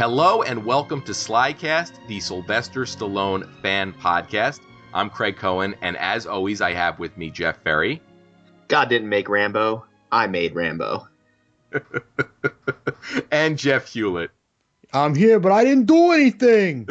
Hello and welcome to SlyCast, the Sylvester Stallone Fan Podcast. I'm Craig Cohen, and as always, I have with me Jeff Ferry. God didn't make Rambo. I made Rambo. And Jeff Hulit. I'm here, but I didn't do anything.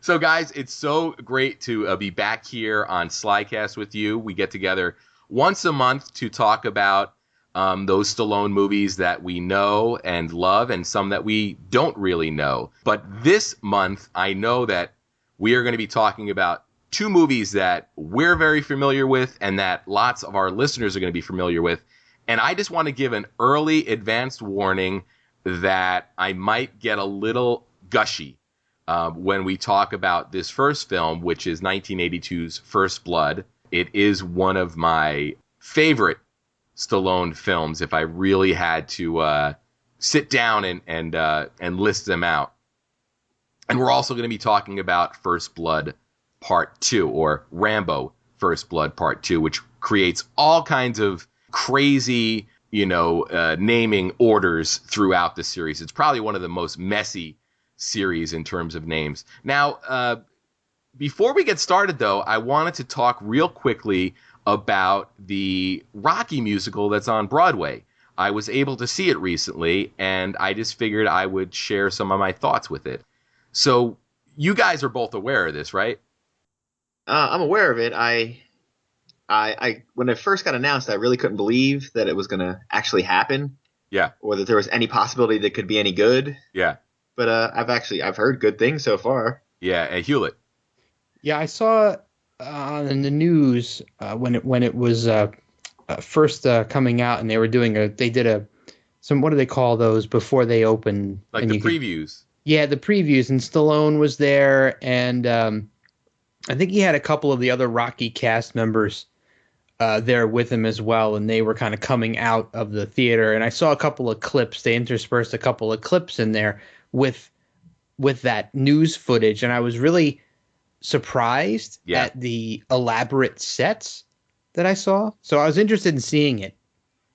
So, guys, it's so great to be back here on SlyCast with you. We get together once a month to talk about those Stallone movies that we know and love and some that we don't really know. But this month, I know that we are going to be talking about two movies that we're very familiar with and that lots of our listeners are going to be familiar with. And I just want to give an early advanced warning that I might get a little gushy when we talk about this first film, which is 1982's First Blood. It is one of my favorite Stallone films if I really had to sit down and list them out. And we're also going to be talking about First Blood Part 2, or Rambo First Blood Part 2, which creates all kinds of crazy, naming orders throughout the series. It's probably one of the most messy series in terms of names. Now, before we get started, though, I wanted to talk real quickly about the Rocky musical that's on Broadway. I was able to see it recently, and I just figured I would share some of my thoughts with it. So you guys are both aware of this, right? I'm aware of it. I when it first got announced, I really couldn't believe that it was going to actually happen. Yeah. Or that there was any possibility that it could be any good. Yeah. But I've heard good things so far. Yeah, Hewlett. Yeah, I saw in the news when it was first coming out, and they did some, what do they call those before they open? Like the previews. Yeah, the previews, and Stallone was there, and I think he had a couple of the other Rocky cast members there with him as well, and they were kind of coming out of the theater. And I saw a couple of clips. They interspersed a couple of clips in there with that news footage, and I was really surprised at the elaborate sets that I saw. So I was interested in seeing it.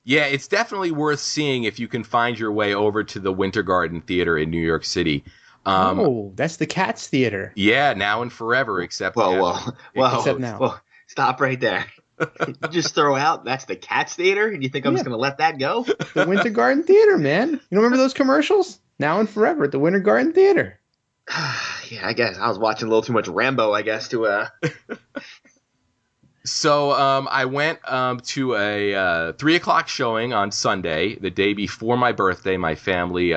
Yeah, it's definitely worth seeing if you can find your way over to the Winter Garden Theater in New York City. That's the Cats Theater. Yeah, now and forever, except except now. Whoa, stop right there. You just throw out that's the Cats Theater, and you think I'm just going to let that go? The Winter Garden Theater, man. You don't remember those commercials? Now and forever at the Winter Garden Theater. Yeah, I guess I was watching a little too much Rambo, I guess, to So I went to a 3:00 showing on Sunday, the day before my birthday. My family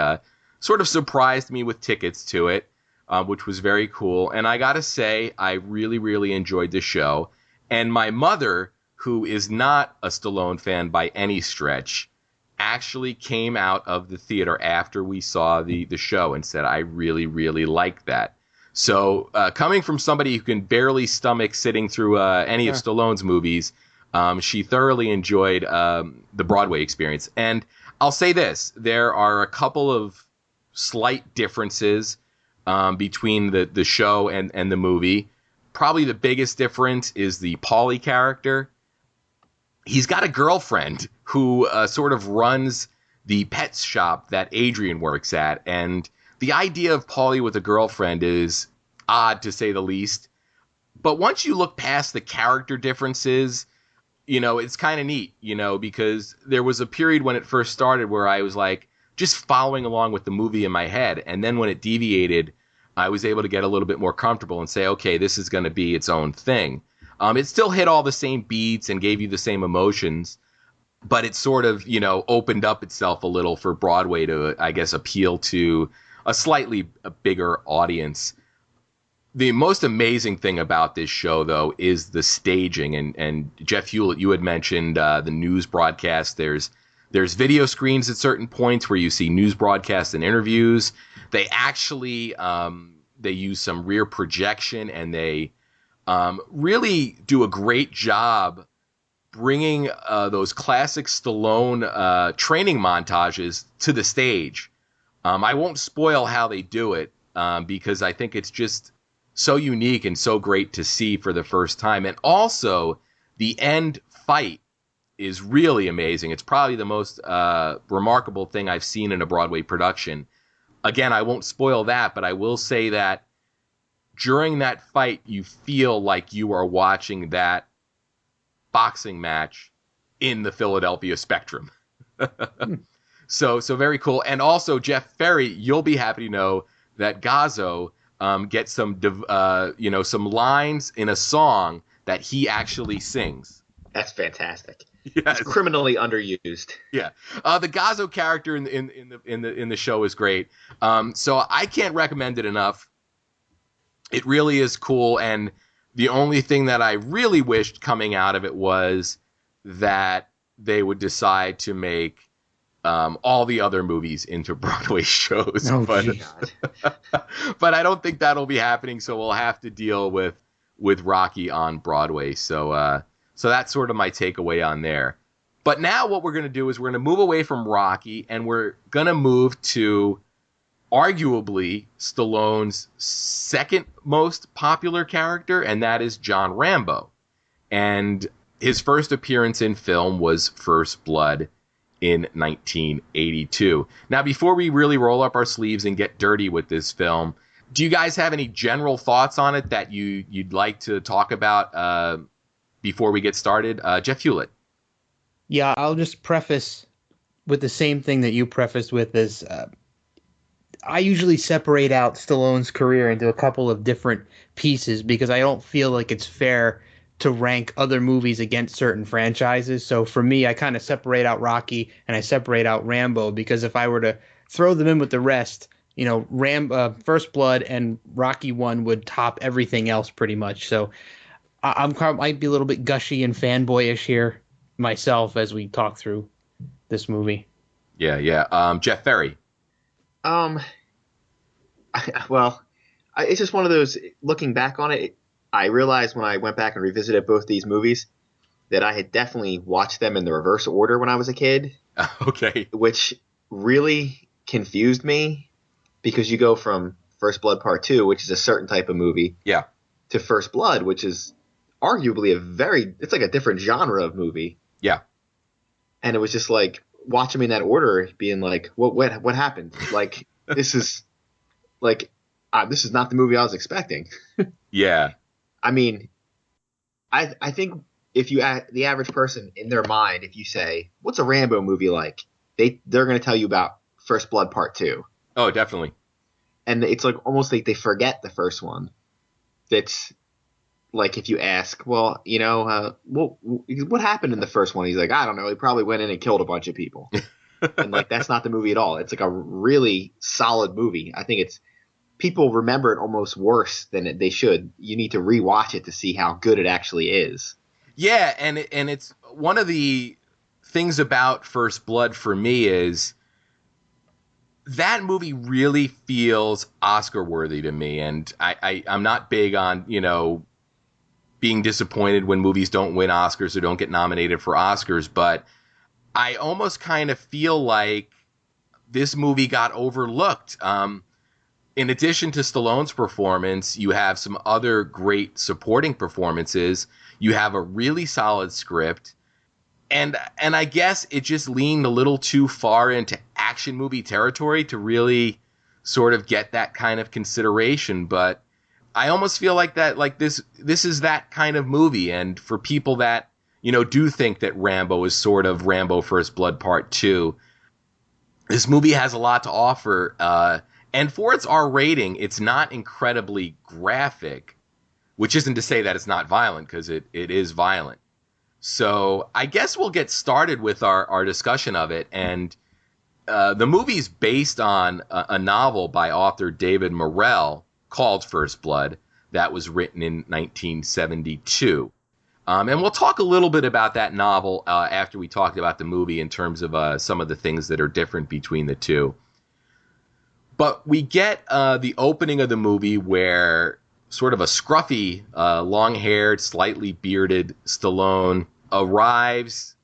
sort of surprised me with tickets to it, which was very cool. And I got to say, I really, really enjoyed the show. And my mother, who is not a Stallone fan by any stretch, actually came out of the theater after we saw the show and said, I really, really liked that. So coming from somebody who can barely stomach sitting through any of Stallone's movies, she thoroughly enjoyed the Broadway experience. And I'll say this, there are a couple of slight differences between the show and the movie. Probably the biggest difference is the Paulie character. He's got a girlfriend who sort of runs the pet shop that Adrian works at. And the idea of Paulie with a girlfriend is odd, to say the least. But once you look past the character differences, it's kind of neat, because there was a period when it first started where I was like just following along with the movie in my head. And then when it deviated, I was able to get a little bit more comfortable and say, okay, this is going to be its own thing. It still hit all the same beats and gave you the same emotions, but it sort of, opened up itself a little for Broadway to, I guess, appeal to a slightly bigger audience. The most amazing thing about this show, though, is the staging. And Jeff Hulit, you had mentioned the news broadcast. There's video screens at certain points where you see news broadcasts and interviews. They actually they use some rear projection, and they really do a great job bringing those classic Stallone training montages to the stage. I won't spoil how they do it because I think it's just so unique and so great to see for the first time. And also, the end fight is really amazing. It's probably the most remarkable thing I've seen in a Broadway production. again, I won't spoil that, but I will say that during that fight, you feel like you are watching that boxing match in the Philadelphia Spectrum. So very cool. And also, Jeff Ferry, you'll be happy to know that Gazzo gets some lines in a song that he actually sings. That's fantastic. Yes. It's criminally underused. Yeah, the Gazzo character in the show is great. So I can't recommend it enough. It really is cool, and the only thing that I really wished coming out of it was that they would decide to make all the other movies into Broadway shows. Oh, but I don't think that'll be happening. So we'll have to deal with Rocky on Broadway. So that's sort of my takeaway on there. But now what we're going to do is we're going to move away from Rocky, and we're going to move to arguably Stallone's second most popular character, and that is John Rambo. And his first appearance in film was First Blood in 1982. Now, before we really roll up our sleeves and get dirty with this film, do you guys have any general thoughts on it that you'd like to talk about before we get started? Jeff Hulit. Yeah, I'll just preface with the same thing that you prefaced with is I usually separate out Stallone's career into a couple of different pieces because I don't feel like it's fair to rank other movies against certain franchises. So for me, I kind of separate out Rocky and I separate out Rambo because if I were to throw them in with the rest, First Blood and Rocky 1 would top everything else pretty much. So I might be a little bit gushy and fanboyish here myself as we talk through this movie. Yeah. Jeff Ferry. It's just one of those, looking back on it, I realized when I went back and revisited both these movies that I had definitely watched them in the reverse order when I was a kid. Okay. Which really confused me because you go from First Blood Part 2, which is a certain type of movie, yeah, to First Blood, which is arguably it's like a different genre of movie. Yeah. And it was just like, watching me in that order, being like, what happened? Like, this is not the movie I was expecting. Yeah. I mean, I think if you the average person in their mind, if you say, what's a Rambo movie like? They're going to tell you about First Blood Part 2. Oh, definitely. And it's like almost like they forget the first one. That's like if you ask, what happened in the first one? He's like, I don't know. He probably went in and killed a bunch of people. And like that's not the movie at all. It's like a really solid movie. I think people remember it almost worse than they should. You need to rewatch it to see how good it actually is. Yeah, and it's one of the things about First Blood for me is that movie really feels Oscar worthy to me, and I'm not big on being disappointed when movies don't win Oscars or don't get nominated for Oscars, but I almost kind of feel like this movie got overlooked. In addition to Stallone's performance, you have some other great supporting performances. You have a really solid script. And I guess it just leaned a little too far into action movie territory to really sort of get that kind of consideration. But I almost feel like this is that kind of movie. And for people that, do think that Rambo is sort of Rambo First Blood Part 2, this movie has a lot to offer. And for its R rating, it's not incredibly graphic, which isn't to say that it's not violent, because it is violent. So I guess we'll get started with our discussion of it. And the movie's based on a novel by author David Morrell called First Blood that was written in 1972. And we'll talk a little bit about that novel after we talked about the movie in terms of some of the things that are different between the two. But we get the opening of the movie where sort of a scruffy, long-haired, slightly bearded Stallone arrives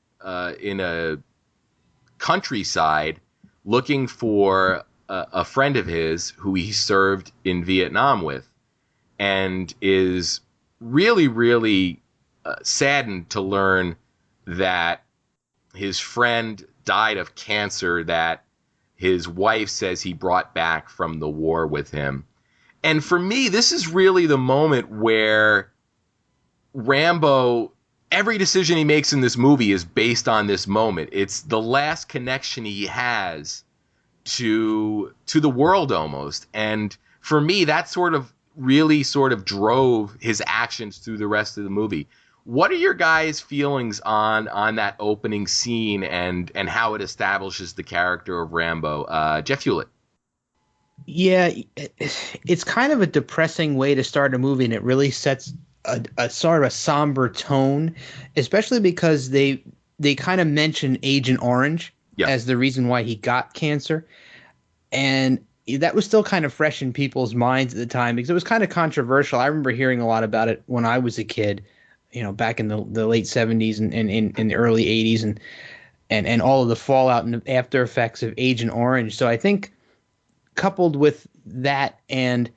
in a countryside looking for a friend of his who he served in Vietnam with, and is really, really saddened to learn that his friend died of cancer that his wife says he brought back from the war with him. And for me, this is really the moment where Rambo, every decision he makes in this movie is based on this moment. It's the last connection he has to the world almost. And for me, that really drove his actions through the rest of the movie. What are your guys' feelings on that opening scene and how it establishes the character of Rambo? Jeff Hulit. Yeah, it's kind of a depressing way to start a movie, and it really sets a sort of a somber tone, especially because they kind of mention Agent Orange as the reason why he got cancer. And that was still kind of fresh in people's minds at the time because it was kind of controversial. I remember hearing a lot about it when I was a kid, back in the late 70s and in the early 80s and all of the fallout and after effects of Agent Orange. So I think coupled with that and,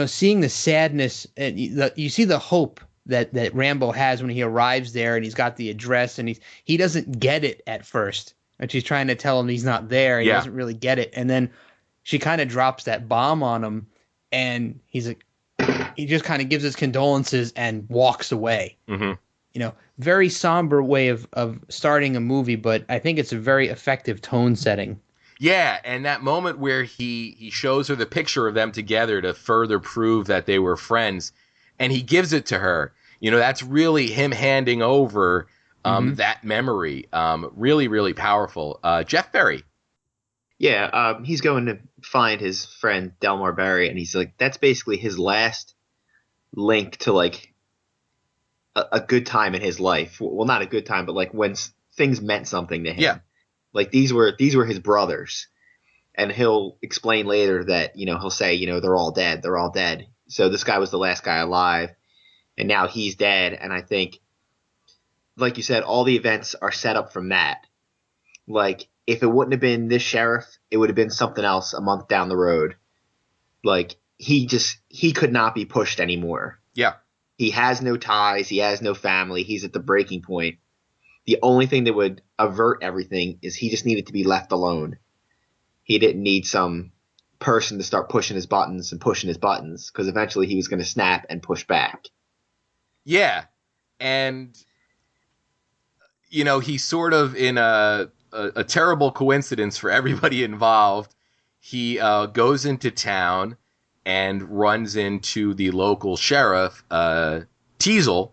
seeing the sadness, and you see the hope that Rambo has when he arrives there and he's got the address and he doesn't get it at first. And she's trying to tell him he's not there. And he doesn't really get it. And then she kind of drops that bomb on him and he just kind of gives his condolences and walks away. Mm-hmm. Very somber way of starting a movie, but I think it's a very effective tone setting. Yeah, and that moment where he shows her the picture of them together to further prove that they were friends, and he gives it to her. That's really him handing over that memory. Really, really powerful. Jeff Ferry. Yeah, he's going to find his friend Delmar Barry, and he's like, that's basically his last link to like a good time in his life. Well, not a good time, but like when things meant something to him. Yeah. Like these were his brothers, and he'll explain later that he'll say they're all dead, So this guy was the last guy alive, and now he's dead. And I think, like you said, all the events are set up from that. Like if it wouldn't have been this sheriff, it would have been something else a month down the road. Like he could not be pushed anymore. Yeah, he has no ties, he has no family, he's at the breaking point. The only thing that would avert everything is he just needed to be left alone. He didn't need some person to start pushing his buttons because eventually he was going to snap and push back. Yeah. And, he's sort of in a terrible coincidence for everybody involved. He goes into town and runs into the local sheriff, Teasel,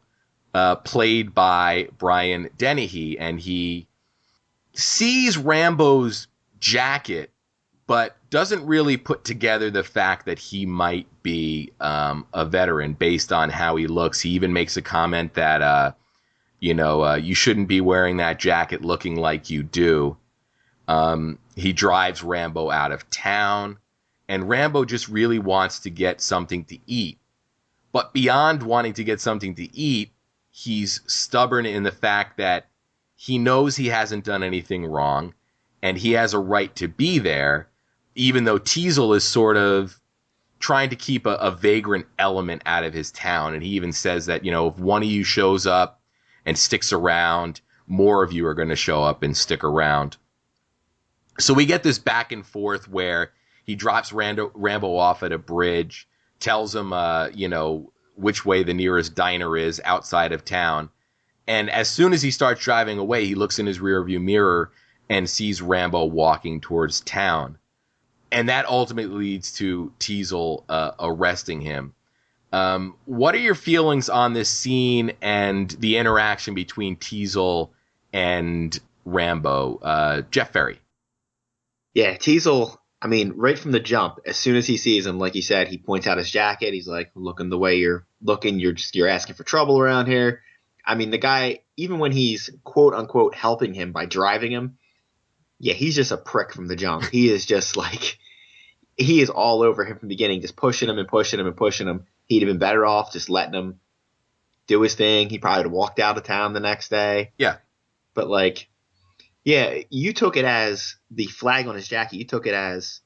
played by Brian Dennehy, and he sees Rambo's jacket, but doesn't really put together the fact that he might be a veteran based on how he looks. He even makes a comment that, you shouldn't be wearing that jacket looking like you do. He drives Rambo out of town, and Rambo just really wants to get something to eat. But beyond wanting to get something to eat, he's stubborn in the fact that he knows he hasn't done anything wrong and he has a right to be there, even though Teasel is sort of trying to keep a vagrant element out of his town. And he even says that, if one of you shows up and sticks around, more of you are going to show up and stick around. So we get this back and forth where he drops Rambo off at a bridge, tells him, which way the nearest diner is outside of town. And as soon as he starts driving away, he looks in his rearview mirror and sees Rambo walking towards town. And that ultimately leads to Teasel arresting him. What are your feelings on this scene and the interaction between Teasel and Rambo? Jeff Ferry. Yeah, Teasel, right from the jump, as soon as he sees him, like you said, he points out his jacket. He's like, looking the way you're looking, you're asking for trouble around here. The guy, even when he's quote unquote helping him by driving him, yeah, he's just a prick from the jump. He is just like, he is all over him from the beginning, just pushing him and pushing him and pushing him. He'd have been better off just letting him do his thing. He probably would have walked out of town the next day. Yeah. But yeah, you took it as the flag on his jacket. You took it as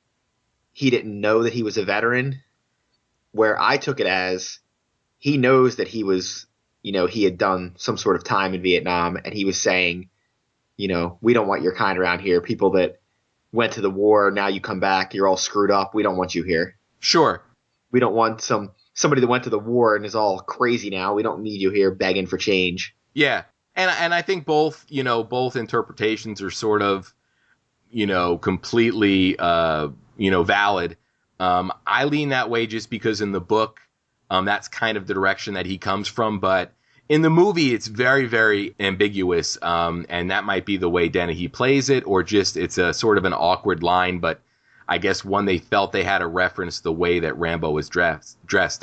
he didn't know that he was a veteran, where I took it as he knows that he was, he had done some sort of time in Vietnam, and he was saying, we don't want your kind around here, people that went to the war. Now you come back. You're all screwed up. We don't want you here. Sure. We don't want somebody that went to the war and is all crazy now. We don't need you here begging for change. Yeah. And I think both interpretations are sort of, completely, valid. I lean that way just because in the book, that's kind of the direction that he comes from. But in the movie, it's very, very ambiguous. And that might be the way Dennehy plays it, or just it's a sort of an awkward line. But I guess one they felt they had to reference the way that Rambo was dressed. Jeff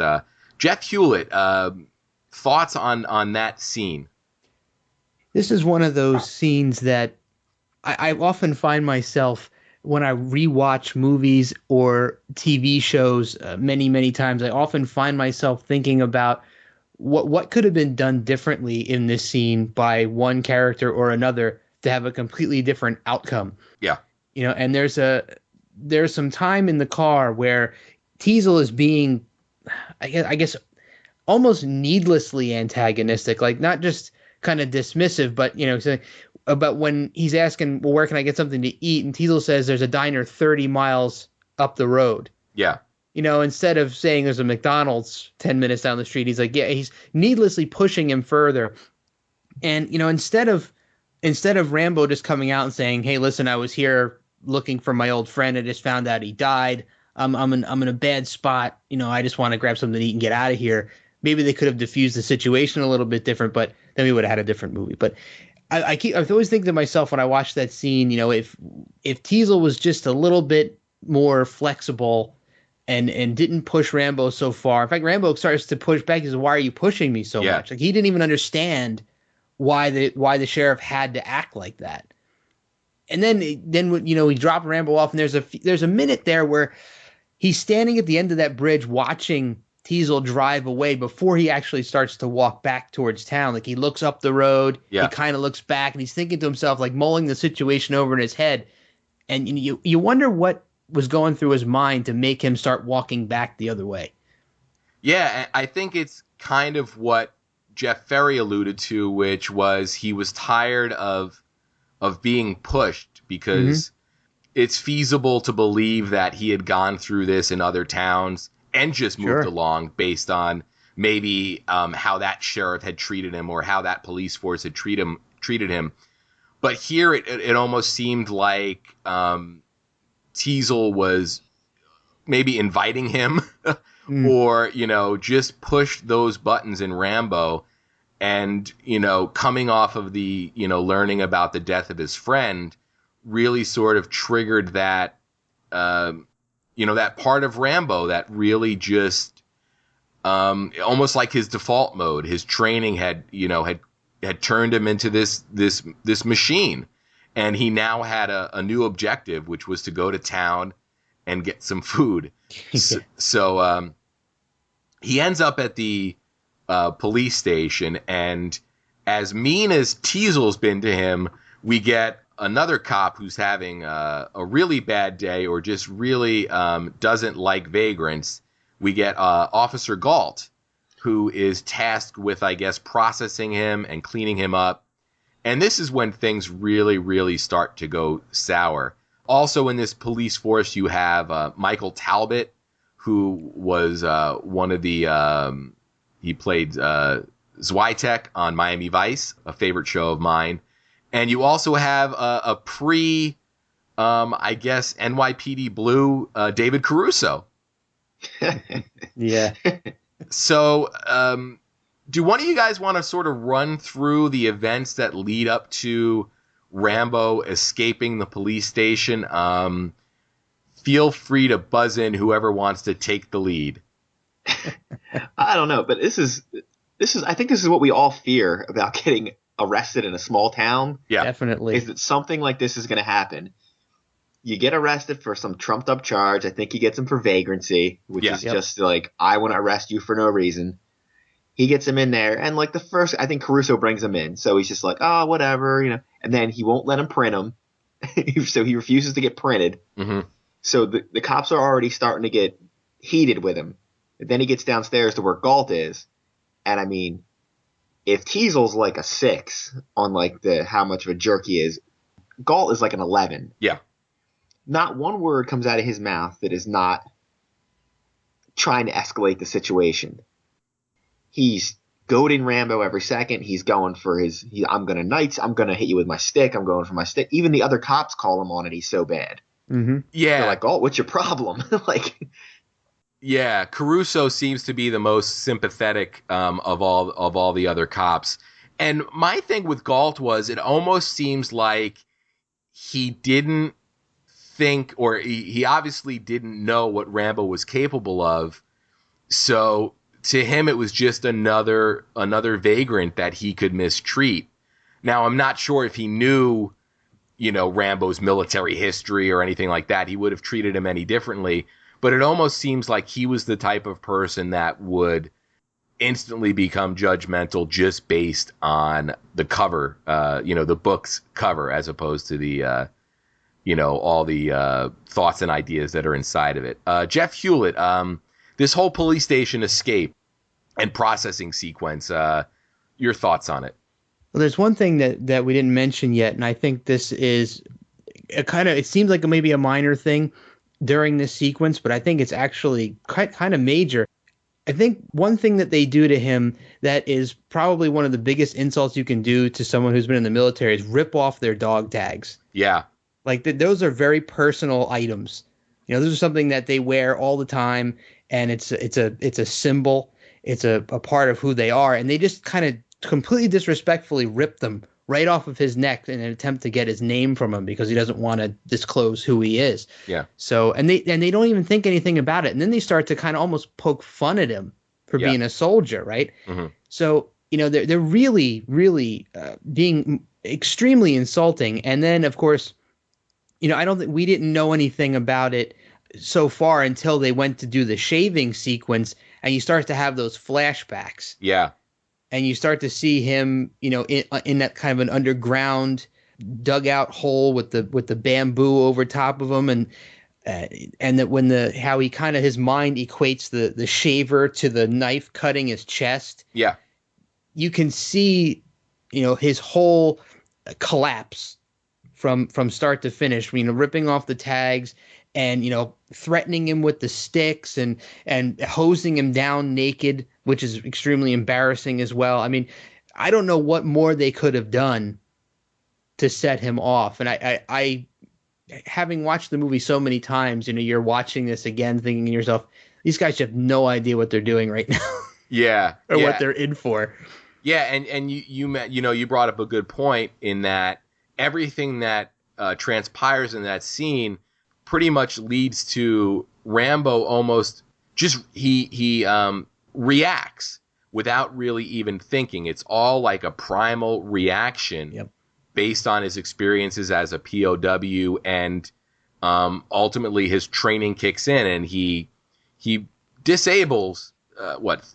Hulit, thoughts on that scene? This is one of those scenes that I often find myself when I rewatch movies or TV shows many, many times. I often find myself thinking about what could have been done differently in this scene by one character or another to have a completely different outcome. Yeah. And there's some time in the car where Teasel is being, I guess, almost needlessly antagonistic, like not just kind of dismissive, but about when he's asking, well, where can I get something to eat? And Teasel says there's a diner 30 miles up the road. Yeah. Instead of saying there's a McDonald's 10 minutes down the street, he's like, yeah, he's needlessly pushing him further. And, instead of Rambo just coming out and saying, hey, listen, I was here looking for my old friend. I just found out he died. I'm in a bad spot. I just want to grab something to eat and get out of here. Maybe they could have diffused the situation a little bit different, but then we would have had a different movie. But I always think to myself when I watch that scene, if Teasel was just a little bit more flexible and didn't push Rambo so far. In fact, Rambo starts to push back. He says, why are you pushing me so much? Like, he didn't even understand why the sheriff had to act like that. And then we drop Rambo off, and there's a minute there where he's standing at the end of that bridge watching Teasel drive away before he actually starts to walk back towards town. Like, he looks up the road, he kind of looks back, and he's thinking to himself, like mulling the situation over in his head. And you wonder what was going through his mind to make him start walking back the other way. Yeah, I think it's kind of what Jeff Ferry alluded to, which was he was tired of being pushed because it's feasible to believe that he had gone through this in other towns and just moved along based on maybe how that sheriff had treated him or how that police force had treated him. But here it almost seemed like Teasel was maybe inviting him or, just pushed those buttons in Rambo and, coming off of the, learning about the death of his friend really sort of triggered that, that part of Rambo that really just almost like his default mode. His training had turned him into this machine, and he now had a new objective, which was to go to town and get some food. So he ends up at the police station, and as mean as Teasel's been to him, we get another cop who's having a really bad day or just really doesn't like vagrants. We get Officer Galt, who is tasked with, I guess, processing him and cleaning him up. And this is when things really, really start to go sour. Also in this police force, you have Michael Talbot, who was one of the he played Zwitek on Miami Vice, a favorite show of mine. And you also have a I guess, NYPD Blue, David Caruso. Yeah. So, do one of you guys want to sort of run through the events that lead up to Rambo escaping the police station? Feel free to buzz in, whoever wants to take the lead. I don't know, but this is I think this is what we all fear about getting arrested in a small town. Yeah, definitely. Is that something like this is going to happen? You get arrested for some trumped up charge. I think he gets him for vagrancy, which is just like, I want to arrest you for no reason. He gets him in there, and like I think Caruso brings him in, so he's just like, oh, whatever, and then he won't let him print him, so he refuses to get printed. Mm-hmm. So the cops are already starting to get heated with him. And then he gets downstairs to where Galt is, and I mean, if Teasel's like a 6 on like how much of a jerk he is, Galt is like an 11. Yeah. Not one word comes out of his mouth that is not trying to escalate the situation. He's goading Rambo every second. He's going for I'm going to knights. I'm going to hit you with my stick. I'm going for my stick. Even the other cops call him on it. He's so bad. Mm-hmm. Yeah. They're like, oh, what's your problem? Like, yeah, Caruso seems to be the most sympathetic of all the other cops. And my thing with Galt was it almost seems like he didn't think, or he obviously didn't know what Rambo was capable of. So to him, it was just another vagrant that he could mistreat. Now, I'm not sure if he knew, Rambo's military history or anything like that. He would have treated him any differently. But it almost seems like he was the type of person that would instantly become judgmental just based on the cover, the book's cover, as opposed to the, all the thoughts and ideas that are inside of it. Jeff Hulit, this whole police station escape and processing sequence, your thoughts on it? Well, there's one thing that we didn't mention yet, and I think this is it seems like maybe a minor thing during this sequence, but I think it's actually kind of major. I think one thing that they do to him that is probably one of the biggest insults you can do to someone who's been in the military is rip off their dog tags. Yeah. Like those are very personal items. Those are something that they wear all the time, and it's a symbol. It's a part of who they are, and they just kind of completely disrespectfully rip them right off of his neck in an attempt to get his name from him because he doesn't want to disclose who he is. Yeah. So and they don't even think anything about it, and then they start to kind of almost poke fun at him for being a soldier, right? Mm-hmm. So they're really being extremely insulting, and then of course, I don't think we didn't know anything about it so far until they went to do the shaving sequence, and you start to have those flashbacks. Yeah. And you start to see him, in that kind of an underground dugout hole with the bamboo over top of him, and that when how he kind of his mind equates the shaver to the knife cutting his chest. Yeah, you can see, his whole collapse from start to finish. Ripping off the tags and threatening him with the sticks and hosing him down naked, which is extremely embarrassing as well. I mean, I don't know what more they could have done to set him off. And I having watched the movie so many times, you're watching this again thinking to yourself, these guys have no idea what they're doing right now. Yeah. Or what they're in for. Yeah, and you brought up a good point in that everything that transpires in that scene pretty much leads to Rambo almost just he reacts without really even thinking. It's all like a primal reaction based on his experiences as a POW, and ultimately his training kicks in and he disables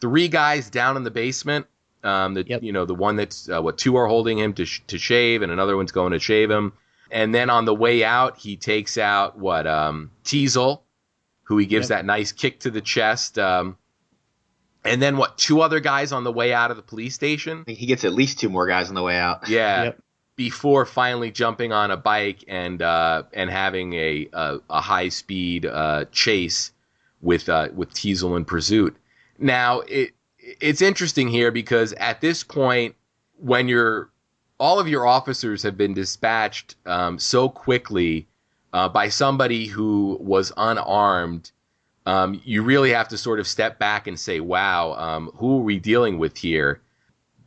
3 guys down in the basement. The one that's 2 are holding him to shave, and another one's going to shave him. And then on the way out, he takes out Teasel, who he gives that nice kick to the chest. And then 2 other guys on the way out of the police station. I think he gets at least 2 more guys on the way out. Yeah, before finally jumping on a bike and having a high speed chase with Teasel in pursuit. Now it's interesting here because at this point, when all of your officers have been dispatched so quickly by somebody who was unarmed, you really have to sort of step back and say, wow, who are we dealing with here?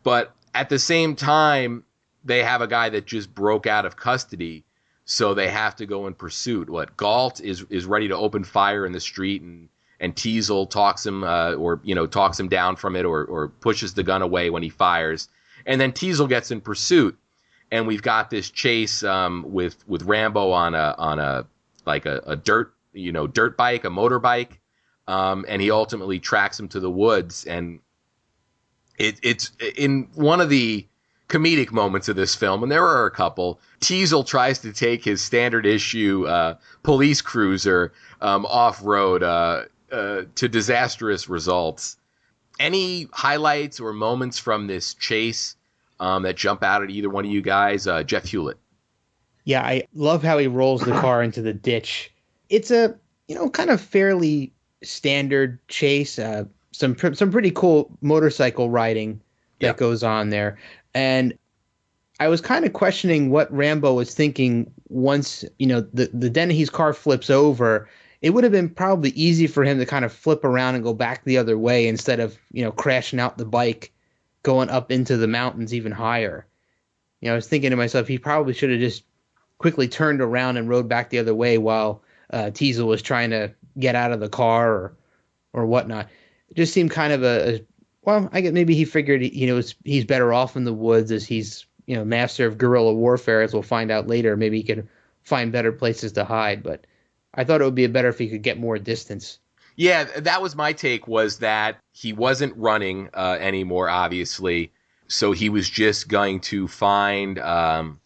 But at the same time, they have a guy that just broke out of custody, so they have to go in pursuit. Galt is ready to open fire in the street, and Teasel talks him talks him down from it or pushes the gun away when he fires. And then Teasel gets in pursuit, and we've got this chase with Rambo on a dirt bike, a motorbike, and he ultimately tracks him to the woods. And it's in one of the comedic moments of this film, and there are a couple. Teasel tries to take his standard issue police cruiser off road to disastrous results. Any highlights or moments from this chase that jump out at either one of you guys? Jeff Hulit. Yeah, I love how he rolls the car into the ditch. It's a, kind of fairly standard chase. Some pretty cool motorcycle riding Yeah. that goes on there. And I was kind of questioning what Rambo was thinking once, the Dennehy's car flips over. It would have been probably easy for him to kind of flip around and go back the other way instead of, crashing out the bike, going up into the mountains even higher. I was thinking to myself, he probably should have just quickly turned around and rode back the other way while Teasel was trying to get out of the car or whatnot. It just seemed kind of well, I guess maybe he figured, he's better off in the woods as he's, master of guerrilla warfare, as we'll find out later. Maybe he could find better places to hide, but I thought it would be better if he could get more distance. Yeah, that was my take, was that he wasn't running anymore, obviously. So he was just going to find an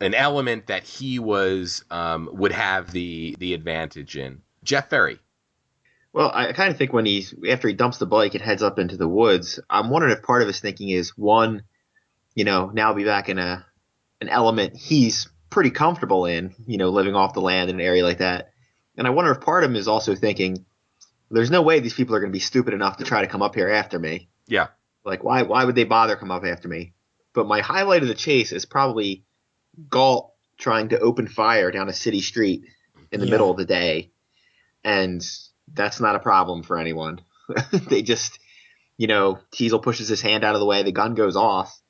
element that he was would have the advantage in. Jeff Ferry. Well, I kind of think when after he dumps the bike and heads up into the woods, I'm wondering if part of his thinking is, one, now I'll be back in an element he's pretty comfortable in, living off the land in an area like that. And I wonder if part of him is also thinking, there's no way these people are going to be stupid enough to try to come up here after me. Yeah. Like, why would they bother come up after me? But my highlight of the chase is probably Galt trying to open fire down a city street in the middle of the day. And that's not a problem for anyone. They just, Teasel pushes his hand out of the way, the gun goes off,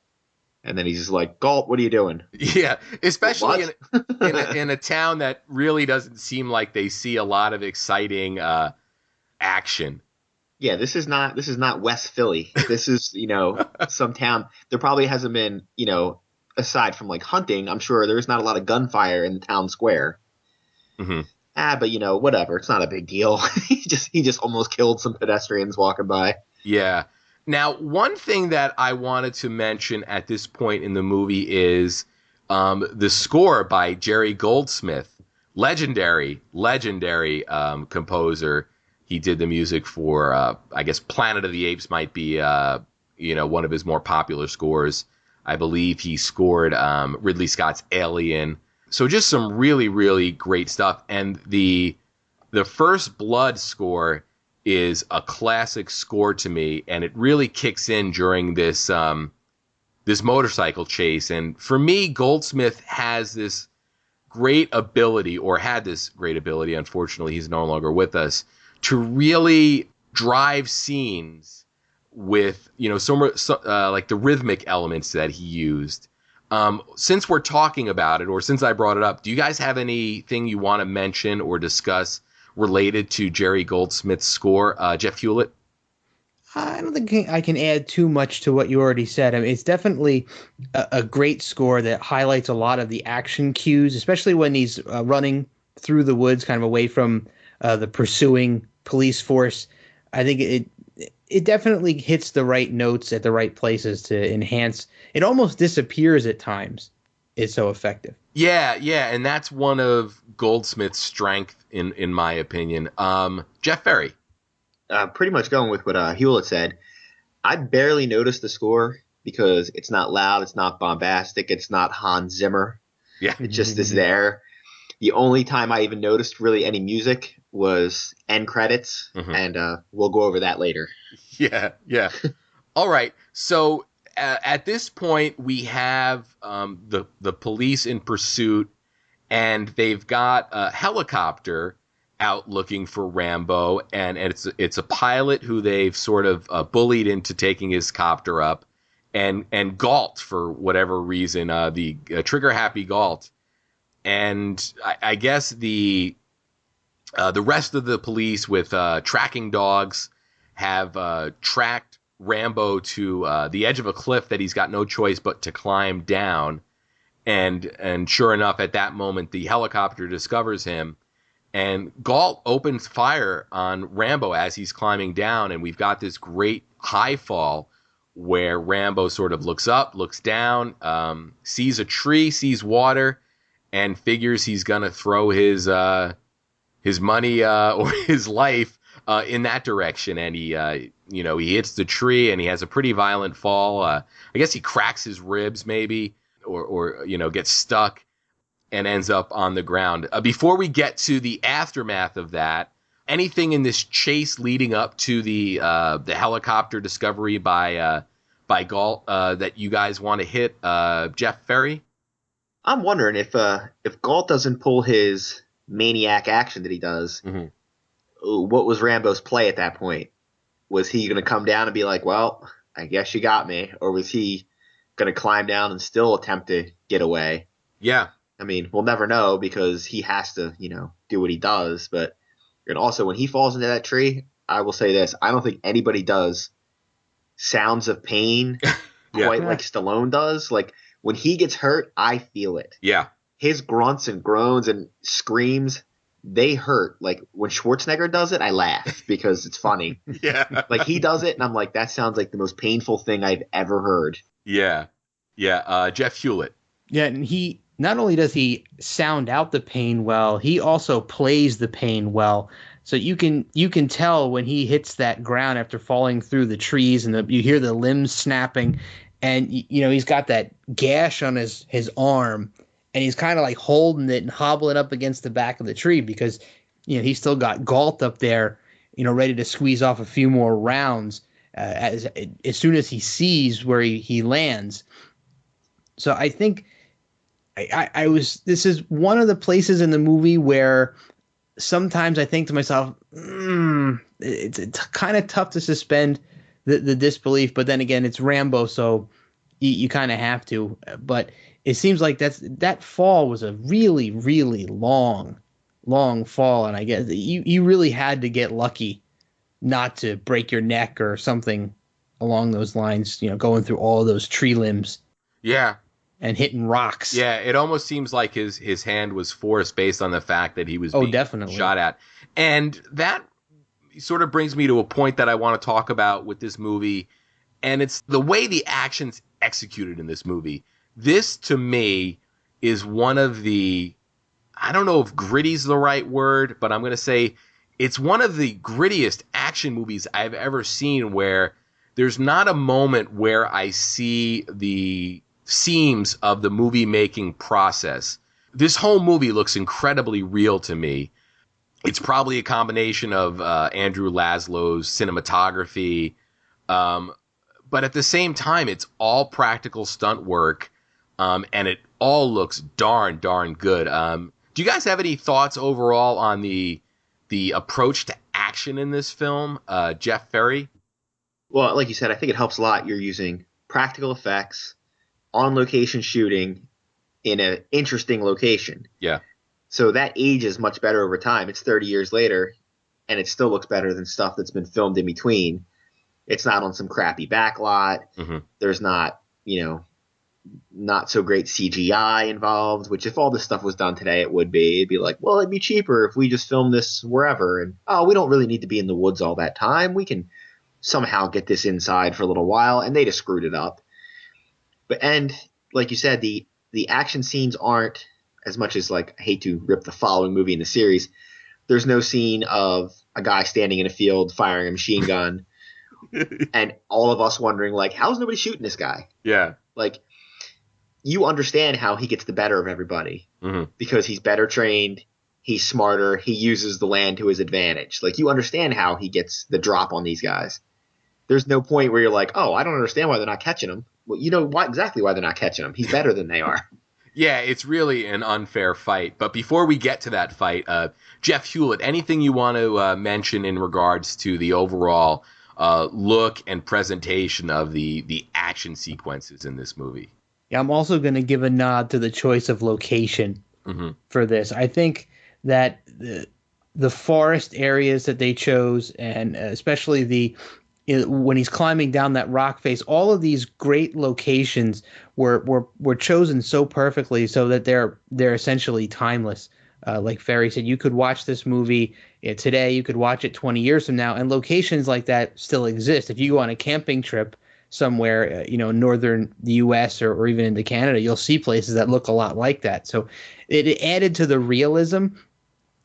and then he's just like, Galt, what are you doing? Yeah, especially in a town that really doesn't seem like they see a lot of exciting action. Yeah, this is not West Philly. This is, some town. There probably hasn't been, aside from like hunting, I'm sure there's not a lot of gunfire in the town square. Mm-hmm. But whatever. It's not a big deal. He just almost killed some pedestrians walking by. Yeah. Now, one thing that I wanted to mention at this point in the movie is the score by Jerry Goldsmith, legendary composer. He did the music for, I guess, Planet of the Apes might be, one of his more popular scores. I believe he scored Ridley Scott's Alien. So just some really, really great stuff. And the First Blood score is a classic score to me, and it really kicks in during this this motorcycle chase. And for me, Goldsmith has this great ability, or had this great ability, unfortunately he's no longer with us, to really drive scenes with, like the rhythmic elements that he used. Since we're talking about it, or since I brought it up, do you guys have anything you want to mention or discuss related to Jerry Goldsmith's score? Jeff Hulit? I don't think I can add too much to what you already said. I mean, it's definitely a great score that highlights a lot of the action cues, especially when he's running through the woods, kind of away from the pursuing police force. I think it definitely hits the right notes at the right places to enhance. It almost disappears at times. It's so effective. Yeah, and that's one of Goldsmith's strength, in my opinion. Jeff Ferry. Pretty much going with what Hewlett said. I barely noticed the score because it's not loud, it's not bombastic, it's not Hans Zimmer. Yeah. It just is there. The only time I even noticed really any music was end credits, and we'll go over that later. Yeah. All right. So at this point, we have the police in pursuit, and they've got a helicopter out looking for Rambo, and it's a pilot who they've sort of bullied into taking his copter up, and Galt, for whatever reason, the trigger happy Galt, and I guess the rest of the police with tracking dogs have tracked Rambo to the edge of a cliff that he's got no choice but to climb down, and sure enough, at that moment, the helicopter discovers him. And Galt opens fire on Rambo as he's climbing down, and we've got this great high fall where Rambo sort of looks up, looks down, sees a tree, sees water, and figures he's gonna throw his money or his life in that direction. And he hits the tree, and he has a pretty violent fall. I guess he cracks his ribs maybe, or gets stuck. and ends up on the ground. Before we get to the aftermath of that, anything in this chase leading up to the helicopter discovery by Galt that you guys want to hit, Jeff Ferry? I'm wondering if Galt doesn't pull his maniac action that he does, what was Rambo's play at that point? Was he going to come down and be like, well, I guess you got me? Or was he going to climb down and still attempt to get away? Yeah. I mean, we'll never know because he has to, do what he does. But and also, when he falls into that tree, I will say this. I don't think anybody does sounds of pain quite like Stallone does. Like, when he gets hurt, I feel it. Yeah. His grunts and groans and screams, they hurt. Like, when Schwarzenegger does it, I laugh because it's funny. Yeah. Like, he does it, and I'm like, that sounds like the most painful thing I've ever heard. Yeah. Yeah. Jeff Hulit. Yeah, and he not only does he sound out the pain well, he also plays the pain well. So you can tell when he hits that ground after falling through the trees, and you hear the limbs snapping, and he's got that gash on his arm, and he's kind of like holding it and hobbling up against the back of the tree because he's still got Galt up there, ready to squeeze off a few more rounds as soon as he sees where he lands. So I think this is one of the places in the movie where sometimes I think to myself, it's kind of tough to suspend the disbelief, but then again, it's Rambo, so you kind of have to. But it seems like that fall was a really, really long fall, and I guess you really had to get lucky not to break your neck or something along those lines, going through all of those tree limbs. Yeah. And hitting rocks. Yeah, it almost seems like his hand was forced based on the fact that he was being definitely shot at. And that sort of brings me to a point that I want to talk about with this movie, and it's the way the action's executed in this movie. This, to me, is one of the, I don't know if gritty's the right word, but I'm going to say it's one of the grittiest action movies I've ever seen where there's not a moment where I see the seams of the movie making process. This whole movie looks incredibly real to me. It's probably a combination of Andrew Laszlo's cinematography, but at the same time, it's all practical stunt work, and it all looks darn good. Do you guys have any thoughts overall on the approach to action in this film, Jeff Ferry? Well, like you said, I think it helps a lot. You're using practical effects, on-location shooting in an interesting location. Yeah. So that ages much better over time. It's 30 years later, and it still looks better than stuff that's been filmed in between. It's not on some crappy backlot. Mm-hmm. There's not, not so great CGI involved, which if all this stuff was done today, it would be. It'd be like, well, it'd be cheaper if we just filmed this wherever. And, we don't really need to be in the woods all that time. We can somehow get this inside for a little while. And they just screwed it up. And like you said, the action scenes aren't as much as, like, I hate to rip the following movie in the series. There's no scene of a guy standing in a field firing a machine gun and all of us wondering, like, how's nobody shooting this guy? Yeah. Like, you understand how he gets the better of everybody because he's better trained, he's smarter, he uses the land to his advantage. Like, you understand how he gets the drop on these guys. There's no point where you're like, oh, I don't understand why they're not catching him. Well, you know exactly why they're not catching him. He's better than they are. Yeah, it's really an unfair fight. But before we get to that fight, Jeff Hulit, anything you want to mention in regards to the overall look and presentation of the action sequences in this movie? Yeah, I'm also going to give a nod to the choice of location for this. I think that the forest areas that they chose, and especially when he's climbing down that rock face, all of these great locations were chosen so perfectly so that they're essentially timeless. Like Ferry said, you could watch this movie today, you could watch it 20 years from now, and locations like that still exist. If you go on a camping trip somewhere, in northern the U.S. or even into Canada, you'll see places that look a lot like that. So it added to the realism.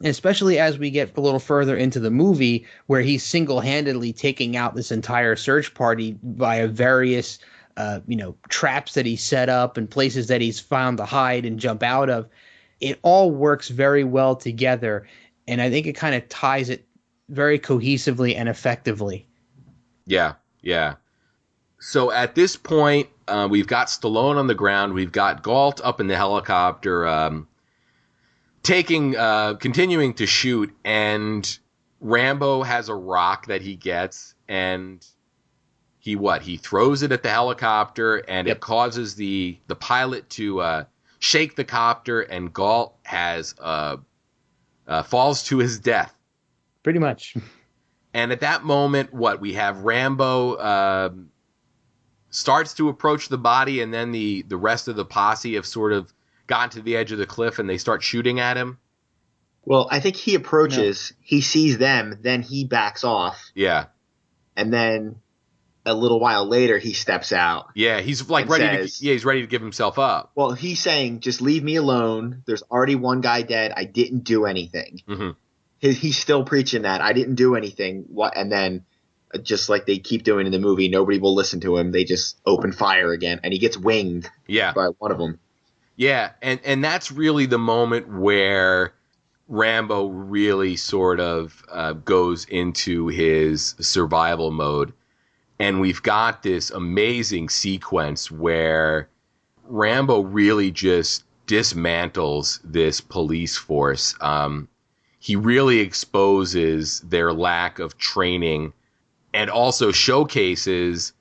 Especially as we get a little further into the movie where he's single-handedly taking out this entire search party via various, traps that he set up and places that he's found to hide and jump out of. it all works very well together, and I think it kind of ties it very cohesively and effectively. Yeah. So at this point, we've got Stallone on the ground. We've got Galt up in the helicopter, continuing to shoot, and Rambo has a rock that he gets, and he throws it at the helicopter, and it causes the pilot to shake the copter, and Galt has falls to his death. Pretty much. And at that moment, we have Rambo starts to approach the body, and then the rest of the posse have sort of gotten to the edge of the cliff, and they start shooting at him. Well, I think he approaches, he sees them, then he backs off. Yeah. And then a little while later, he steps out. Yeah, he's he's ready to give himself up. Well, he's saying, just leave me alone. There's already one guy dead. I didn't do anything. Mm-hmm. He's still preaching that. I didn't do anything. And then, just like they keep doing in the movie, nobody will listen to him. They just open fire again, and he gets winged by one of them. Yeah, and that's really the moment where Rambo really sort of goes into his survival mode. And we've got this amazing sequence where Rambo really just dismantles this police force. He really exposes their lack of training and also showcases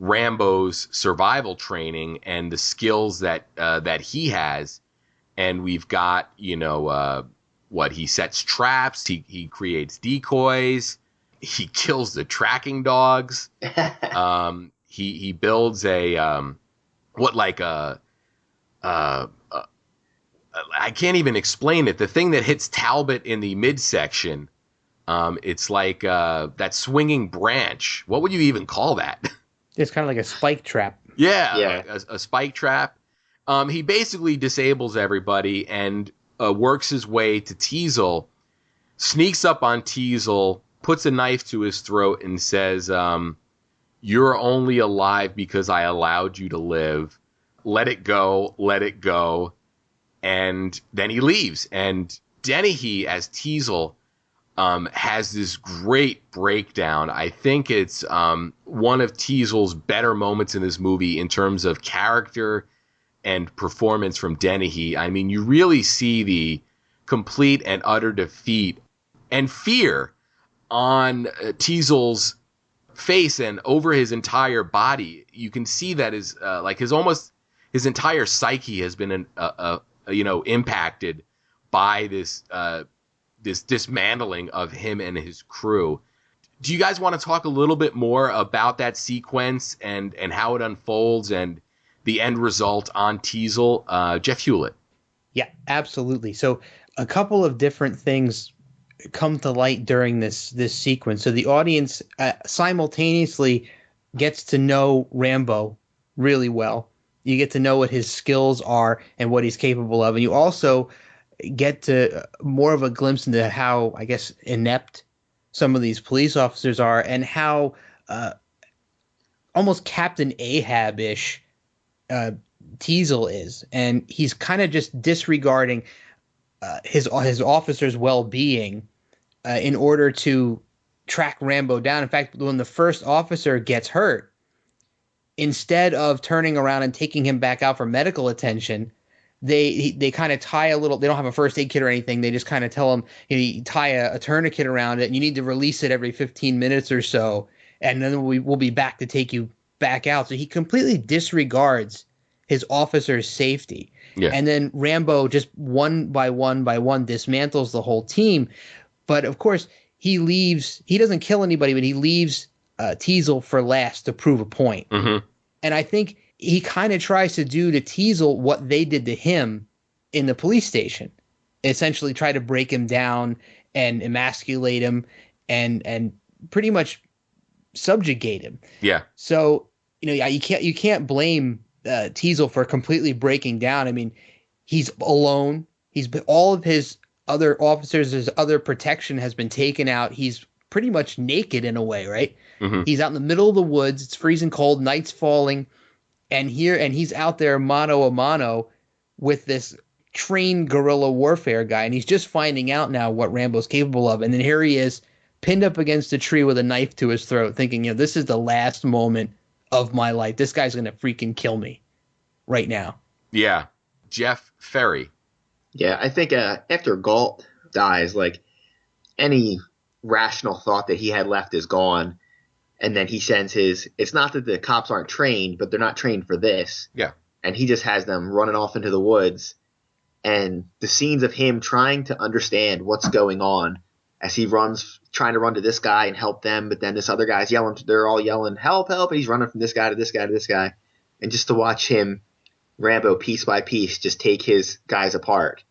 Rambo's survival training and the skills that he has. And we've got, he sets traps, he creates decoys, he kills the tracking dogs. He builds I can't even explain it. The thing that hits Talbot in the midsection, it's like that swinging branch. What would you even call that? It's kind of like a spike trap. Yeah. Like a spike trap. He basically disables everybody and works his way to Teasel, sneaks up on Teasel, puts a knife to his throat, and says, "You're only alive because I allowed you to live. Let it go, let it go." And then he leaves. And Dennehy, as Teasel, has this great breakdown. I think it's one of Teasel's better moments in this movie in terms of character and performance from Dennehy. I mean, you really see the complete and utter defeat and fear on Teasel's face and over his entire body. You can see that his entire psyche has been impacted by this dismantling of him and his crew. Do you guys want to talk a little bit more about that sequence and how it unfolds and the end result on Teasel? Jeff Hulit. Yeah, absolutely. So a couple of different things come to light during this sequence. So the audience simultaneously gets to know Rambo really well. You get to know what his skills are and what he's capable of. And you also get to more of a glimpse into how, I guess, inept some of these police officers are and how almost Captain Ahab-ish Teasel is. And he's kind of just disregarding his officers' well-being in order to track Rambo down. In fact, when the first officer gets hurt, instead of turning around and taking him back out for medical attention, they kind of tie a little. They don't have a first aid kit or anything. They just kind of tell him, you tie a tourniquet around it, and you need to release it every 15 minutes or so, and then we'll be back to take you back out. So he completely disregards his officer's safety. Yeah. And then Rambo just one by one dismantles the whole team. But of course, he leaves. He doesn't kill anybody, but he leaves Teasel for last to prove a point. Mm-hmm. And I think he kind of tries to do to Teasel what they did to him in the police station. Essentially try to break him down and emasculate him and pretty much subjugate him. Yeah. So, you can't blame Teasel for completely breaking down. I mean, he's alone. All of his other officers, his other protection has been taken out. He's pretty much naked in a way, right? Mm-hmm. He's out in the middle of the woods. It's freezing cold. Night's falling. And he's out there mano a mano with this trained guerrilla warfare guy, and he's just finding out now what Rambo's capable of. And then here he is, pinned up against a tree with a knife to his throat, thinking, this is the last moment of my life. This guy's going to freaking kill me right now. Yeah. Jeff Ferry. Yeah, I think after Galt dies, like, any rational thought that he had left is gone. And then he sends it's not that the cops aren't trained, but they're not trained for this. Yeah. And he just has them running off into the woods. And the scenes of him trying to understand what's going on as he runs, trying to run to this guy and help them. But then this other guy's yelling, they're all yelling, help, help. And he's running from this guy to this guy to this guy. And just to watch him, Rambo, piece by piece, just take his guys apart.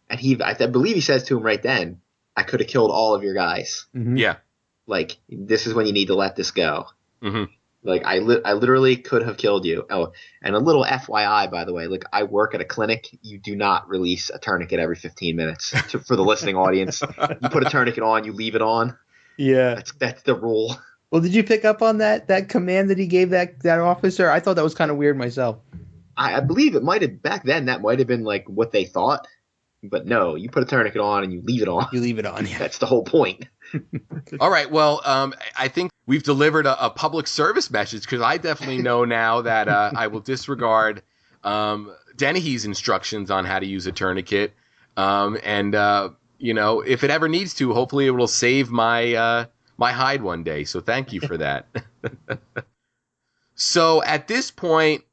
And I believe he says to him right then, I could have killed all of your guys. Mm-hmm. Yeah. Like, this is when you need to let this go. Mm-hmm. Like, I literally could have killed you. Oh, and a little FYI, by the way, like, I work at a clinic. You do not release a tourniquet every 15 minutes for the listening audience. You put a tourniquet on, you leave it on. Yeah. That's the rule. Well, did you pick up on that command that he gave that officer? I thought that was kind of weird myself. I believe it might have, back then, that might have been, like, what they thought. But no, you put a tourniquet on and you leave it on. You leave it on, yeah. That's the whole point. All right. Well, I think we've delivered a public service message, because I definitely know now that I will disregard Dennehy's instructions on how to use a tourniquet. If it ever needs to, hopefully it will save my hide one day. So thank you for that. So at this point,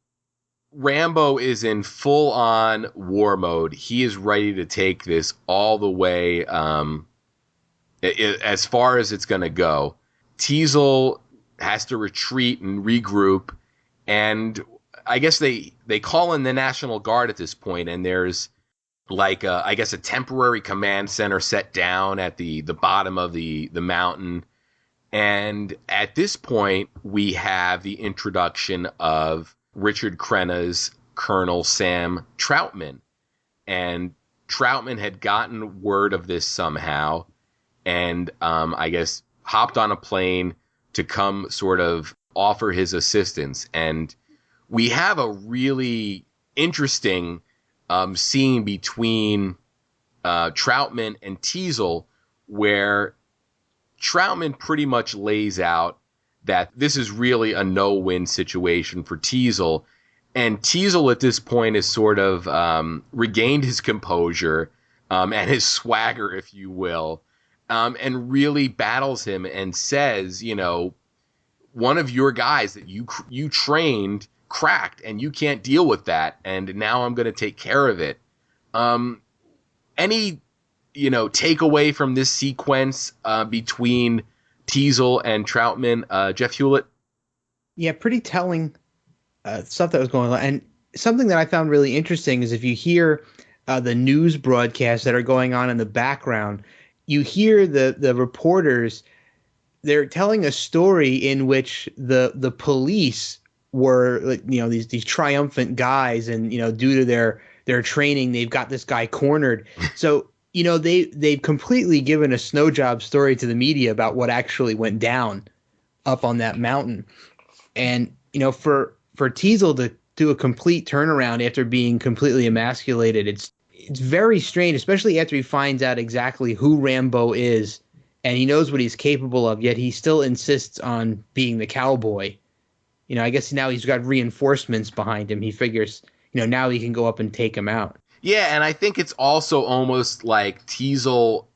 Rambo is in full-on war mode. He is ready to take this all the way as far as it's going to go. Teasel has to retreat and regroup, and I guess they call in the National Guard at this point, and there's like a temporary command center set down at the bottom of the mountain. And at this point, we have the introduction of Richard Crenna's Colonel Sam Troutman. And Troutman had gotten word of this somehow, and I guess hopped on a plane to come sort of offer his assistance. And we have a really interesting scene between Troutman and Teasel, where Troutman pretty much lays out that this is really a no-win situation for Teasel. And Teasel at this point has sort of regained his composure and his swagger, if you will, and really battles him and says, one of your guys that you trained cracked, and you can't deal with that, and now I'm going to take care of it. Any takeaway from this sequence between Teasel and Troutman, Jeff Hulit? Yeah, pretty telling stuff that was going on. And something that I found really interesting is if you hear the news broadcasts that are going on in the background, you hear the reporters, they're telling a story in which the police were, these triumphant guys, and, due to their training, they've got this guy cornered. So, they've completely given a snow job story to the media about what actually went down up on that mountain. And, for Teasel to do a complete turnaround after being completely emasculated, it's very strange, especially after he finds out exactly who Rambo is and he knows what he's capable of, yet he still insists on being the cowboy. I guess now he's got reinforcements behind him. He figures, now he can go up and take him out. Yeah, and I think it's also almost like Teasel,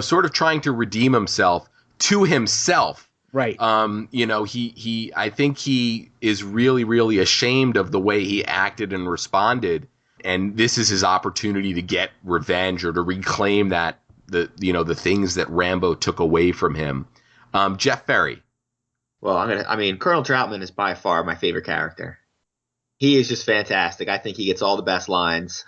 sort of trying to redeem himself to himself. Right. I think he is really, really ashamed of the way he acted and responded, and this is his opportunity to get revenge or to reclaim that the things that Rambo took away from him. Jeff Ferry. Well, Colonel Troutman is by far my favorite character. He is just fantastic. I think he gets all the best lines.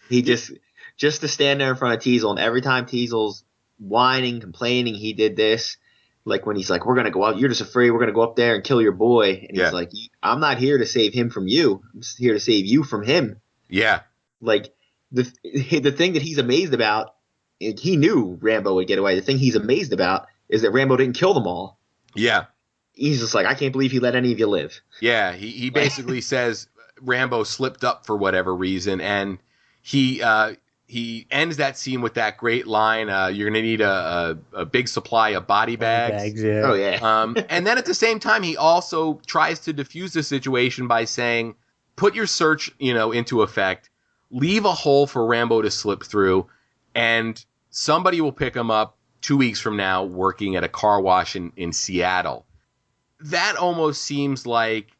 He just to stand there in front of Teasel, and every time Teasel's whining, complaining, he did this. Like when he's like, we're going to go out, you're just afraid we're going to go up there and kill your boy. And he's like, I'm not here to save him from you. I'm just here to save you from him. Yeah. Like the thing that he's amazed about, he knew Rambo would get away. The thing he's amazed about is that Rambo didn't kill them all. Yeah. He's just like, I can't believe he let any of you live. Yeah. He basically says Rambo slipped up for whatever reason. And, he ends that scene with that great line, you're going to need a big supply of body bags. Yeah. Oh, yeah. And then at the same time, he also tries to defuse the situation by saying, put your search, into effect, leave a hole for Rambo to slip through, and somebody will pick him up 2 weeks from now working at a car wash in Seattle. That almost seems like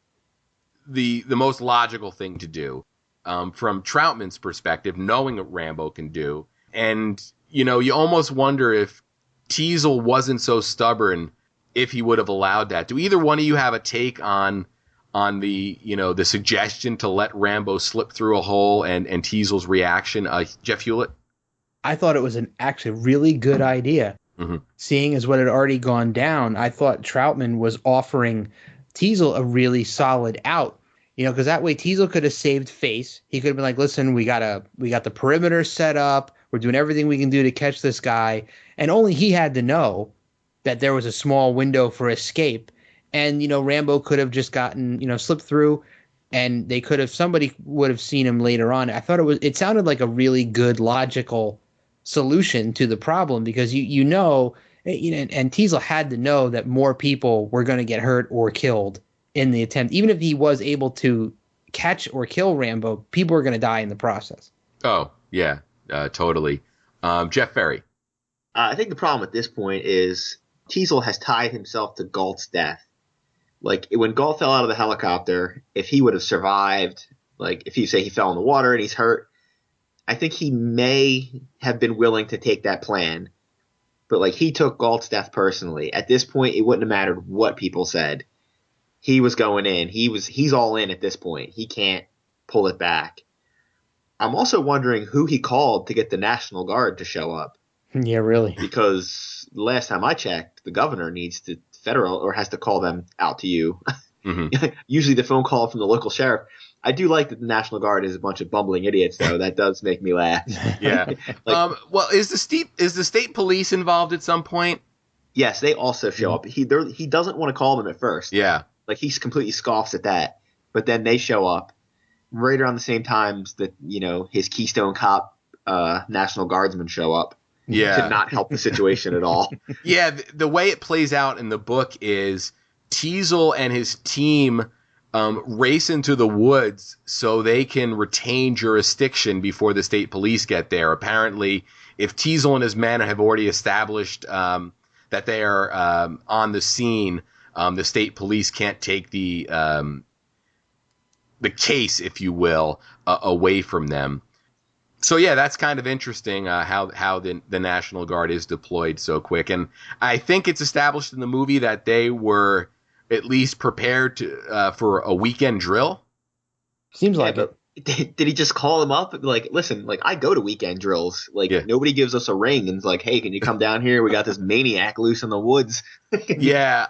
the most logical thing to do. From Troutman's perspective, knowing what Rambo can do. And, you almost wonder if Teasel wasn't so stubborn, if he would have allowed that. Do either one of you have a take on the, the suggestion to let Rambo slip through a hole and Teasel's reaction? Jeff Hulit? I thought it was an actually really good idea. Mm-hmm. Seeing as what had already gone down, I thought Troutman was offering Teasel a really solid out. Because that way Teasel could have saved face. He could have been like, listen, we got the perimeter set up. We're doing everything we can do to catch this guy. And only he had to know that there was a small window for escape. And, Rambo could have just gotten, slipped through, and somebody would have seen him later on. I thought it sounded like a really good logical solution to the problem, because and Teasel had to know that more people were going to get hurt or killed in the attempt. Even if he was able to catch or kill Rambo, people were going to die in the process. Oh, yeah, totally. Jeff Ferry. I think the problem at this point is Teasel has tied himself to Galt's death. Like, when Galt fell out of the helicopter, if he would have survived, like if you say he fell in the water and he's hurt, I think he may have been willing to take that plan. But like, he took Galt's death personally. At this point, it wouldn't have mattered what people said. He was going in. He's all in at this point. He can't pull it back. I'm also wondering who he called to get the National Guard to show up. Yeah, really. Because last time I checked, the governor needs to has to call them out to you. Mm-hmm. Usually the phone call from the local sheriff. I do like that the National Guard is a bunch of bumbling idiots, though. That does make me laugh. Yeah. Well, is the state police involved at some point? Yes, they also show up. He doesn't want to call them at first. Yeah. Like, he completely scoffs at that. But then they show up right around the same times that, his Keystone Cop National Guardsmen show up. Yeah. To not help the situation at all. Yeah, the way it plays out in the book is Teasel and his team race into the woods so they can retain jurisdiction before the state police get there. Apparently, if Teasel and his men have already established that they are on the scene, the state police can't take the case, if you will, away from them. So yeah, that's kind of interesting how the National Guard is deployed so quick, and I think it's established in the movie that they were at least prepared for a weekend drill. Seems like it. Did he just call them up? Like, listen, like, I go to weekend drills. Like, Nobody gives us a ring and's like, hey, can you come down here? We got this maniac loose in the woods. Yeah.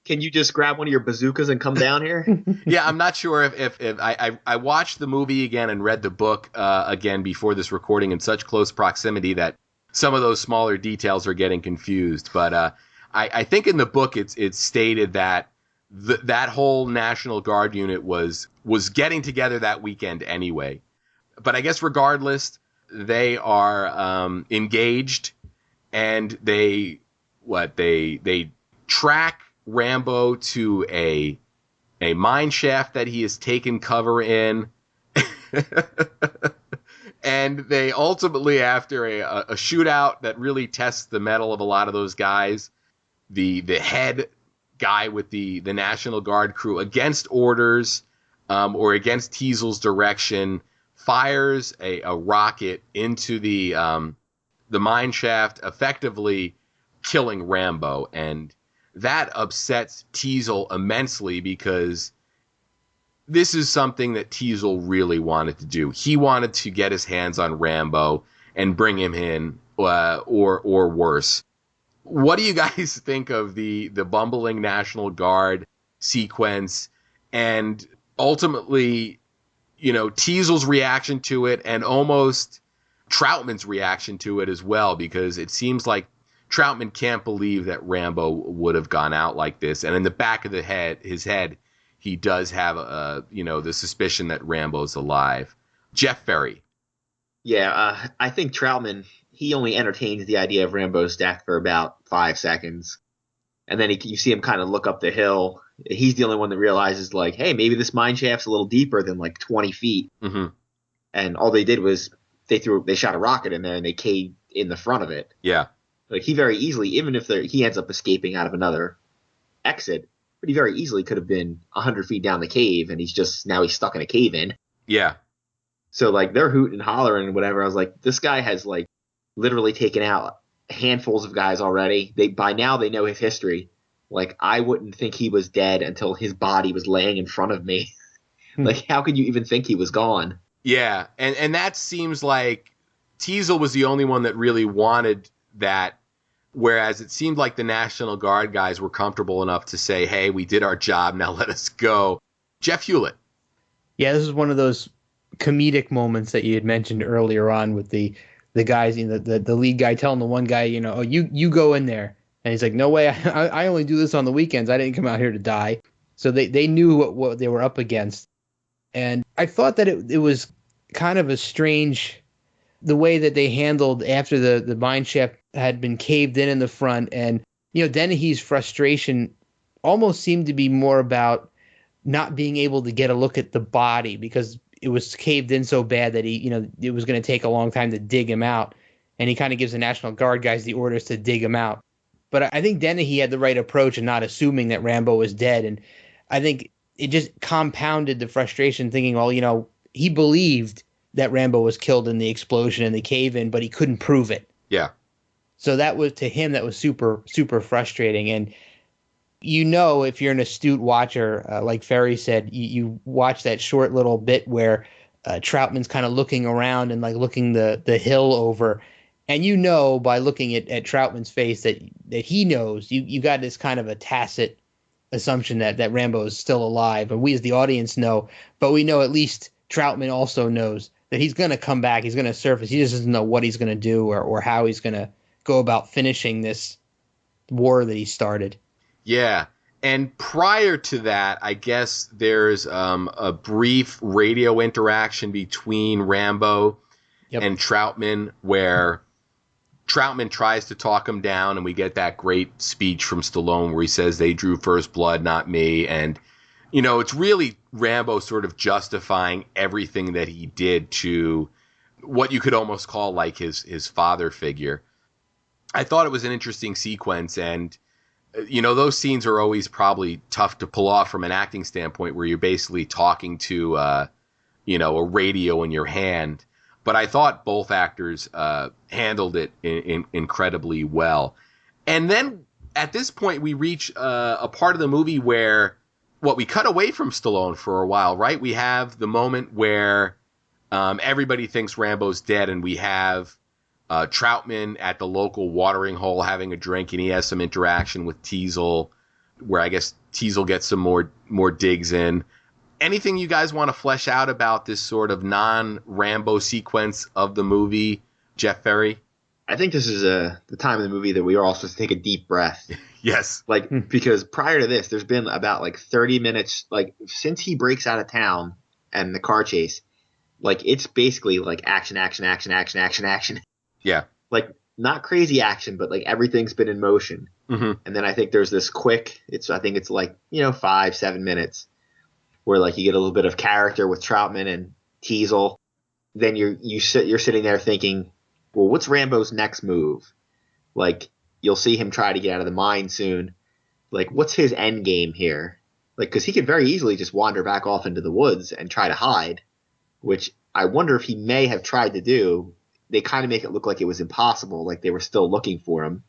Can you just grab one of your bazookas and come down here? Yeah, I'm not sure if I watched the movie again and read the book again before this recording in such close proximity that some of those smaller details are getting confused. But I think in the book it's stated that that whole National Guard unit was getting together that weekend anyway. But I guess regardless, they are engaged, and they track Rambo to a mine shaft that he has taken cover in. And they ultimately, after a shootout that really tests the mettle of a lot of those guys, the head guy with the National Guard crew, against orders or against Teasel's direction, fires a rocket into the mine shaft, effectively killing Rambo. And that upsets Teasel immensely, because this is something that Teasel really wanted to do. He wanted to get his hands on Rambo and bring him in, or worse. What do you guys think of the bumbling National Guard sequence, and ultimately, Teasel's reaction to it, and almost Troutman's reaction to it as well? Because it seems like Troutman can't believe that Rambo would have gone out like this, and in the back of his head, he does have the suspicion that Rambo's alive. Jeff Ferry. Yeah, I think Troutman, he only entertains the idea of Rambo's death for about 5 seconds. And then you see him kind of look up the hill. He's the only one that realizes, like, hey, maybe this mine shaft's a little deeper than like 20 feet. Mm-hmm. And all they did was they shot a rocket in there and they caved in the front of it. Yeah. Like, he very easily, even if he ends up escaping out of another exit, but he very easily could have been 100 feet down the cave, and he's stuck in a cave in. Yeah. So, like, they're hooting and hollering and whatever. I was like, this guy has, like, literally taken out handfuls of guys already. By now they know his history. Like, I wouldn't think he was dead until his body was laying in front of me. Like, how could you even think he was gone? Yeah, and that seems like Teasel was the only one that really wanted that, whereas it seemed like the National Guard guys were comfortable enough to say, hey, we did our job, now let us go. Jeff Hulit. Yeah, this is one of those comedic moments that you had mentioned earlier on with the guys, the lead guy telling the one guy, oh, you go in there. And he's like, no way, I only do this on the weekends. I didn't come out here to die. So they knew what they were up against. And I thought that it was kind of a strange, the way that they handled after the mine shaft had been caved in the front. And, Dennehy's frustration almost seemed to be more about not being able to get a look at the body because it was caved in so bad that it was going to take a long time to dig him out. And he kind of gives the National Guard guys the orders to dig him out. But I think Dennehy had the right approach in not assuming that Rambo was dead. And I think it just compounded the frustration thinking, well, he believed that Rambo was killed in the explosion in the cave-in, but he couldn't prove it. Yeah. So that was super, super frustrating. And if you're an astute watcher, like Ferry said, you watch that short little bit where Troutman's kind of looking around and like looking the hill over. And by looking at Troutman's face that he knows, you got this kind of a tacit assumption that Rambo is still alive. And we as the audience know, but we know at least Troutman also knows that he's going to come back. He's going to surface. He just doesn't know what he's going to do or how he's going to go about finishing this war that he started. Yeah. And prior to that, I guess there's a brief radio interaction between Rambo and Troutman where Troutman tries to talk him down, and we get that great speech from Stallone where he says they drew first blood, not me. And, it's really Rambo sort of justifying everything that he did to what you could almost call like his father figure. I thought it was an interesting sequence, and, those scenes are always probably tough to pull off from an acting standpoint where you're basically talking to, a radio in your hand. But I thought both actors handled it incredibly well. And then at this point, we reach a part of the movie where, we cut away from Stallone for a while, right? We have the moment where everybody thinks Rambo's dead, and we have Troutman at the local watering hole having a drink, and he has some interaction with Teasel, where I guess Teasel gets some more digs in. Anything you guys want to flesh out about this sort of non-Rambo sequence of the movie, Jeff Ferry? I think this is the time of the movie that we are all supposed to take a deep breath. Yes. Because prior to this, there's been about 30 minutes, since he breaks out of town and the car chase, it's basically action, action, action, action, action, action. Yeah. Not crazy action, but everything's been in motion. Mm-hmm. And then I think there's this quick, I think it's 5-7 minutes where you get a little bit of character with Troutman and Teasel. Then you're sitting there thinking, well, what's Rambo's next move? You'll see him try to get out of the mine soon. What's his end game here? Because he could very easily just wander back off into the woods and try to hide, which I wonder if he may have tried to do. They kind of make it look like it was impossible, they were still looking for him.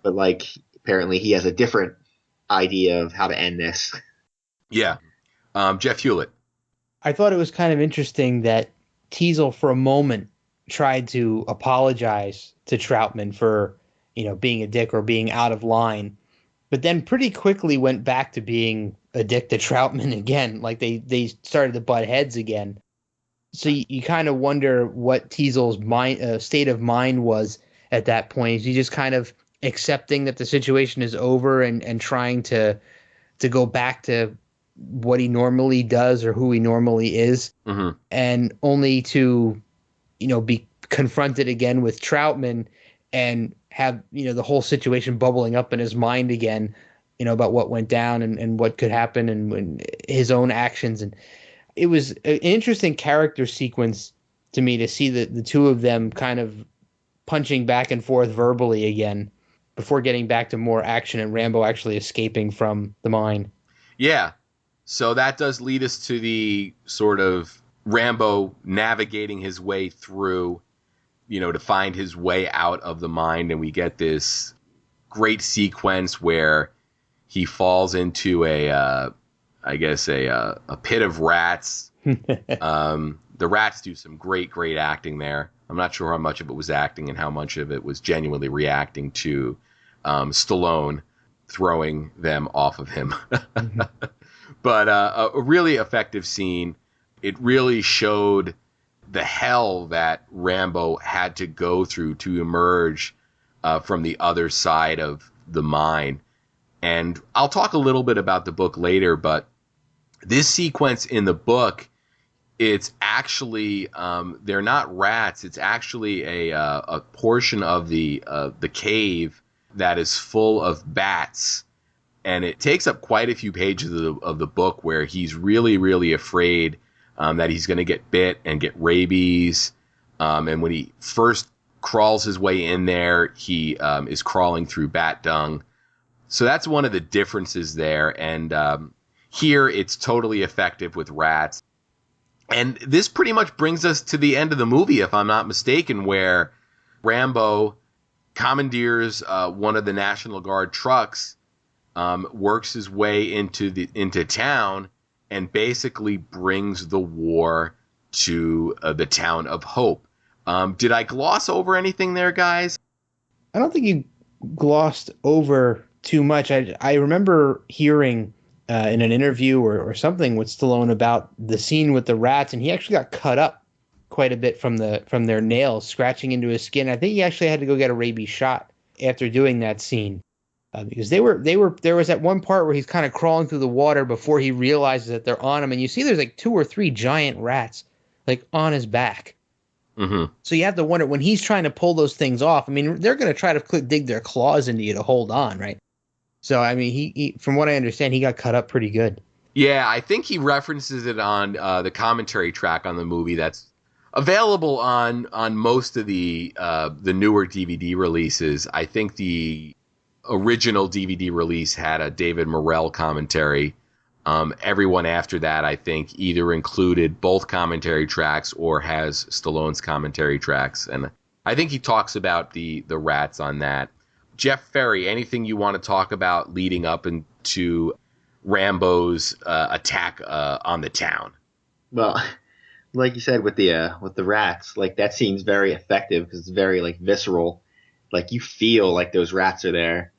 But apparently he has a different idea of how to end this. Yeah. Jeff Hulit. I thought it was kind of interesting that Teasel for a moment tried to apologize to Troutman for, being a dick or being out of line, but then pretty quickly went back to being a dick to Troutman again. They started to butt heads again. So you kind of wonder what Teasel's state of mind was at that point. Is he just kind of accepting that the situation is over and trying to go back to what he normally does or who he normally is, mm-hmm. and only to, be confronted again with Troutman and have, the whole situation bubbling up in his mind again, about what went down and what could happen and when his own actions. And it was an interesting character sequence to me to see the two of them kind of punching back and forth verbally again before getting back to more action and Rambo actually escaping from the mine. Yeah. So that does lead us to the sort of Rambo navigating his way through, to find his way out of the mine. And we get this great sequence where he falls into a pit of rats. The rats do some great acting there. I'm not sure how much of it was acting and how much of it was genuinely reacting to Stallone throwing them off of him. Mm-hmm. But a really effective scene. It really showed the hell that Rambo had to go through to emerge from the other side of the mine. And I'll talk a little bit about the book later, but this sequence in the book, it's actually they're not rats. It's actually a portion of the cave that is full of bats, and it takes up quite a few pages of the book where he's really afraid that he's going to get bit and get rabies. And when he first crawls his way in there, he is crawling through bat dung. So that's one of the differences there. And here it's totally effective with rats. And this pretty much brings us to the end of the movie, if I'm not mistaken, where Rambo commandeers one of the National Guard trucks, works his way into town, and basically brings the war to the town of Hope. Did I gloss over anything there, guys? I don't think you glossed over too much. I remember hearing in an interview or something with Stallone about the scene with the rats, and he actually got cut up quite a bit from their nails scratching into his skin. I think he actually had to go get a rabies shot after doing that scene, because there was at one part where he's kind of crawling through the water before he realizes that they're on him, and you see there's like 2 or 3 giant rats like on his back. Mm-hmm. So you have to wonder when he's trying to pull those things off. I mean, they're going to try to dig their claws into you to hold on, right? So, I mean, he from what I understand, he got cut up pretty good. Yeah, I think he references it on the commentary track on the movie that's available on most of the newer DVD releases. I think the original DVD release had a David Morrell commentary. Everyone after that, I think, either included both commentary tracks or has Stallone's commentary tracks. And I think he talks about the rats on that. Jeff Ferry, anything you want to talk about leading up into Rambo's attack on the town? Well, like you said with the rats, like that scene's very effective because it's very like visceral. Like you feel like those rats are there.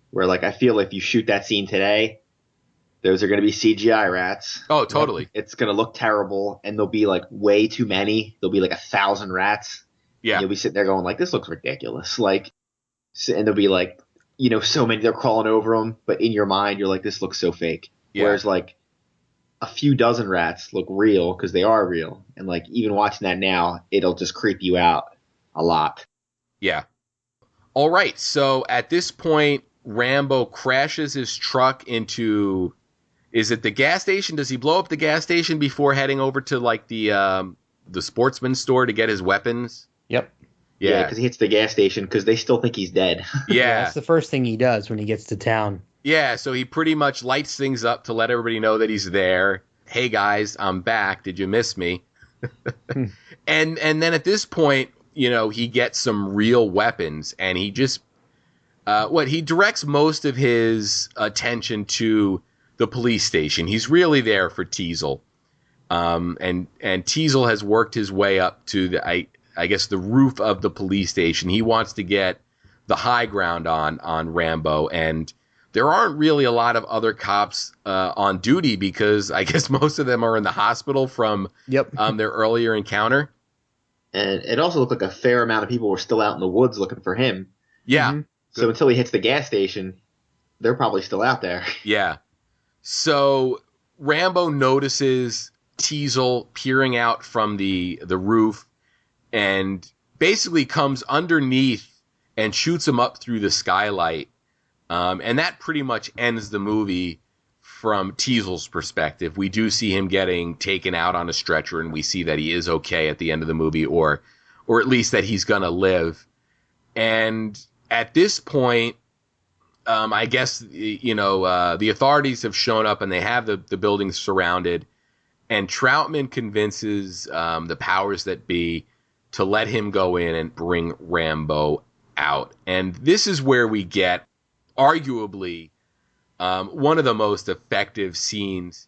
Where like I feel like if you shoot that scene today, those are going to be CGI rats. Oh, totally. Like, it's going to look terrible, and there'll be like way too many. There'll be like 1,000 rats. Yeah. And you'll be sitting there going like, this looks ridiculous. Like, and there'll be like, so many, they're crawling over them, but in your mind, you're like, this looks so fake. Yeah. Whereas like a few dozen rats look real because they are real. And like even watching that now, it'll just creep you out a lot. Yeah. All right. So at this point, Rambo crashes his truck into, is it the gas station? Does he blow up the gas station before heading over to like the sportsman's store to get his weapons? Yep. Yeah, because he hits the gas station because they still think he's dead. Yeah. That's the first thing he does when he gets to town. Yeah, so he pretty much lights things up to let everybody know that he's there. Hey, guys, I'm back. Did you miss me? And then at this point, he gets some real weapons, and he just he directs most of his attention to the police station. He's really there for Teasel. And Teasel has worked his way up to the roof of the police station. He wants to get the high ground on Rambo, and there aren't really a lot of other cops on duty because I guess most of them are in the hospital from their earlier encounter. And it also looked like a fair amount of people were still out in the woods looking for him. Yeah. Mm-hmm. So until he hits the gas station, they're probably still out there. Yeah. So Rambo notices Teasel peering out from the roof, and basically comes underneath and shoots him up through the skylight. And that pretty much ends the movie from Teasel's perspective. We do see him getting taken out on a stretcher, and we see that he is okay at the end of the movie, or at least that he's going to live. And at this point, I guess, the authorities have shown up and they have the building surrounded, and Troutman convinces the powers that be to let him go in and bring Rambo out. And this is where we get arguably one of the most effective scenes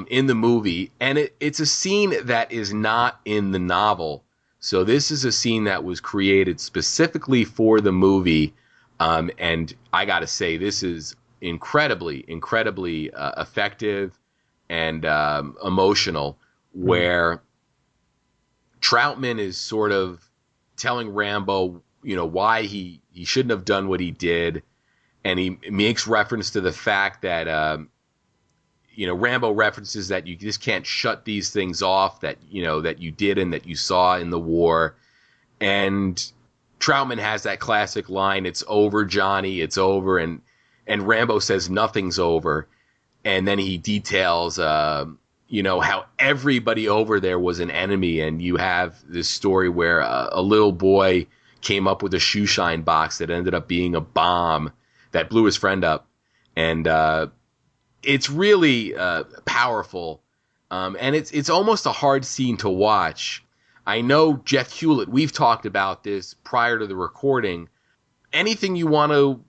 in the movie. And it's a scene that is not in the novel. So this is a scene that was created specifically for the movie. And I got to say, this is incredibly effective and emotional, where Troutman is sort of telling Rambo, why he shouldn't have done what he did. And he makes reference to the fact that, Rambo references that you just can't shut these things off that you did and that you saw in the war. And Troutman has that classic line, "It's over, Johnny, it's over." And Rambo says nothing's over. And then he details, how everybody over there was an enemy. And you have this story where a little boy came up with a shoe shine box that ended up being a bomb that blew his friend up. And it's really powerful. And it's almost a hard scene to watch. I know, Jeff Hulit, we've talked about this prior to the recording. Anything you want to,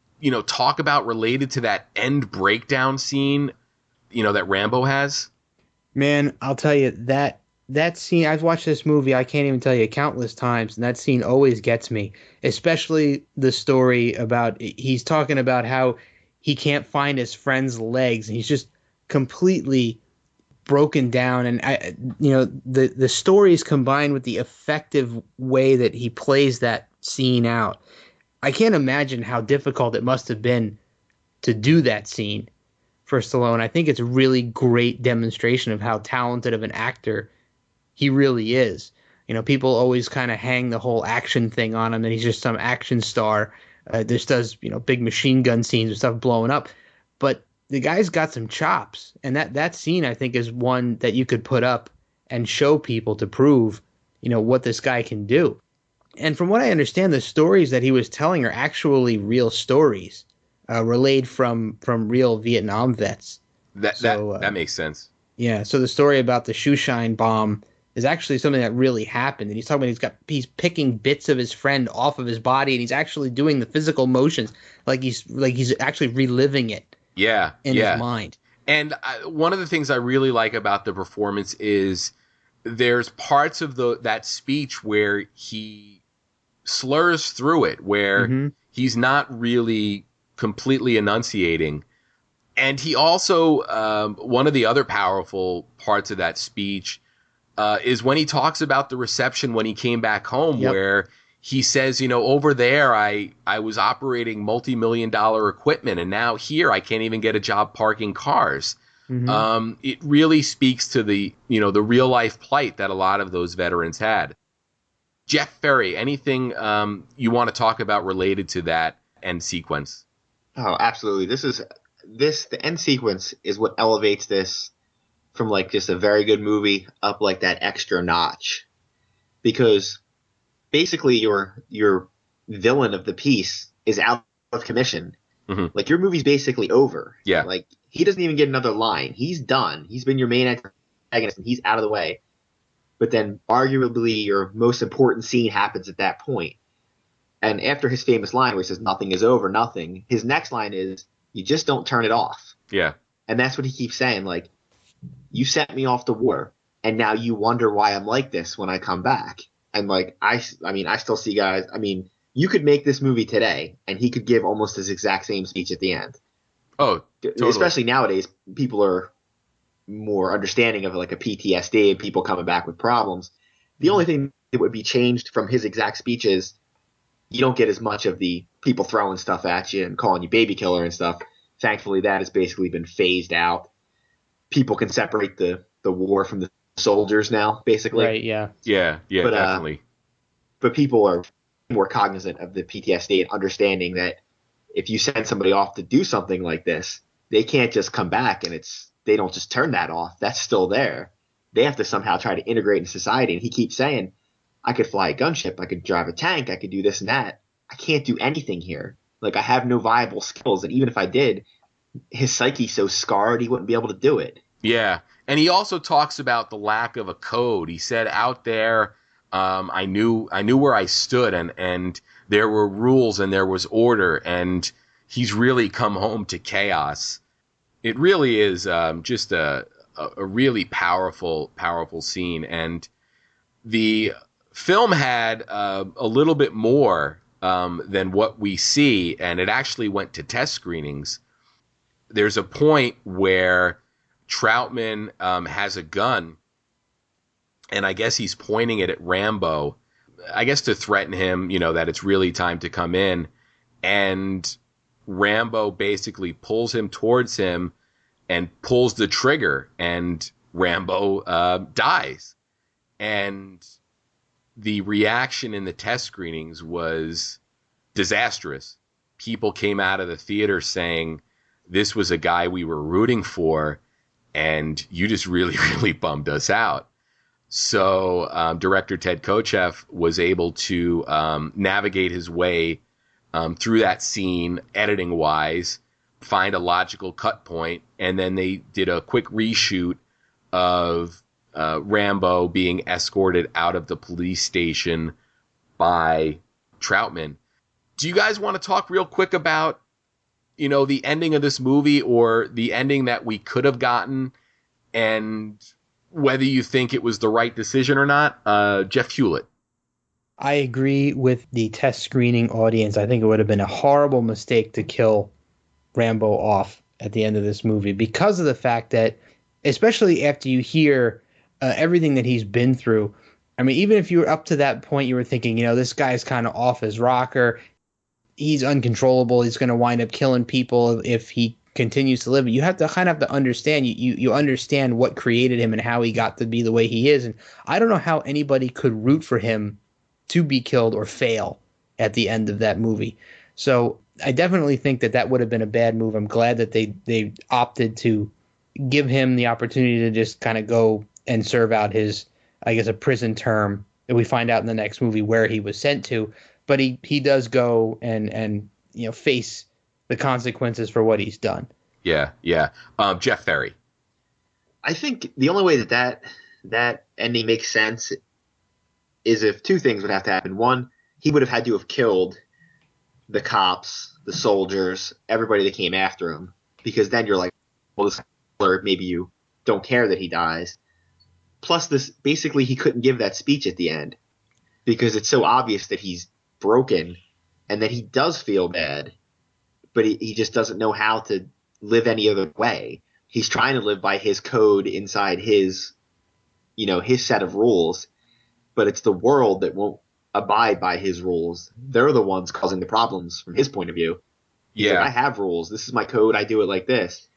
talk about related to that end breakdown scene, that Rambo has? Man, I'll tell you, that scene, I've watched this movie, I can't even tell you, countless times, and that scene always gets me, especially the story about, he's talking about how he can't find his friend's legs, and he's just completely broken down. And the stories combined with the effective way that he plays that scene out, I can't imagine how difficult it must have been to do that scene for Stallone. I think it's a really great demonstration of how talented of an actor he really is. People always kind of hang the whole action thing on him, that he's just some action star. This does, big machine gun scenes and stuff blowing up. But the guy's got some chops. And that scene, I think, is one that you could put up and show people to prove, what this guy can do. And from what I understand, the stories that he was telling are actually real stories, relayed from real Vietnam vets. That makes sense. Yeah. So the story about the shoe shine bomb is actually something that really happened. And he's talking about he's picking bits of his friend off of his body, and he's actually doing the physical motions like he's actually reliving it. Yeah. In his mind. And one of the things I really like about the performance is there's parts of that speech where he slurs through it, where he's not really completely enunciating. And he also, one of the other powerful parts of that speech is when he talks about the reception when he came back home, where he says, over there I was operating multi-million-dollar equipment, and now here I can't even get a job parking cars. It really speaks to the real life plight that a lot of those veterans had. Jeff Ferry, anything you want to talk about related to that end sequence? Oh, absolutely. The end sequence is what elevates this from like just a very good movie up like that extra notch, because basically your villain of the piece is out of commission. Like your movie's basically over. Yeah. Like he doesn't even get another line. He's done. He's been your main antagonist and he's out of the way. But then arguably your most important scene happens at that point. And after his famous line where he says nothing is over, nothing, his next line is, you just don't turn it off. Yeah. And that's what he keeps saying. Like, you sent me off to war, and now you wonder why I'm like this when I come back. And like, I still see guys. I mean, you could make this movie today, and he could give almost his exact same speech at the end. Oh, totally. Especially nowadays, people are more understanding of like a PTSD and people coming back with problems. The only thing that would be changed from his exact speech is you don't get as much of the people throwing stuff at you and calling you baby killer and stuff. Thankfully, that has basically been phased out. People can separate the war from the soldiers now, basically. Right, yeah. Yeah, but, definitely. but people are more cognizant of the PTSD and understanding that if you send somebody off to do something like this, they can't just come back and they don't just turn that off. That's still there. They have to somehow try to integrate in society. And he keeps saying, I could fly a gunship, I could drive a tank, I could do this and that. I can't do anything here. Like, I have no viable skills. And even if I did, his psyche's so scarred he wouldn't be able to do it. Yeah. And he also talks about the lack of a code. He said out there, I knew where I stood, and there were rules and there was order, and he's really come home to chaos. It really is just a really powerful scene. And the film had a little bit more than what we see, and it actually went to test screenings. There's a point where Troutman has a gun, and I guess he's pointing it at Rambo, I guess to threaten him, that it's really time to come in. And Rambo basically pulls him towards him and pulls the trigger, and Rambo dies. And the reaction in the test screenings was disastrous. People came out of the theater saying, this was a guy we were rooting for, and you just really, really bummed us out. So director Ted Kochev was able to navigate his way through that scene, editing-wise, find a logical cut point, and then they did a quick reshoot of Rambo being escorted out of the police station by Troutman. Do you guys want to talk real quick about, the ending of this movie, or the ending that we could have gotten, and whether you think it was the right decision or not? Jeff Hulit. I agree with the test screening audience. I think it would have been a horrible mistake to kill Rambo off at the end of this movie, because of the fact that, especially after you hear everything that he's been through. I mean, even if you were up to that point, you were thinking, this guy's kind of off his rocker. He's uncontrollable. He's going to wind up killing people if he continues to live. But you have to understand, you understand what created him and how he got to be the way he is. And I don't know how anybody could root for him to be killed or fail at the end of that movie. So I definitely think that would have been a bad move. I'm glad that they opted to give him the opportunity to just kind of go and serve out his, I guess, a prison term. And we find out in the next movie where he was sent to. But he does go and face the consequences for what he's done. Yeah. Jeff Ferry. I think the only way that ending makes sense is if two things would have to happen. One, he would have had to have killed the cops, the soldiers, everybody that came after him, because then you're like, well, this killer, maybe you don't care that he dies. Plus, this basically he couldn't give that speech at the end because it's so obvious that he's broken and that he does feel bad, but he just doesn't know how to live any other way. He's trying to live by his code inside his set of rules, but it's the world that won't abide by his rules. They're the ones causing the problems from his point of view. He's like, I have rules. This is my code. I do it like this.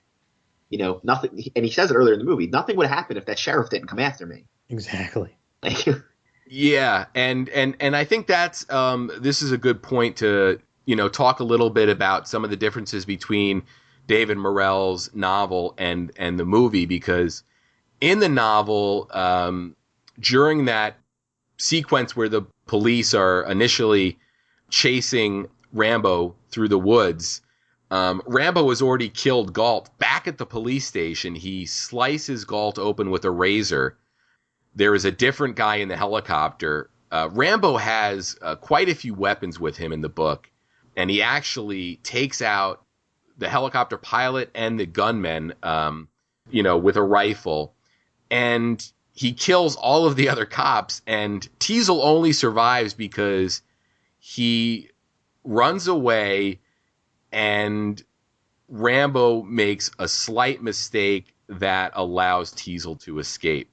Nothing. And he says it earlier in the movie, nothing would happen if that sheriff didn't come after me. Exactly. Yeah. And I think that's, this is a good point to, talk a little bit about some of the differences between David Morrell's novel and the movie, because in the novel, during that sequence where the police are initially chasing Rambo through the woods, Rambo has already killed Galt. Back at the police station, he slices Galt open with a razor. There is a different guy in the helicopter. Rambo has quite a few weapons with him in the book, and he actually takes out the helicopter pilot and the gunman, with a rifle. And he kills all of the other cops, and Teasel only survives because he runs away, and Rambo makes a slight mistake that allows Teasel to escape.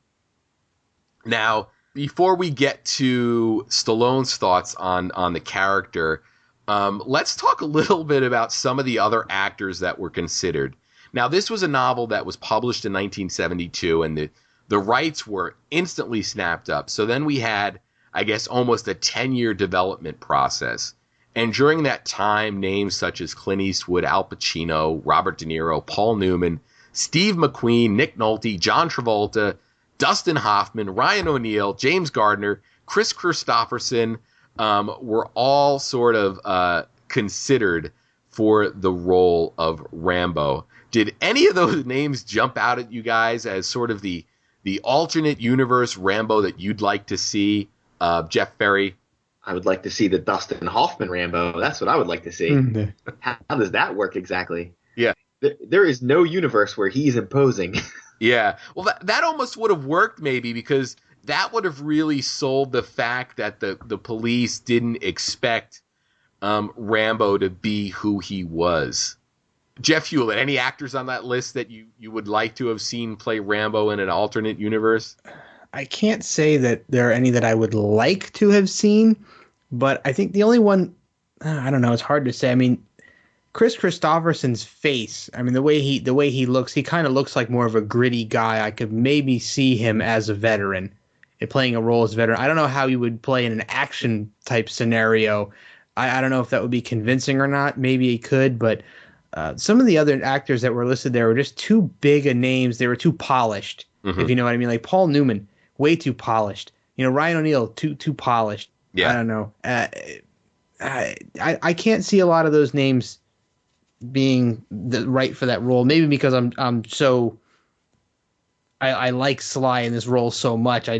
Now, before we get to Stallone's thoughts on the character, let's talk a little bit about some of the other actors that were considered. Now, this was a novel that was published in 1972, and the rights were instantly snapped up. So then we had, I guess, almost a 10-year development process. And during that time, names such as Clint Eastwood, Al Pacino, Robert De Niro, Paul Newman, Steve McQueen, Nick Nolte, John Travolta, Dustin Hoffman, Ryan O'Neal, James Gardner, Chris Christopherson were all sort of considered for the role of Rambo. Did any of those names jump out at you guys as sort of the alternate universe Rambo that you'd like to see, Jeff Ferry? I would like to see the Dustin Hoffman Rambo. That's what I would like to see. How does that work exactly? Yeah. There is no universe where he's imposing. Yeah. Well, that almost would have worked maybe, because that would have really sold the fact that the police didn't expect Rambo to be who he was. Jeff Hulit, any actors on that list that you would like to have seen play Rambo in an alternate universe? I can't say that there are any that I would like to have seen, but I think the only one, I don't know, it's hard to say. I mean, Chris Christopherson's face, I mean, the way he looks, he kind of looks like more of a gritty guy. I could maybe see him as a veteran, playing a role as a veteran. I don't know how he would play in an action type scenario. I don't know if that would be convincing or not. Maybe he could, but some of the other actors that were listed there were just too big of names. They were too polished, if you know what I mean. Like Paul Newman, way too polished. Ryan O'Neal, too polished. Yeah. I don't know. I can't see a lot of those names being right for that role. Maybe because I'm so I like Sly in this role so much. I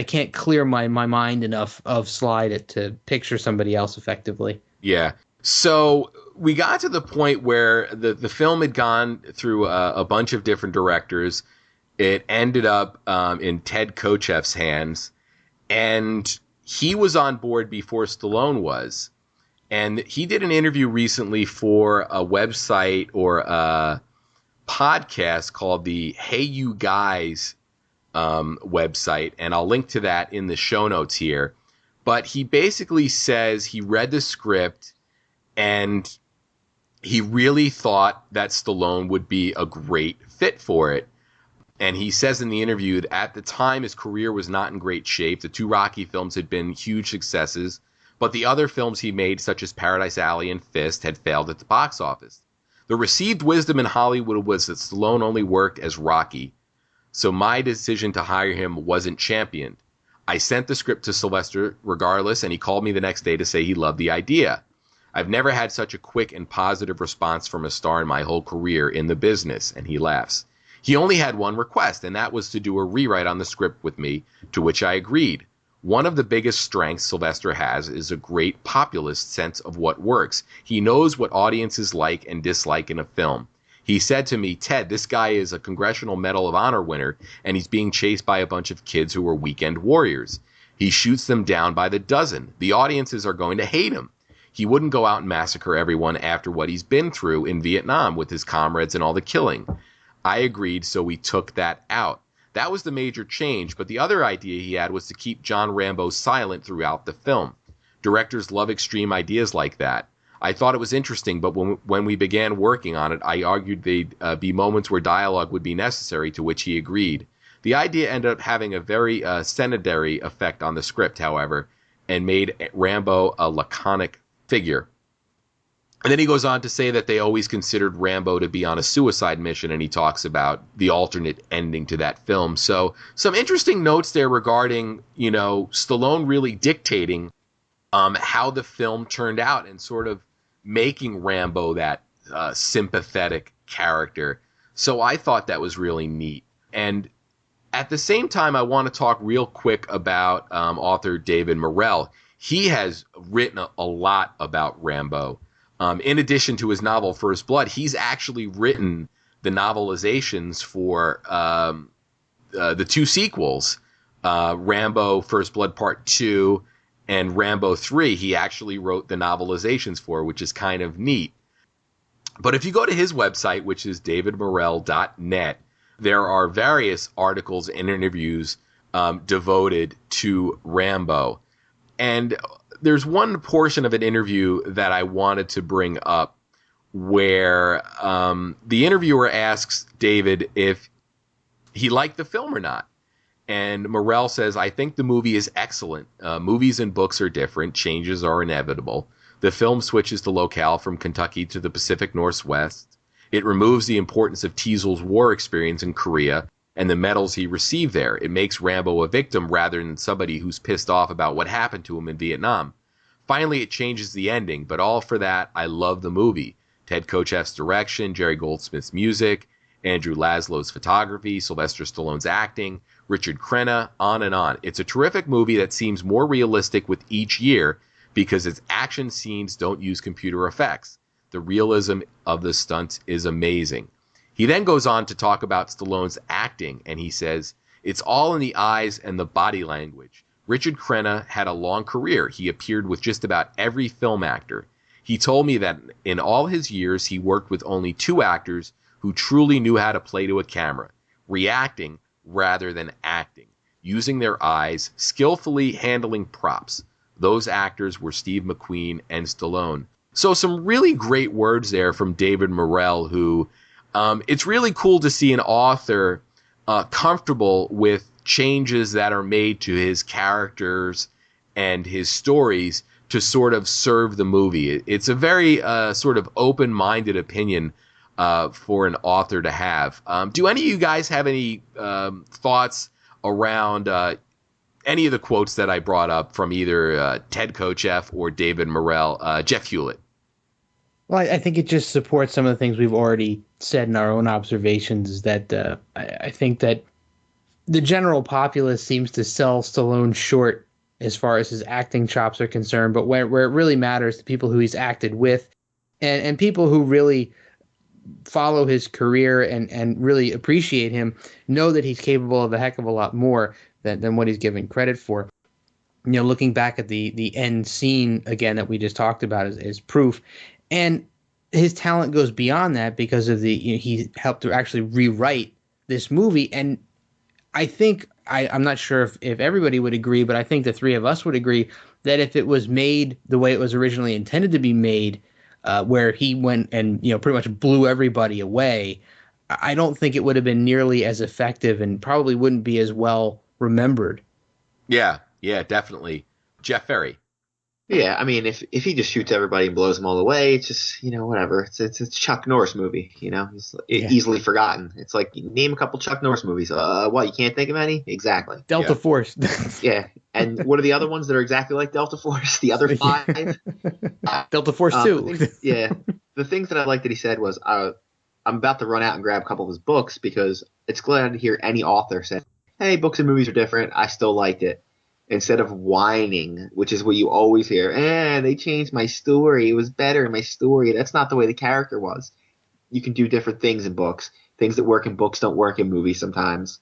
can't clear my mind enough of Sly to picture somebody else effectively. Yeah. So we got to the point where the film had gone through a bunch of different directors. It ended up in Ted Kocheff's hands, and he was on board before Stallone was. And he did an interview recently for a website or a podcast called the Hey You Guys website, and I'll link to that in the show notes here. But he basically says he read the script and he really thought that Stallone would be a great fit for it. And he says in the interview that at the time his career was not in great shape. The two Rocky films had been huge successes, but the other films he made, such as Paradise Alley and Fist, had failed at the box office. The received wisdom in Hollywood was that Stallone only worked as Rocky, so my decision to hire him wasn't championed. I sent the script to Sylvester regardless, and he called me the next day to say he loved the idea. I've never had such a quick and positive response from a star in my whole career in the business, and he laughs. He only had one request, and that was to do a rewrite on the script with me, to which I agreed. One of the biggest strengths Sylvester has is a great populist sense of what works. He knows what audiences like and dislike in a film. He said to me, Ted, this guy is a Congressional Medal of Honor winner, and he's being chased by a bunch of kids who are weekend warriors. He shoots them down by the dozen. The audiences are going to hate him. He wouldn't go out and massacre everyone after what he's been through in Vietnam with his comrades and all the killing. I agreed, so we took that out. That was the major change, but the other idea he had was to keep John Rambo silent throughout the film. Directors love extreme ideas like that. I thought it was interesting, but when we began working on it, I argued there'd be moments where dialogue would be necessary, to which he agreed. The idea ended up having a very secondary effect on the script, however, and made Rambo a laconic figure. And then he goes on to say that they always considered Rambo to be on a suicide mission, and he talks about the alternate ending to that film. So some interesting notes there regarding, Stallone really dictating how the film turned out and sort of making Rambo that sympathetic character. So I thought that was really neat. And at the same time, I want to talk real quick about author David Morrell. He has written a lot about Rambo. In addition to his novel First Blood, he's actually written the novelizations for the two sequels, Rambo First Blood Part 2 and Rambo 3. He actually wrote the novelizations for, which is kind of neat. But if you go to his website, which is davidmorrell.net, there are various articles and interviews devoted to Rambo. And there's one portion of an interview that I wanted to bring up where the interviewer asks David if he liked the film or not. And Morrell says, I think the movie is excellent. Movies and books are different. Changes are inevitable. The film switches the locale from Kentucky to the Pacific Northwest. It removes the importance of Teasel's war experience in Korea and the medals he received there. It makes Rambo a victim rather than somebody who's pissed off about what happened to him in Vietnam. Finally, it changes the ending, but all for that, I love the movie. Ted Kocheff's direction, Jerry Goldsmith's music, Andrew Laszlo's photography, Sylvester Stallone's acting, Richard Crenna, on and on. It's a terrific movie that seems more realistic with each year because its action scenes don't use computer effects. The realism of the stunts is amazing. He then goes on to talk about Stallone's acting, and he says, it's all in the eyes and the body language. Richard Crenna had a long career. He appeared with just about every film actor. He told me that in all his years, he worked with only 2 actors who truly knew how to play to a camera, reacting rather than acting, using their eyes, skillfully handling props. Those actors were Steve McQueen and Stallone. So some really great words there from David Morrell, who it's really cool to see an author comfortable with changes that are made to his characters and his stories to sort of serve the movie. It's a very sort of open-minded opinion for an author to have. Do any of you guys have any thoughts around any of the quotes that I brought up from either Ted Kocheff or David Morrell? Jeff Hulit. Well, I think it just supports some of the things we've already said in our own observations, is that I think that the general populace seems to sell Stallone short as far as his acting chops are concerned, but where it really matters, the people who he's acted with and people who really follow his career and really appreciate him know that he's capable of a heck of a lot more than what he's given credit for. You know, looking back at the end scene again that we just talked about is proof. And his talent goes beyond that because of he helped to actually rewrite this movie. And I think, I'm not sure if everybody would agree, but I think the 3 of us would agree that if it was made the way it was originally intended to be made, where he went and pretty much blew everybody away, I don't think it would have been nearly as effective and probably wouldn't be as well remembered. Yeah, definitely. Jeff Ferry. Yeah, I mean, if he just shoots everybody and blows them all away, it's just, whatever. It's a Chuck Norris movie, He's easily forgotten. It's like, name a couple Chuck Norris movies. What, you can't think of any? Exactly. Delta Force. Yeah, and what are the other ones that are exactly like Delta Force? The other 5? Delta Force 2. The things that I liked that he said was, I'm about to run out and grab a couple of his books because it's glad to hear any author say, hey, books and movies are different. I still liked it. Instead of whining, which is what you always hear, they changed my story. It was better in my story. That's not the way the character was. You can do different things in books. Things that work in books don't work in movies sometimes.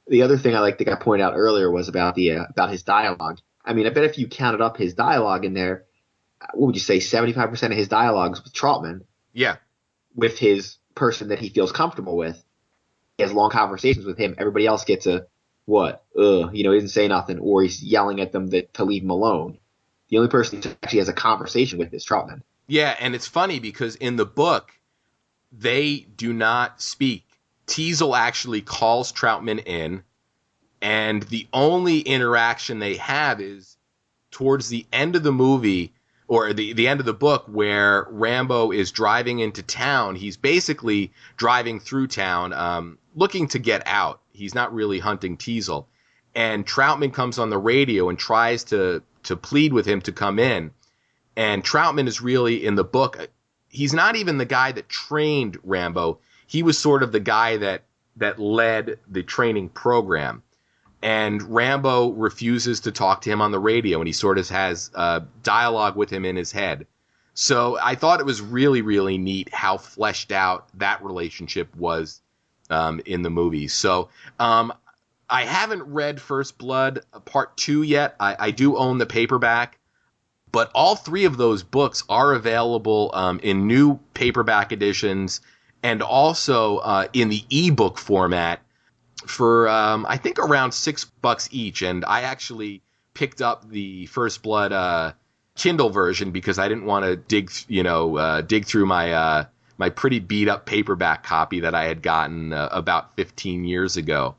The other thing I like that got pointed out earlier was about about his dialogue. I mean, I bet if you counted up his dialogue in there, what would you say, 75% of his dialogue is with Trautman? Yeah. With his person that he feels comfortable with. He has long conversations with him. Everybody else gets a what? He doesn't say nothing, or he's yelling at them to leave him alone. The only person he actually has a conversation with is Trautman. Yeah, and it's funny because in the book, they do not speak. Teasel actually calls Trautman in, and the only interaction they have is towards the end of the movie, or the end of the book, where Rambo is driving into town. He's basically driving through town, looking to get out. He's not really hunting Teasel. And Trautman comes on the radio and tries to plead with him to come in. And Trautman is really, in the book, he's not even the guy that trained Rambo. He was sort of the guy that led the training program. And Rambo refuses to talk to him on the radio, and he sort of has dialogue with him in his head. So I thought it was really, really neat how fleshed out that relationship was in the movie. So I haven't read First Blood Part 2 yet. I do own the paperback. But all 3 of those books are available in new paperback editions and also in the ebook format for I think around $6 each. And I actually picked up the First Blood Kindle version because I didn't want to dig through my my pretty beat up paperback copy that I had gotten about 15 years ago.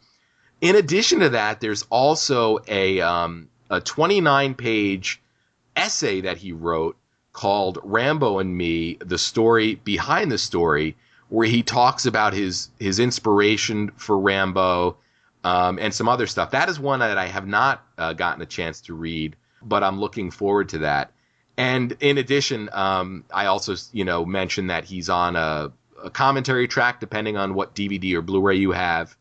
In addition to that, there's also a 29-page essay that he wrote called Rambo and Me, the story behind the story, where he talks about his inspiration for Rambo and some other stuff. That is one that I have not gotten a chance to read, but I'm looking forward to that. And in addition, I also, mentioned that he's on a commentary track, depending on what DVD or Blu-ray you have.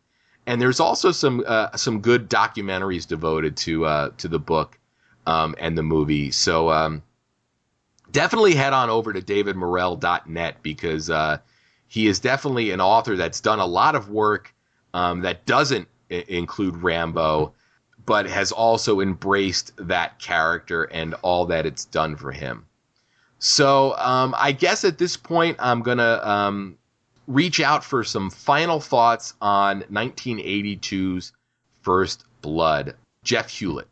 And there's also some good documentaries devoted to the book and the movie. So definitely head on over to davidmorrell.net, because he is definitely an author that's done a lot of work that doesn't include Rambo, but has also embraced that character and all that it's done for him. So I guess at this point I'm going to reach out for some final thoughts on 1982's First Blood. Jeff Hulit.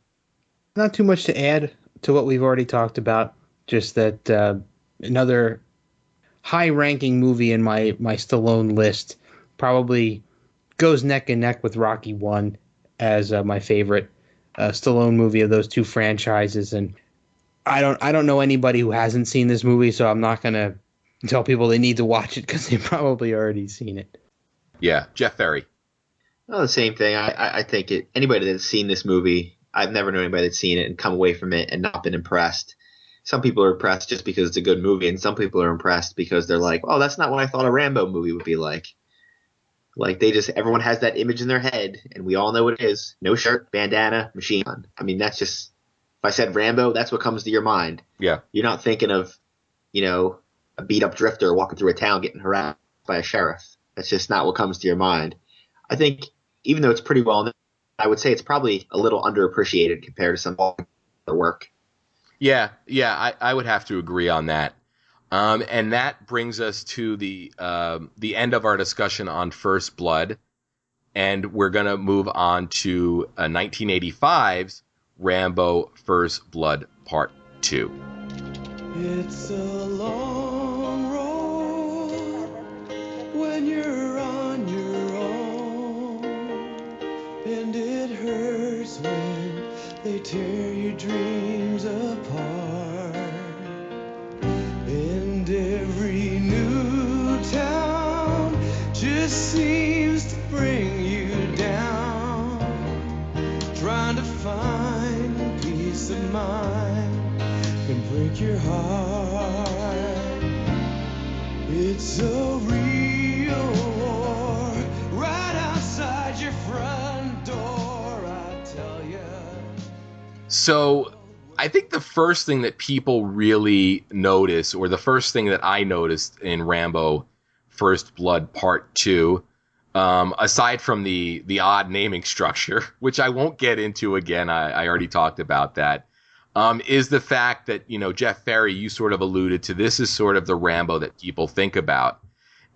Not too much to add to what we've already talked about. Just that another high-ranking movie in my Stallone list, probably goes neck and neck with Rocky 1 as my favorite Stallone movie of those two franchises. And I don't know anybody who hasn't seen this movie, so I'm not going to tell people they need to watch it because they've probably already seen it. Yeah, Jeff Ferry. Well, the same thing. I think anybody that's seen this movie, I've never known anybody that's seen it and come away from it and not been impressed. Some people are impressed just because it's a good movie, and some people are impressed because they're like, oh, that's not what I thought a Rambo movie would be like. Like, everyone has that image in their head, and we all know what it is. No shirt, bandana, machine gun. I mean, that's just, if I said Rambo, that's what comes to your mind. Yeah. You're not thinking of, a beat-up drifter walking through a town getting harassed by a sheriff. That's just not what comes to your mind. I think, even though it's pretty well known, I would say it's probably a little underappreciated compared to some other work. Yeah, I would have to agree on that. And that brings us to the end of our discussion on First Blood, and we're going to move on to 1985's Rambo First Blood Part 2. It's a long road when you're on your own, and it hurts when they tear your dreams apart. And every new town just seems to bring you down, trying to find peace of mind can break your heart. It's a real war right outside your front door, I tell ya. So I think the first thing that people really notice, or the first thing that I noticed in Rambo First Blood Part 2, aside from the odd naming structure, which I won't get into again, I already talked about that, is the fact that, Jeff Ferry, you sort of alluded to, this is sort of the Rambo that people think about.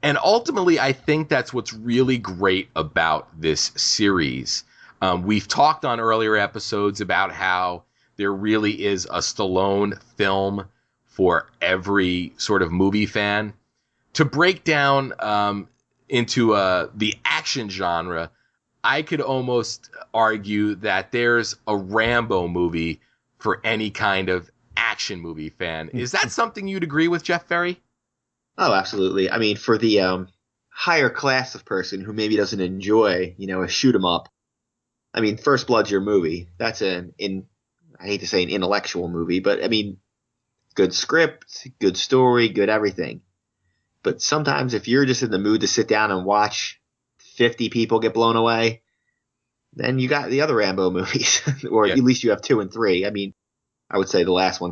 And ultimately, I think that's what's really great about this series. We've talked on earlier episodes about how there really is a Stallone film for every sort of movie fan. To break down into the action genre, I could almost argue that there's a Rambo movie for any kind of action movie fan. Is that something you'd agree with, Jeff Ferry? Oh, absolutely. I mean, for the higher class of person who maybe doesn't enjoy, a shoot 'em up, I mean, First Blood's your movie. That's I hate to say an intellectual movie, but I mean, good script, good story, good everything. But sometimes if you're just in the mood to sit down and watch 50 people get blown away, then you got the other Rambo movies, or at least you have 2 and 3. I mean, I would say the last one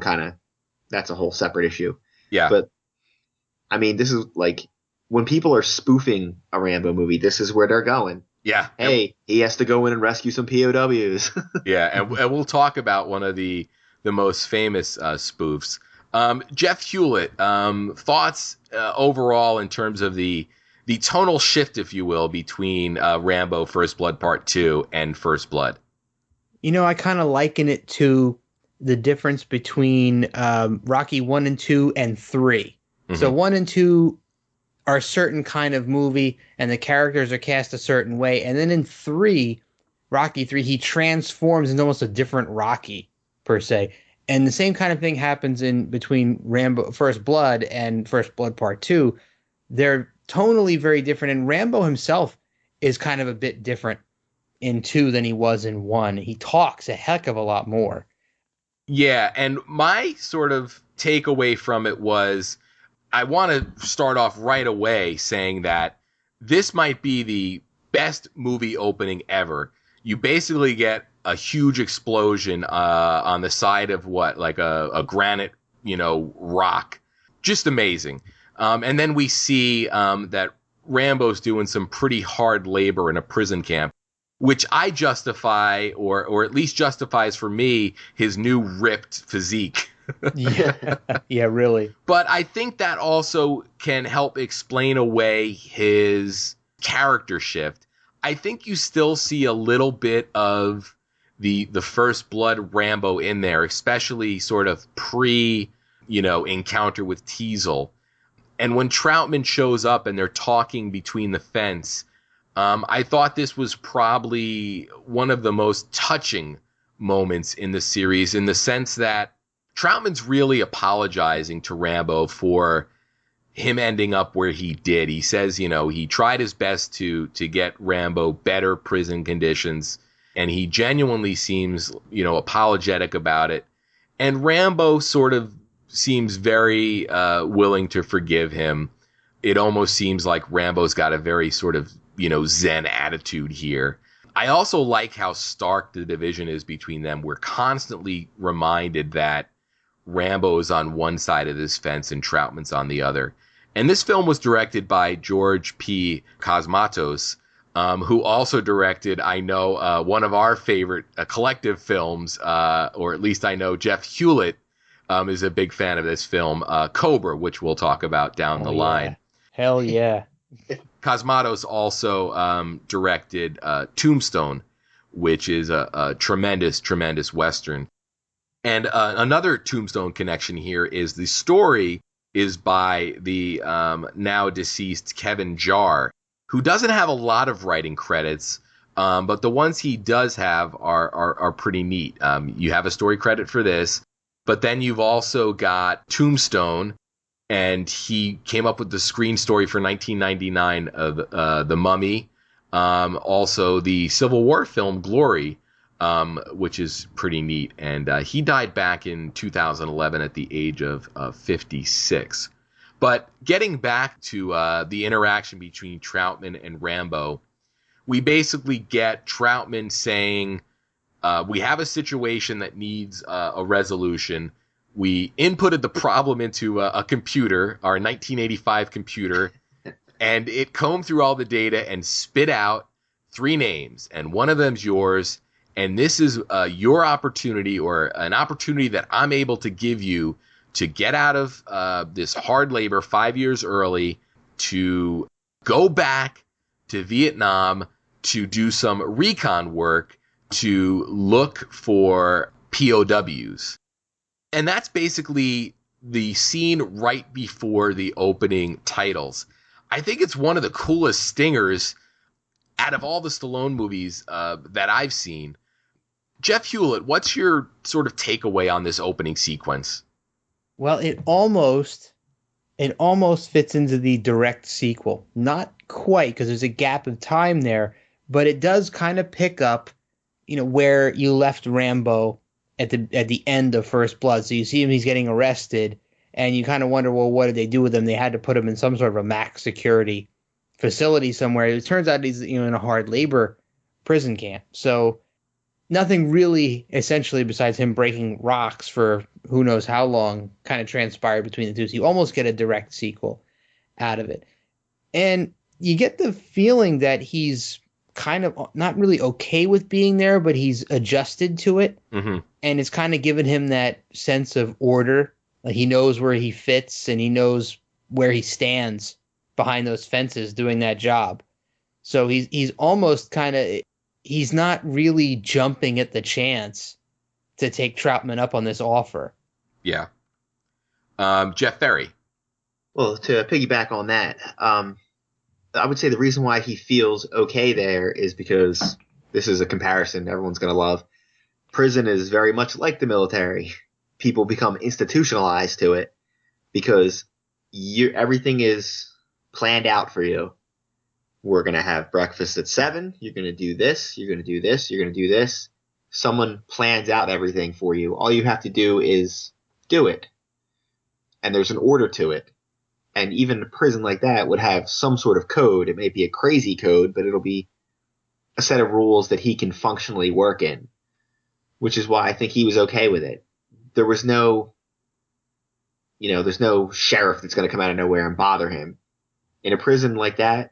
that's a whole separate issue. Yeah. But I mean, this is like when people are spoofing a Rambo movie, this is where they're going. Yeah. Hey, he has to go in and rescue some POWs. Yeah, and we'll talk about one of the most famous spoofs. Jeff Hulit, thoughts overall in terms of the tonal shift, if you will, between Rambo First Blood Part 2 and First Blood? I kind of liken it to the difference between Rocky 1 and 2 and 3. Mm-hmm. So 1 and 2 are a certain kind of movie, and the characters are cast a certain way. And then in 3, Rocky 3, he transforms into almost a different Rocky, per se. And the same kind of thing happens in between Rambo First Blood and First Blood Part 2. They're tonally very different, and Rambo himself is kind of a bit different in 2 than he was in 1. He talks a heck of a lot more. Yeah, and my sort of takeaway from it was, I want to start off right away saying that this might be the best movie opening ever. You basically get a huge explosion on the side of like a granite, rock. Just amazing. And then we see that Rambo's doing some pretty hard labor in a prison camp, which I justify, or at least justifies for me, his new ripped physique. Yeah, really. But I think that also can help explain away his character shift. I think you still see a little bit of the First Blood Rambo in there, especially sort of encounter with Teasel. And when Troutman shows up and they're talking between the fence, I thought this was probably one of the most touching moments in the series, in the sense that Troutman's really apologizing to Rambo for him ending up where he did. He says, he tried his best to get Rambo better prison conditions, and he genuinely seems, apologetic about it. And Rambo sort of seems very willing to forgive him. It almost seems like Rambo's got a very sort of, Zen attitude here. I also like how stark the division is between them. We're constantly reminded that Rambo is on one side of this fence and Troutman's on the other. And this film was directed by George P. Cosmatos, who also directed, I know, one of our favorite collective films, or at least I know Jeff Hulit is a big fan of this film, Cobra, which we'll talk about down the line. Hell yeah. Cosmatos also directed Tombstone, which is a tremendous, tremendous Western. And another Tombstone connection here is the story is by the now deceased Kevin Jarre, who doesn't have a lot of writing credits, but the ones he does have are pretty neat. You have a story credit for this, but then you've also got Tombstone, and he came up with the screen story for 1999 of The Mummy, also the Civil War film Glory, which is pretty neat. And he died back in 2011 at the age of 56. But getting back to the interaction between Troutman and Rambo, we basically get Troutman saying, we have a situation that needs a resolution. We inputted the problem into a computer, our 1985 computer, and it combed through all the data and spit out 3 names, and one of them's yours. And this is your opportunity, or an opportunity that I'm able to give you to get out of this hard labor 5 years early, to go back to Vietnam to do some recon work, to look for POWs. And that's basically the scene right before the opening titles. I think it's one of the coolest stingers out of all the Stallone movies that I've seen. Jeff Hulit, what's your sort of takeaway on this opening sequence? Well, it almost fits into the direct sequel. Not quite, because there's a gap of time there, but it does kind of pick up, where you left Rambo at the end of First Blood. So you see him, he's getting arrested, and you kind of wonder, well, what did they do with him? They had to put him in some sort of a max security facility somewhere. It turns out he's in a hard labor prison camp. So nothing really, essentially, besides him breaking rocks for who knows how long, kind of transpired between the two. So you almost get a direct sequel out of it. And you get the feeling that he's kind of not really okay with being there, but he's adjusted to it. Mm-hmm. And it's kind of given him that sense of order. Like, he knows where he fits, and he knows where he stands behind those fences doing that job. So he's almost kind of, he's not really jumping at the chance to take Troutman up on this offer. Yeah. Jeff Ferry. Well, to piggyback on that, I would say the reason why he feels okay there is because this is a comparison everyone's going to love. Prison is very much like the military. People become institutionalized to it because everything is planned out for you. We're going to have breakfast at 7. You're going to do this. You're going to do this. You're going to do this. Someone plans out everything for you. All you have to do is do it. And there's an order to it. And even a prison like that would have some sort of code. It may be a crazy code, but it'll be a set of rules that he can functionally work in, which is why I think he was okay with it. There was no, there's no sheriff that's going to come out of nowhere and bother him. In a prison like that,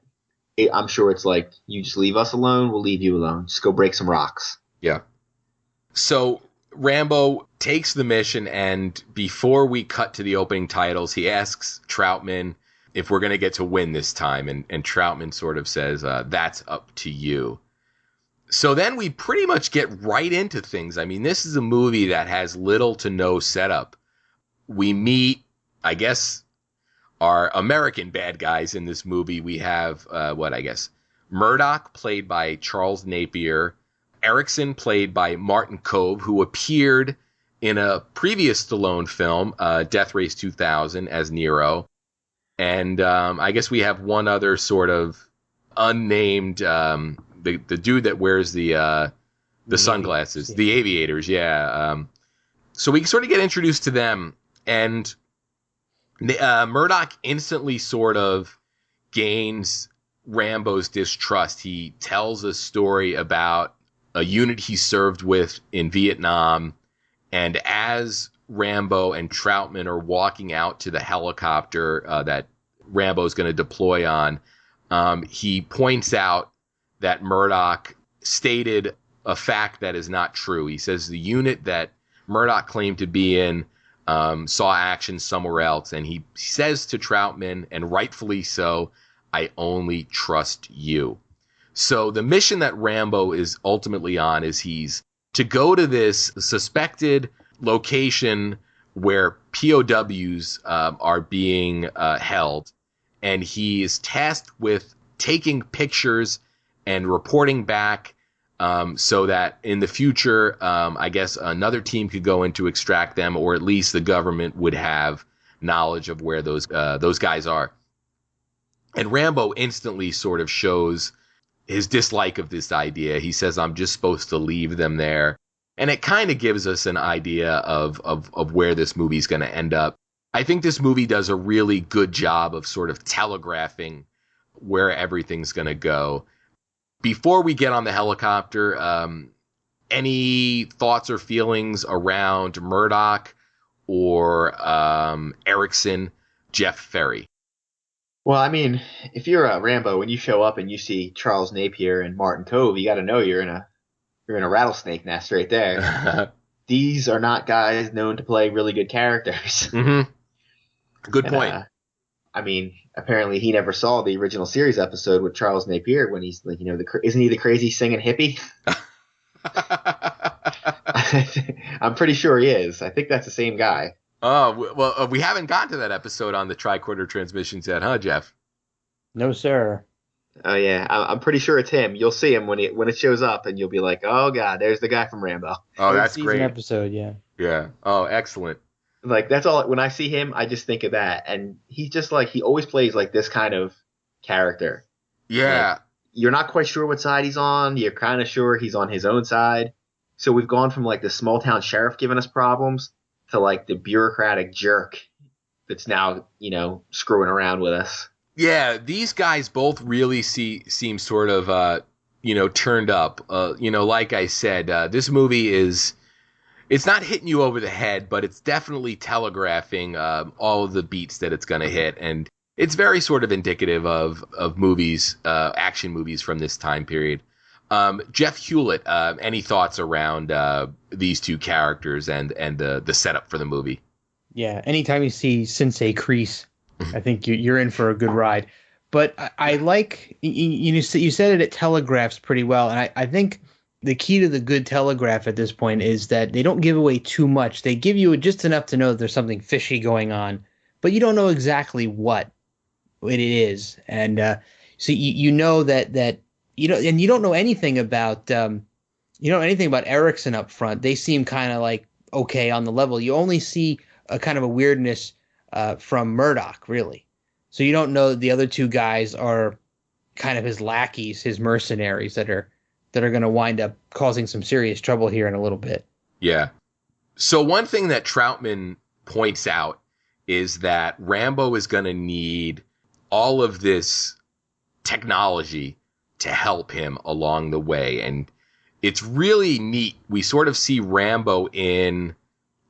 I'm sure it's like, you just leave us alone, we'll leave you alone. Just go break some rocks. Yeah. So Rambo takes the mission, and before we cut to the opening titles, he asks Troutman if we're going to get to win this time. And Troutman sort of says, that's up to you. So then we pretty much get right into things. I mean, this is a movie that has little to no setup. We meet, I guess, our American bad guys in this movie. We have, Murdoch, played by Charles Napier, Erickson, played by Martin Kove, who appeared in a previous Stallone film, Death Race 2000, as Nero. And I guess we have one other sort of unnamed, the dude that wears the sunglasses, the aviators, yeah. So we sort of get introduced to them, and Murdoch instantly sort of gains Rambo's distrust. He tells a story about a unit he served with in Vietnam, and as Rambo and Troutman are walking out to the helicopter that Rambo's going to deploy on, he points out that Murdoch stated a fact that is not true. He says the unit that Murdoch claimed to be in saw action somewhere else, and he says to Troutman, and rightfully so, I only trust you. So the mission that Rambo is ultimately on is he's to go to this suspected location where POWs are being held, and he is tasked with taking pictures and reporting back so that in the future, I guess another team could go in to extract them, or at least the government would have knowledge of where those guys are. And Rambo instantly sort of shows his dislike of this idea. He says, I'm just supposed to leave them there. And it kind of gives us an idea of where this movie's going to end up. I think this movie does a really good job of sort of telegraphing where everything's going to go. Before we get on the helicopter, any thoughts or feelings around Murdoch or Erickson, Jeff Ferry? Well, I mean, if you're a Rambo and you show up and you see Charles Napier and Martin Kove, you got to know you're in a rattlesnake nest right there. These are not guys known to play really good characters. Mm-hmm. Good point. I mean, apparently he never saw the original series episode with Charles Napier when he's like, isn't he the crazy singing hippie? I'm pretty sure he is. I think that's the same guy. Oh, well, we haven't gotten to that episode on the tricorder transmissions yet, huh, Jeff? No, sir. Oh, yeah. I'm pretty sure it's him. You'll see him when it shows up, and you'll be like, oh, God, there's the guy from Rambo. Oh, that's great. Episode, yeah. Yeah. Oh, excellent. Like, that's all. When I see him, I just think of that. And he's just like, he always plays like this kind of character. Yeah. Like, you're not quite sure what side he's on. You're kind of sure he's on his own side. So we've gone from like the small town sheriff giving us problems to like the bureaucratic jerk that's now, screwing around with us. Yeah, these guys both really seem sort of, turned up. Like I said, this movie it's not hitting you over the head, but it's definitely telegraphing all of the beats that it's going to hit. And it's very sort of indicative of movies, action movies from this time period. Jeff Hulit, any thoughts around these two characters and the setup for the movie? Yeah, anytime you see Sensei Kreese, I think you're in for a good ride. But I like, you said it telegraphs pretty well, and I think the key to the good telegraph at this point is that they don't give away too much. They give you just enough to know that there's something fishy going on, but you don't know exactly what it is. And so you know that and you don't know anything about Erickson up front. They seem kind of like okay on the level. You only see a kind of a weirdness from Murdoch, really. So you don't know the other two guys are kind of his lackeys, his mercenaries that are going to wind up causing some serious trouble here in a little bit. Yeah. So one thing that Troutman points out is that Rambo is going to need all of this technology to help him along the way. And it's really neat. We sort of see Rambo in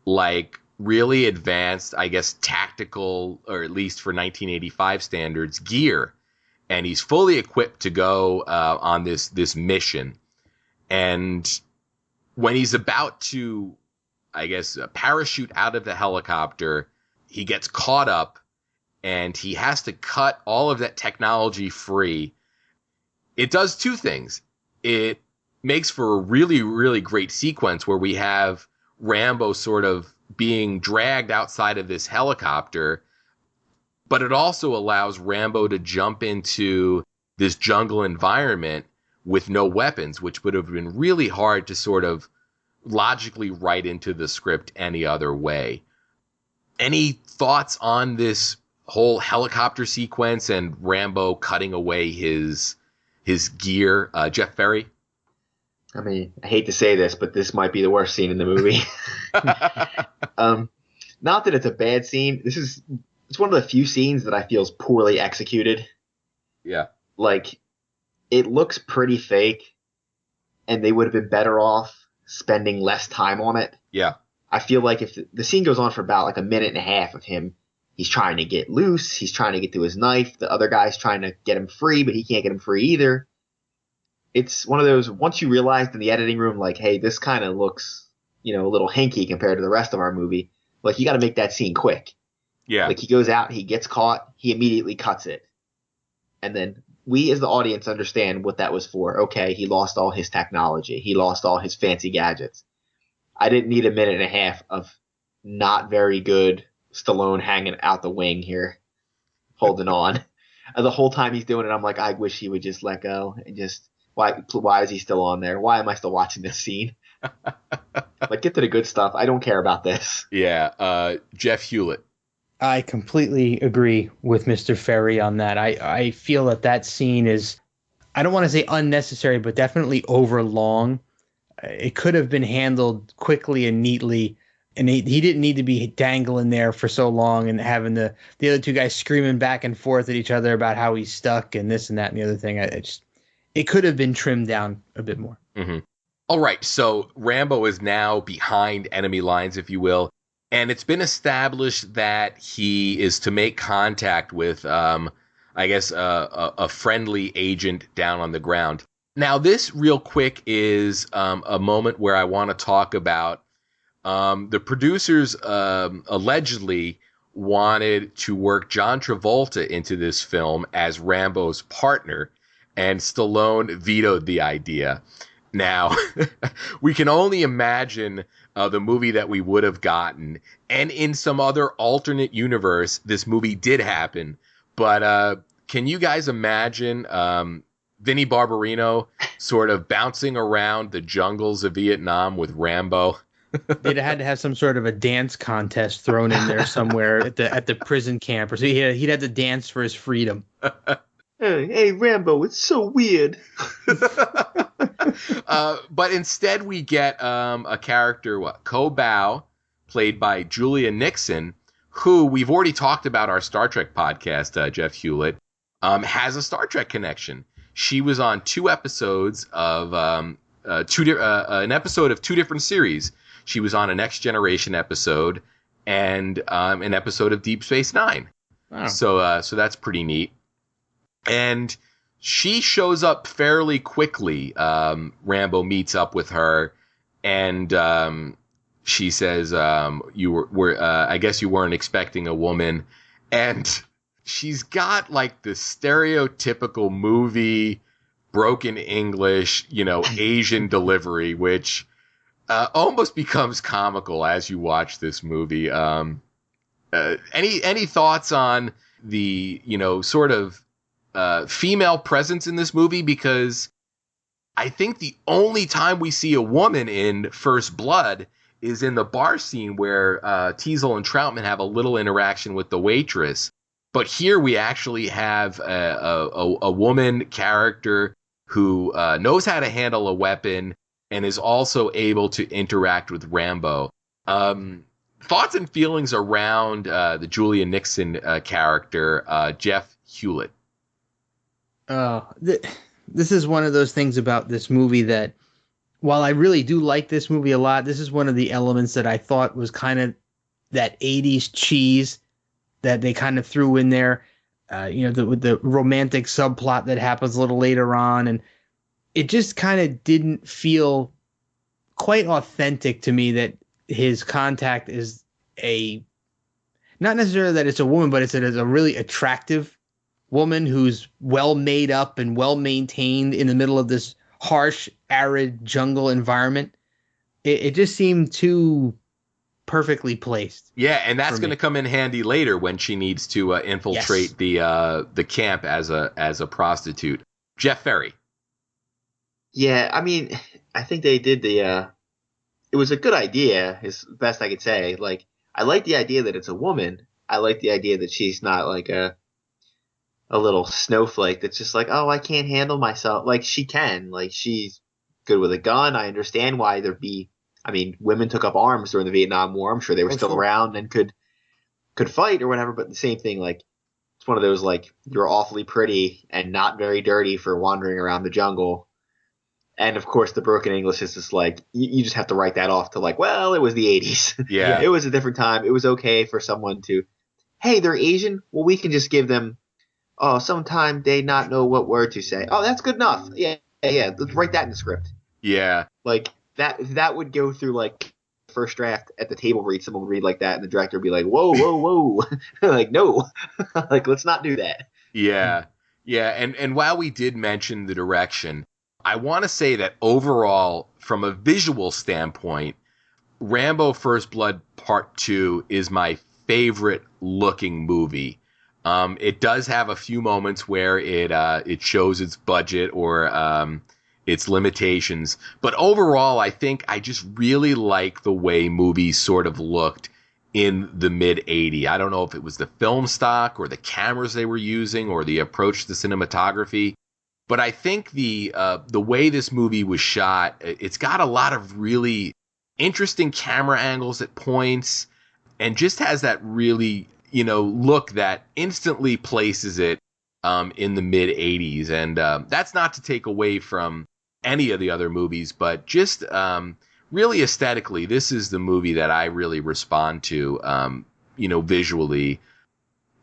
like really advanced, I guess, tactical, or at least for 1985 standards, gear. And he's fully equipped to go on this mission. And when he's about to, I guess, parachute out of the helicopter, he gets caught up and he has to cut all of that technology free. It does two things. It makes for a really, really great sequence where we have Rambo sort of being dragged outside of this helicopter, but it also allows Rambo to jump into this jungle environment with no weapons, which would have been really hard to sort of logically write into the script any other way. Any thoughts on this whole helicopter sequence and Rambo cutting away his gear? Jeff Ferry? I mean, I hate to say this, but this might be the worst scene in the movie. Not that it's a bad scene. It's one of the few scenes that I feel is poorly executed. Yeah. Like, it looks pretty fake, and they would have been better off spending less time on it. Yeah. I feel like if the scene goes on for about like a minute and a half of him, he's trying to get loose, he's trying to get to his knife, the other guy's trying to get him free, but he can't get him free either. It's one of those, once you realize in the editing room, like, hey, this kind of looks, a little hinky compared to the rest of our movie, like, you got to make that scene quick. Yeah. Like, he goes out, he gets caught, he immediately cuts it. And then we as the audience understand what that was for. Okay, he lost all his technology. He lost all his fancy gadgets. I didn't need a minute and a half of not very good Stallone hanging out the wing here, holding on. And the whole time he's doing it, I'm like, I wish he would just let go and just, why is he still on there? Why am I still watching this scene? Like, get to the good stuff. I don't care about this. Yeah. Jeff Hulit. I completely agree with Mr. Ferry on that. I feel that scene is, I don't want to say unnecessary, but definitely overlong. It could have been handled quickly and neatly, and he didn't need to be dangling there for so long and having the other two guys screaming back and forth at each other about how he's stuck and this and that and the other thing. It could have been trimmed down a bit more. Mm-hmm. All right, so Rambo is now behind enemy lines, if you will. And it's been established that he is to make contact with, I guess, a friendly agent down on the ground. Now, this real quick is a moment where I want to talk about the producers allegedly wanted to work John Travolta into this film as Rambo's partner, and Stallone vetoed the idea. Now, we can only imagine the movie that we would have gotten. And in some other alternate universe, this movie did happen. But can you guys imagine Vinnie Barbarino sort of bouncing around the jungles of Vietnam with Rambo? They'd have had to have some sort of a dance contest thrown in there somewhere at the prison camp. Or so he'd have to dance for his freedom. Hey, Rambo, it's so weird. But instead we get a character, Ko Bao, played by Julia Nixon, who we've already talked about our Star Trek podcast, Jeff Hulit, has a Star Trek connection. She was on two episodes of an episode of two different series. She was on a Next Generation episode and an episode of Deep Space Nine. Wow. So that's pretty neat. And she shows up fairly quickly. Rambo meets up with her, and she says, I guess you weren't expecting a woman. And she's got like the stereotypical movie broken English, Asian delivery, which almost becomes comical as you watch this movie. Any thoughts on the, sort of female presence in this movie? Because I think the only time we see a woman in First Blood is in the bar scene where Teasel and Troutman have a little interaction with the waitress. But here we actually have a woman character who knows how to handle a weapon and is also able to interact with Rambo. Thoughts and feelings around the Julia Nixon character, Jeff Hulit. This is one of those things about this movie that, while I really do like this movie a lot, this is one of the elements that I thought was kind of that 80s cheese that they kind of threw in there. With the romantic subplot that happens a little later on. And it just kind of didn't feel quite authentic to me that his contact is not necessarily that it's a woman, but it's a really attractive woman who's well made up and well maintained in the middle of this harsh, arid jungle environment. It just seemed too perfectly placed. Yeah, and that's going to come in handy later when she needs to infiltrate the camp as a prostitute. Jeff Ferry. Yeah, I mean, I think they did it was a good idea, is best I could say. Like, I like the idea that it's a woman. I like the idea that she's not like a little snowflake that's just like, oh, I can't handle myself. Like, she can. Like, she's good with a gun. I understand why women took up arms during the Vietnam War. I'm sure they were still around and could fight or whatever. But the same thing, like, it's one of those, like, you're awfully pretty and not very dirty for wandering around the jungle. And, of course, the broken English is just like, you just have to write that off to like, well, it was the 80s. Yeah. It was a different time. It was okay for someone to, hey, they're Asian? Well, we can just give them, sometime they not know what word to say. Oh, that's good enough. Yeah. Let's write that in the script. Yeah. Like, that would go through, like, first draft at the table read. Someone would read like that, and the director would be like, whoa. Like, no. Like, let's not do that. Yeah. Yeah. And while we did mention the direction, I want to say that overall, from a visual standpoint, Rambo First Blood Part 2 is my favorite looking movie. It does have a few moments where it shows its budget or its limitations. But overall, I think I just really like the way movies sort of looked in the mid-'80s. I don't know if it was the film stock or the cameras they were using or the approach to cinematography. But I think the way this movie was shot, it's got a lot of really interesting camera angles at points and just has that really, look that instantly places it in the mid-'80s. And that's not to take away from any of the other movies, but just really aesthetically, this is the movie that I really respond to, visually.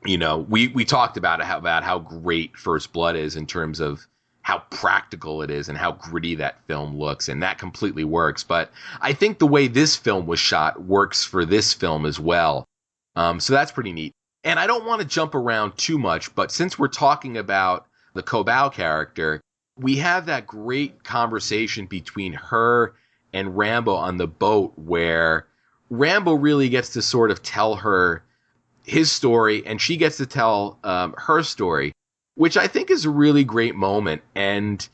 We talked about how great First Blood is in terms of how practical it is and how gritty that film looks, and that completely works. But I think the way this film was shot works for this film as well. So that's pretty neat. And I don't want to jump around too much, but since we're talking about the Kobau character, we have that great conversation between her and Rambo on the boat where Rambo really gets to sort of tell her his story and she gets to tell her story, which I think is a really great moment. And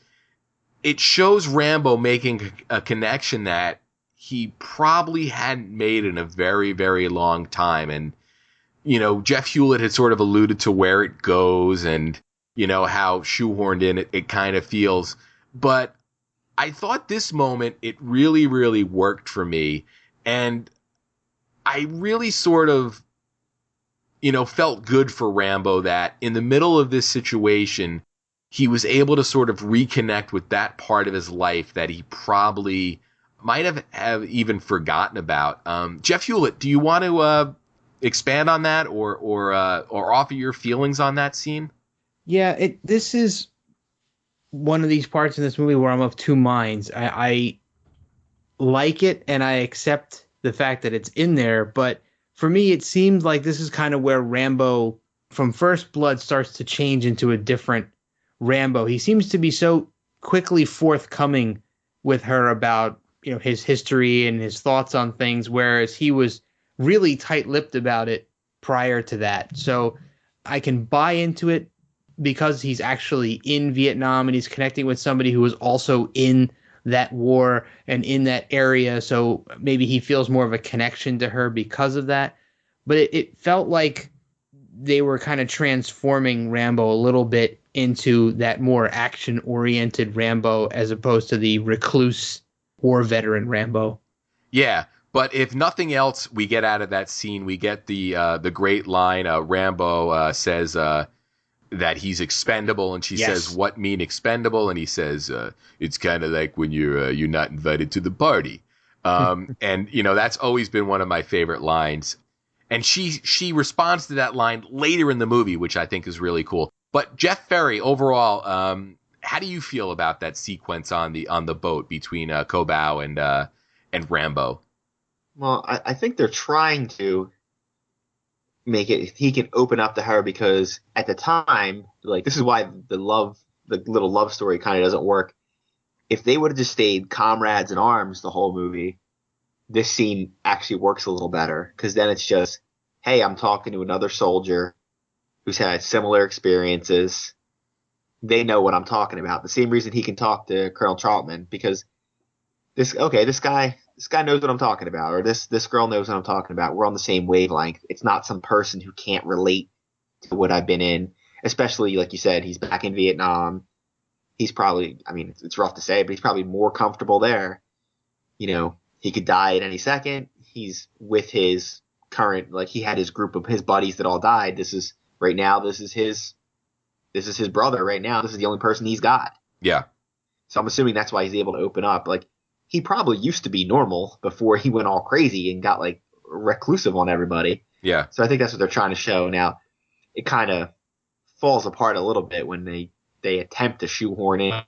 it shows Rambo making a connection that he probably hadn't made in a very, very long time. And, Jeff Hulit had sort of alluded to where it goes and, how shoehorned in it kind of feels. But I thought this moment, it really, really worked for me. And I really sort of, felt good for Rambo that in the middle of this situation, he was able to sort of reconnect with that part of his life that he probably might have even forgotten about. Jeff Hulit, do you want to expand on that or offer your feelings on that scene? Yeah, this is one of these parts in this movie where I'm of two minds. I like it and I accept the fact that it's in there, but for me, it seemed like this is kind of where Rambo from First Blood starts to change into a different Rambo. He seems to be so quickly forthcoming with her about, his history and his thoughts on things, whereas he was really tight-lipped about it prior to that. So I can buy into it because he's actually in Vietnam and he's connecting with somebody who was also in that war and in that area. So maybe he feels more of a connection to her because of that. But it felt like they were kind of transforming Rambo a little bit into that more action-oriented Rambo as opposed to the recluse war veteran Rambo. Yeah, but if nothing else we get out of that scene, we get the great line. Rambo says that he's expendable, and she says, "What mean expendable?" And he says, "It's kind of like when you're not invited to the party." And that's always been one of my favorite lines. And she responds to that line later in the movie, which I think is really cool. But Jeff Ferry, overall, how do you feel about that sequence on the boat between Kobau and Rambo? Well, I think they're trying to make it he can open up to her, because at the time, like, this is why the little love story kind of doesn't work. If they would have just stayed comrades in arms the whole movie, this scene actually works a little better, because then it's just, hey, I'm talking to another soldier who's had similar experiences. They know what I'm talking about. The same reason he can talk to Colonel Troutman, because this guy knows what I'm talking about, or this girl knows what I'm talking about. We're on the same wavelength. It's not some person who can't relate to what I've been in, especially, like you said, he's back in Vietnam. He's probably, I mean, it's rough to say, but he's probably more comfortable there. He could die at any second. He's with his current, like, he had his group of his buddies that all died. This is his brother right now. This is the only person he's got. Yeah. So I'm assuming that's why he's able to open up. Like, he probably used to be normal before he went all crazy and got, like, reclusive on everybody. Yeah. So I think that's what they're trying to show. Now, it kind of falls apart a little bit when they attempt to shoehorn in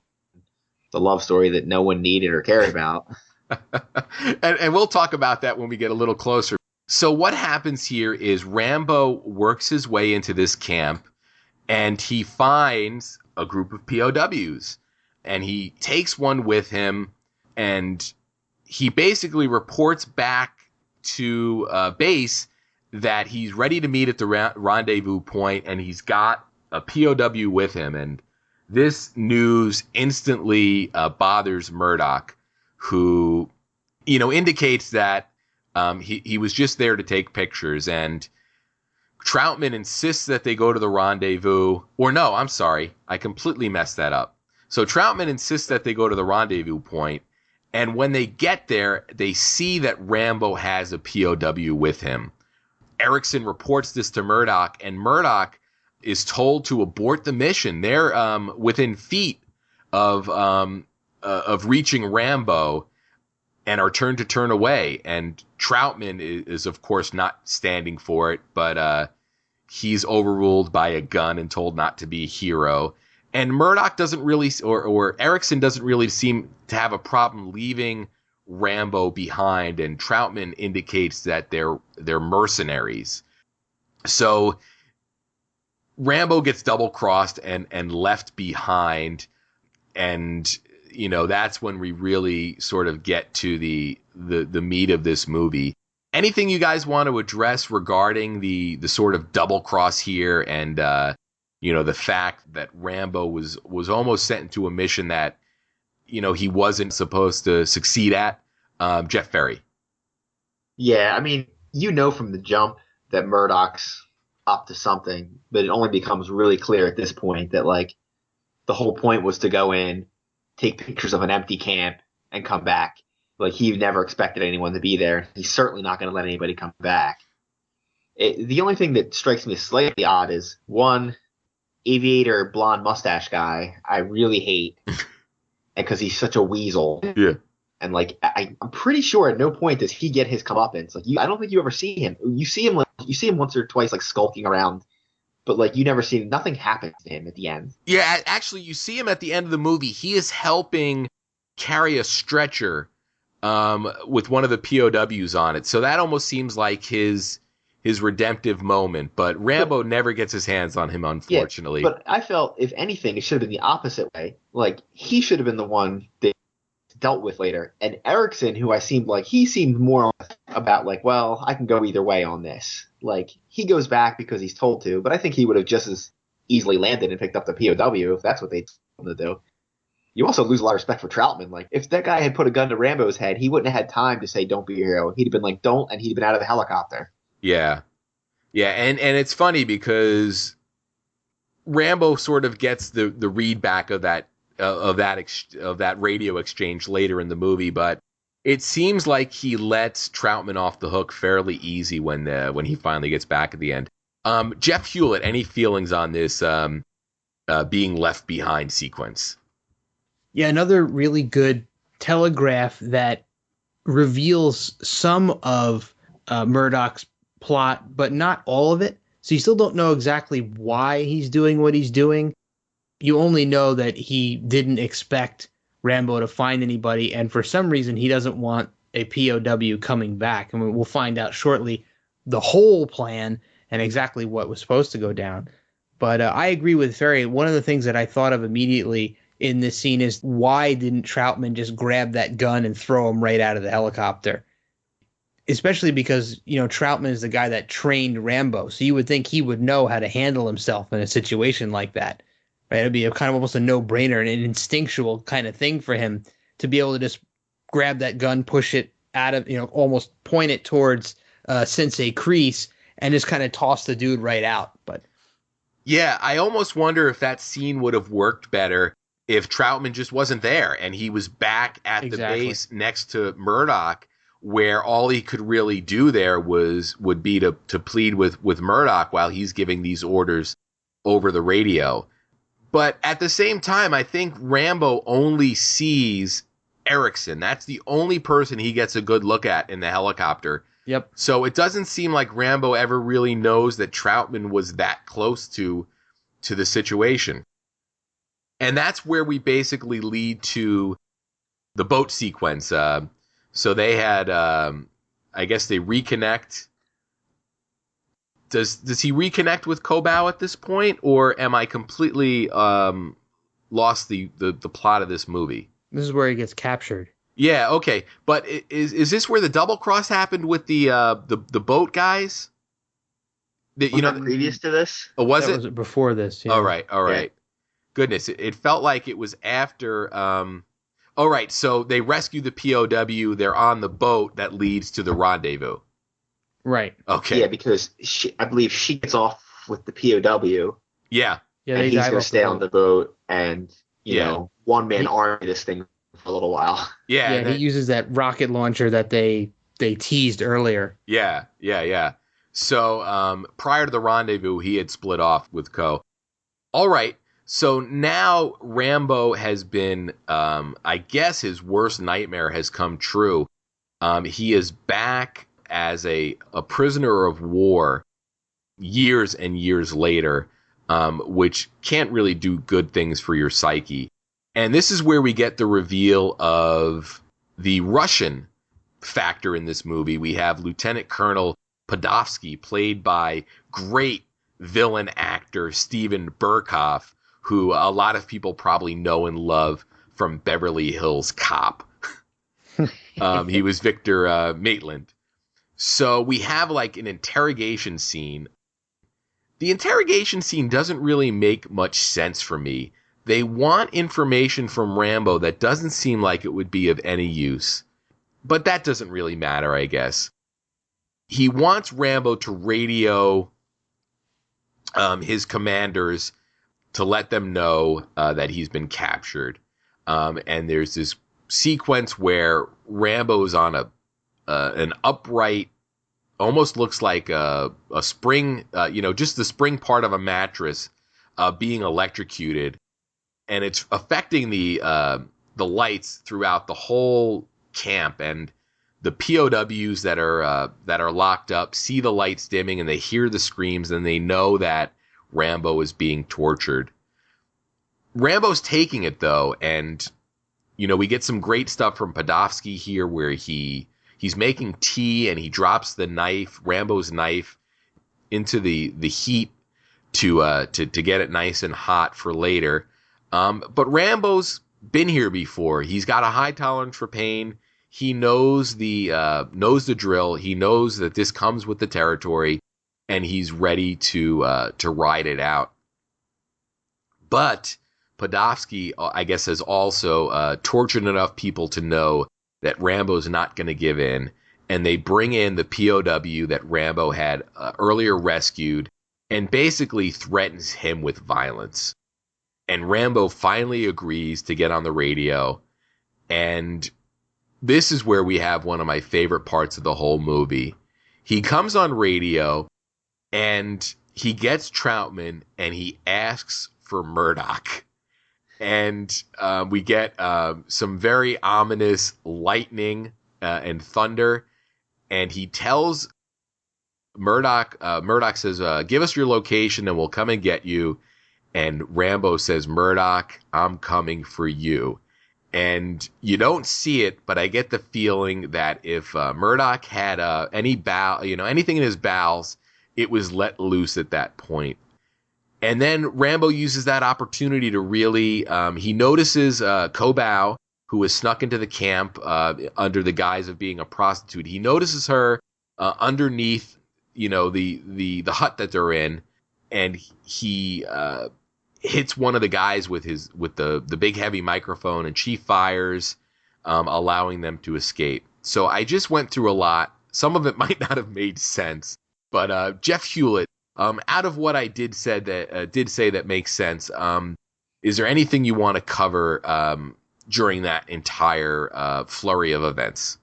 the love story that no one needed or cared about. and we'll talk about that when we get a little closer. So what happens here is Rambo works his way into this camp, and he finds a group of POWs, and he takes one with him, and he basically reports back to base that he's ready to meet at the rendezvous point, and he's got a POW with him. And this news instantly bothers Murdoch, who, indicates that he was just there to take pictures. And Troutman insists that they go to the rendezvous. Or no, I'm sorry. I completely messed that up. So Troutman insists that they go to the rendezvous point. And when they get there, they see that Rambo has a POW with him. Erickson reports this to Murdoch, and Murdoch is told to abort the mission. They're within feet of reaching Rambo, and are turned to turn away. And Troutman is of course not standing for it, but he's overruled by a gun and told not to be a hero. And Murdoch doesn't really, or Erickson doesn't really seem to have a problem leaving Rambo behind, and Troutman indicates that they're mercenaries. So Rambo gets double crossed and left behind, and that's when we really sort of get to the meat of this movie. Anything you guys want to address regarding the sort of double cross here, and the fact that Rambo was almost sent into a mission that he wasn't supposed to succeed at? Jeff Ferry. Yeah, I mean, from the jump that Murdoch's up to something, but it only becomes really clear at this point that, like, the whole point was to go in, take pictures of an empty camp, and come back. Like, he never expected anyone to be there. He's certainly not going to let anybody come back. The only thing that strikes me as slightly odd is, one, aviator blonde mustache guy I really hate, because he's such a weasel. Yeah. And, like, I'm pretty sure at no point does he get his comeuppance. Like, I don't think you ever see him. You see him once or twice, like, skulking around, but, like, you never see him. Nothing happens to him at the end. Yeah, actually, you see him at the end of the movie. He is helping carry a stretcher with one of the POWs on it. So that almost seems like his redemptive moment. But Rambo never gets his hands on him, unfortunately. Yeah, but I felt, if anything, it should have been the opposite way. Like, he should have been the one that dealt with later. And Erickson, who he seemed more about, like, well, I can go either way on this. Like, he goes back because he's told to, but I think he would have just as easily landed and picked up the POW if that's what they told him to do. You also lose a lot of respect for Troutman. Like, if that guy had put a gun to Rambo's head, he wouldn't have had time to say, "Don't be a hero." He'd have been like, "Don't," and he'd have been out of the helicopter. Yeah. Yeah, and it's funny because Rambo sort of gets the read back of that radio exchange later in the movie, but it seems like he lets Troutman off the hook fairly easy when he finally gets back at the end. Jeff Hulit, any feelings on this being left behind sequence? Yeah, another really good telegraph that reveals some of Murdoch's plot, but not all of it. So you still don't know exactly why he's doing what he's doing. You only know that he didn't expect Rambo to find anybody, and for some reason he doesn't want a POW coming back. And we'll find out shortly the whole plan and exactly what was supposed to go down. But I agree with Ferry. One of the things that I thought of immediately in this scene is, why didn't Troutman just grab that gun and throw him right out of the helicopter? Especially because, Troutman is the guy that trained Rambo. So you would think he would know how to handle himself in a situation like that. Right? It'd be a kind of almost a no-brainer and an instinctual kind of thing for him to be able to just grab that gun, push it out of, almost point it towards Sensei Kreese and just kind of toss the dude right out. But yeah, I almost wonder if that scene would have worked better if Troutman just wasn't there and he was back at the base next to Murdoch, where all he could really do there would be to plead with Murdoch while he's giving these orders over the radio. But at the same time, I think Rambo only sees Erickson. That's the only person he gets a good look at in the helicopter. Yep. So it doesn't seem like Rambo ever really knows that Troutman was that close to the situation. And that's where we basically lead to the boat sequence. So they had, I guess they reconnect. Does he reconnect with Kobau at this point, or am I completely lost the plot of this movie? This is where he gets captured. Yeah, okay, but is this where the double cross happened with the boat guys? Previous to this? Oh, was Was it before this? Yeah. All right. Yeah. Goodness, it felt like it was after. All right, so they rescue the POW. They're on the boat that leads to the rendezvous. Right. Okay. Yeah, because I believe she gets off with the POW. Yeah. Yeah, and he's going to stay on the boat and, one man army this thing for a little while. Yeah. Yeah, he uses that rocket launcher that they teased earlier. Yeah. So prior to the rendezvous, he had split off with Ko. All right. So now Rambo has been, I guess his worst nightmare has come true. He is back as a prisoner of war years and years later, which can't really do good things for your psyche. And this is where we get the reveal of the Russian factor in this movie. We have Lieutenant Colonel Podofsky, played by great villain actor Steven Berkoff, who a lot of people probably know and love from Beverly Hills Cop. He was Victor Maitland. So we have like an interrogation scene. The interrogation scene doesn't really make much sense for me. They want information from Rambo that doesn't seem like it would be of any use. But that doesn't really matter, I guess. He wants Rambo to radio his commanders to let them know that he's been captured. And there's this sequence where Rambo's on an upright, almost looks like a spring, just the spring part of a mattress being electrocuted. And it's affecting the lights throughout the whole camp. And the POWs that are locked up see the lights dimming and they hear the screams and they know that Rambo is being tortured. Rambo's taking it though, and we get some great stuff from Podofsky here, where he's making tea and he drops the knife, Rambo's knife, into the heat to get it nice and hot for later. But Rambo's been here before. He's got a high tolerance for pain. He knows the drill. He knows that this comes with the territory, and he's ready to ride it out. But Podofsky, I guess, has also tortured enough people to know that Rambo's not going to give in. And they bring in the POW that Rambo had earlier rescued and basically threatens him with violence. And Rambo finally agrees to get on the radio. And this is where we have one of my favorite parts of the whole movie. He comes on radio and he gets Troutman and he asks for Murdoch. And we get some very ominous lightning and thunder. And he tells Murdoch says, give us your location and we'll come and get you. And Rambo says, Murdoch, I'm coming for you. And you don't see it, but I get the feeling that if Murdoch had anything in his bowels, it was let loose at that point. And then Rambo uses that opportunity to really, he notices Kobau, who was snuck into the camp under the guise of being a prostitute. He notices her underneath, the hut that they're in, and he hits one of the guys with the big heavy microphone, and she fires, allowing them to escape. So I just went through a lot. Some of it might not have made sense, but Jeff Hulit, out of what I did say that makes sense, is there anything you want to cover during that entire flurry of events?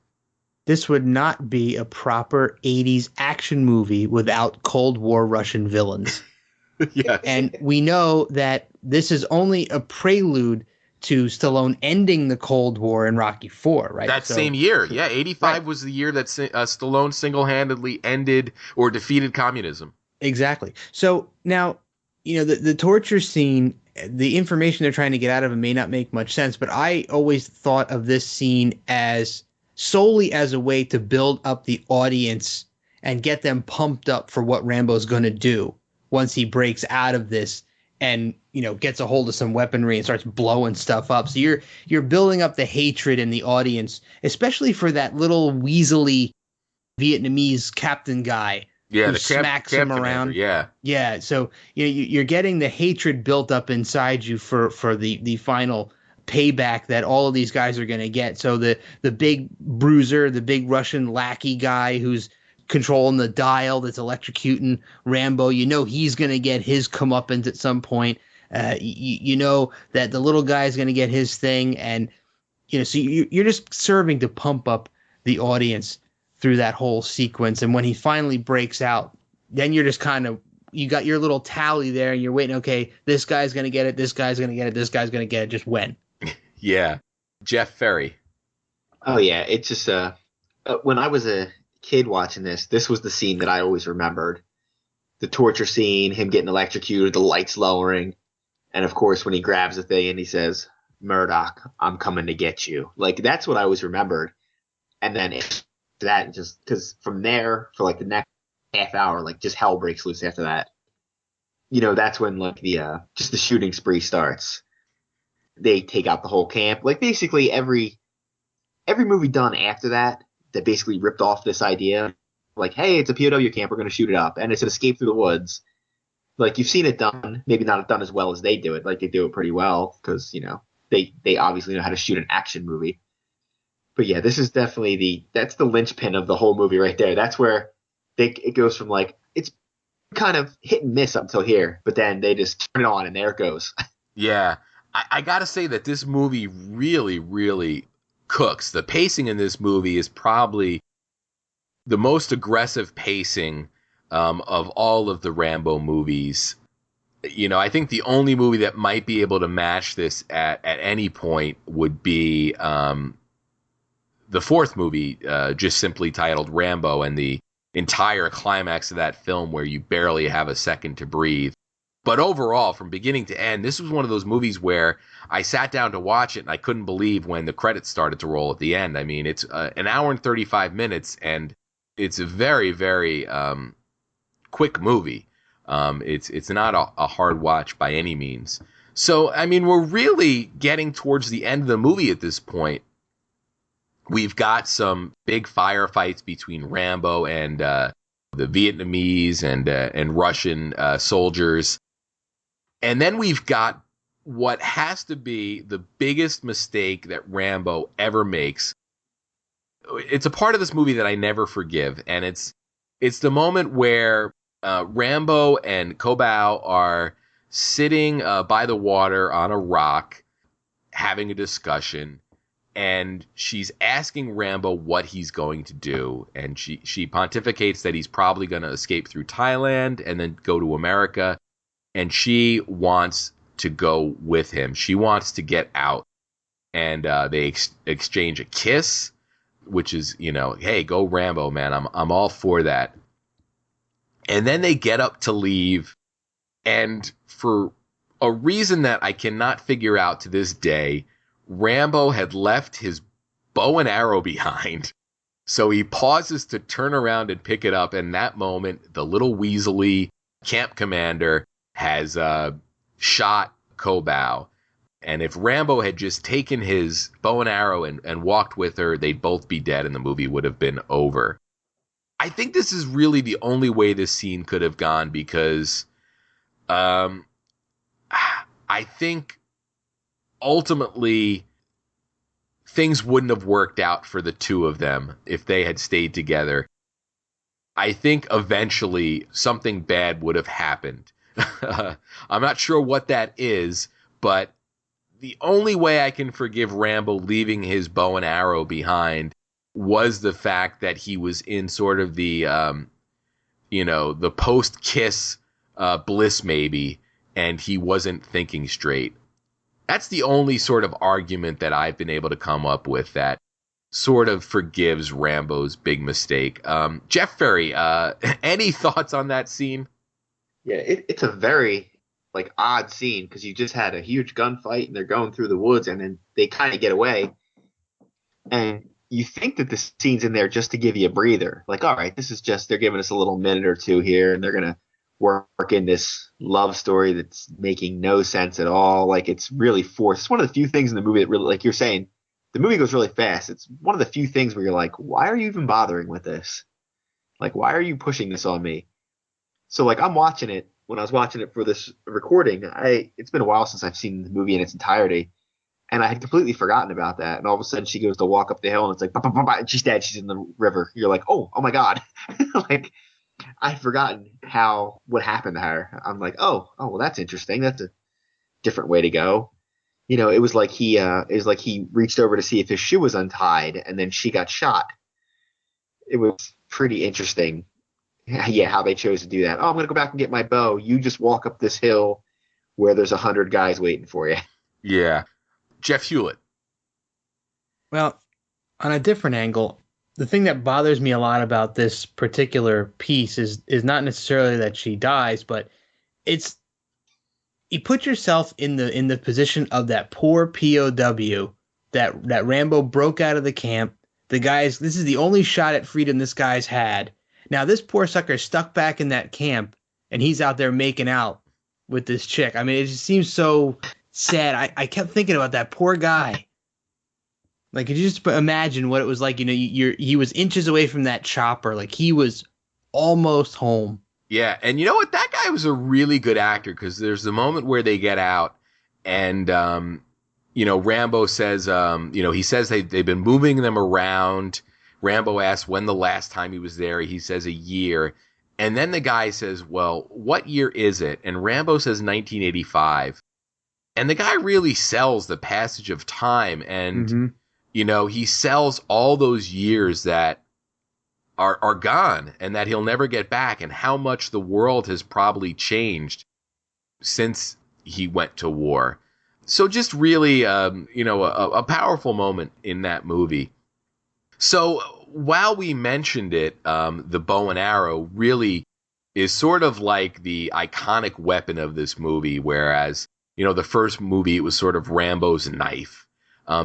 This would not be a proper 80s action movie without Cold War Russian villains. Yes. And we know that this is only a prelude to Stallone ending the Cold War in Rocky IV, right? That same year. Yeah, 85 was the year that Stallone single-handedly ended or defeated communism. Exactly. So now, the torture scene, the information they're trying to get out of it may not make much sense, but I always thought of this scene as solely as a way to build up the audience and get them pumped up for what Rambo's going to do once he breaks out of this and, gets a hold of some weaponry and starts blowing stuff up. So you're building up the hatred in the audience, especially for that little weaselly Vietnamese captain guy. Yeah, who the smacks him around. Yeah. So you're getting the hatred built up inside you for the final payback that all of these guys are going to get. So the big bruiser, the big Russian lackey guy who's controlling the dial that's electrocuting Rambo, he's going to get his comeuppance at some point. You know that the little guy is going to get his thing, and so you're just serving to pump up the audience through that whole sequence. And when he finally breaks out, then you're just kind of, you got your little tally there and you're waiting, okay, this guy's going to get it, this guy's going to get it, this guy's going to get it, just when. Yeah. Jeff Ferry. Oh yeah, it's just when I was a kid watching this was the scene that I always remembered. The torture scene, him getting electrocuted, the lights lowering, and of course when he grabs the thing and he says, Murdoch, I'm coming to get you. Like, that's what I always remembered. And then that, just because from there for like the next half hour, like, just hell breaks loose after that. That's when like the just the shooting spree starts. They take out the whole camp. Like, basically every movie done after that basically ripped off this idea. Like, hey, it's a POW camp, we're going to shoot it up. And it's an escape through the woods. Like, you've seen it done, maybe not done as well as they do it. Like, they do it pretty well because, they obviously know how to shoot an action movie. But yeah, this is definitely that's the linchpin of the whole movie right there. That's where it goes from like, it's kind of hit and miss up until here, but then they just turn it on and there it goes. Yeah. I got to say that this movie really, really cooks. The pacing in this movie is probably the most aggressive pacing of all of the Rambo movies. I think the only movie that might be able to match this at any point would be the fourth movie, just simply titled Rambo, and the entire climax of that film where you barely have a second to breathe. But overall, from beginning to end, this was one of those movies where I sat down to watch it and I couldn't believe when the credits started to roll at the end. I mean, it's an hour and 35 minutes, and it's a very, very quick movie. It's not a hard watch by any means. So, I mean, we're really getting towards the end of the movie at this point. We've got some big firefights between Rambo and the Vietnamese and Russian soldiers. And then we've got what has to be the biggest mistake that Rambo ever makes. It's a part of this movie that I never forgive, and it's the moment where Rambo and Kobau are sitting by the water on a rock having a discussion, and she's asking Rambo what he's going to do, and she pontificates that he's probably going to escape through Thailand and then go to America, and she wants to go with him. She wants to get out, and they exchange a kiss, which is, hey, go Rambo, man. I'm all for that. And then they get up to leave, and for a reason that I cannot figure out to this day, Rambo had left his bow and arrow behind. So he pauses to turn around and pick it up. And in that moment, the little weaselly camp commander has shot Kobau. And if Rambo had just taken his bow and arrow and walked with her, they'd both be dead and the movie would have been over. I think this is really the only way this scene could have gone, because I think ultimately things wouldn't have worked out for the two of them if they had stayed together. I think eventually something bad would have happened. I'm not sure what that is, but the only way I can forgive Rambo leaving his bow and arrow behind was the fact that he was in sort of the, the post-kiss bliss maybe, and he wasn't thinking straight. That's the only sort of argument that I've been able to come up with that sort of forgives Rambo's big mistake. Jeff Ferry, any thoughts on that scene? Yeah, it's a very odd scene, because you just had a huge gunfight and they're going through the woods and then they kind of get away, and you think that the scene's in there just to give you a breather. Like, all right, this is just, they're giving us a little minute or two here and they're going to work in this love story that's making no sense at all. Like, it's really forced. It's one of the few things in the movie that really, like you're saying, the movie goes really fast. It's one of the few things where you're like, why are you even bothering with this? Like, why are you pushing this on me? So, I'm watching it. When I was watching it for this recording, it's been a while since I've seen the movie in its entirety, and I had completely forgotten about that. And all of a sudden, she goes to walk up the hill, and it's like, bah, bah, bah, bah, and she's dead. She's in the river. You're like, oh my god! I'd forgotten what happened to her. I'm like, oh, well, that's interesting. That's a different way to go. It was like he reached over to see if his shoe was untied, and then she got shot. It was pretty interesting. Yeah, how they chose to do that. Oh, I'm going to go back and get my bow. You just walk up this hill where there's 100 guys waiting for you. Yeah. Jeff Hulit. Well, on a different angle, the thing that bothers me a lot about this particular piece is not necessarily that she dies, but it's, you put yourself in the position of that poor POW that Rambo broke out of the camp. This is the only shot at freedom this guy's had. Now, this poor sucker is stuck back in that camp, and he's out there making out with this chick. I mean, it just seems so sad. I kept thinking about that poor guy. Like, could you just imagine what it was like? He was inches away from that chopper. Like, he was almost home. Yeah, and you know what? That guy was a really good actor, because there's the moment where they get out, and, Rambo says, he says they've been moving them around. Rambo asks when the last time he was there. He says a year. And then the guy says, well, what year is it? And Rambo says 1985. And the guy really sells the passage of time. And, he sells all those years that are gone and that he'll never get back, and how much the world has probably changed since he went to war. So just really, a powerful moment in that movie. So while we mentioned it, the bow and arrow really is sort of like the iconic weapon of this movie, whereas, the first movie, it was sort of Rambo's knife.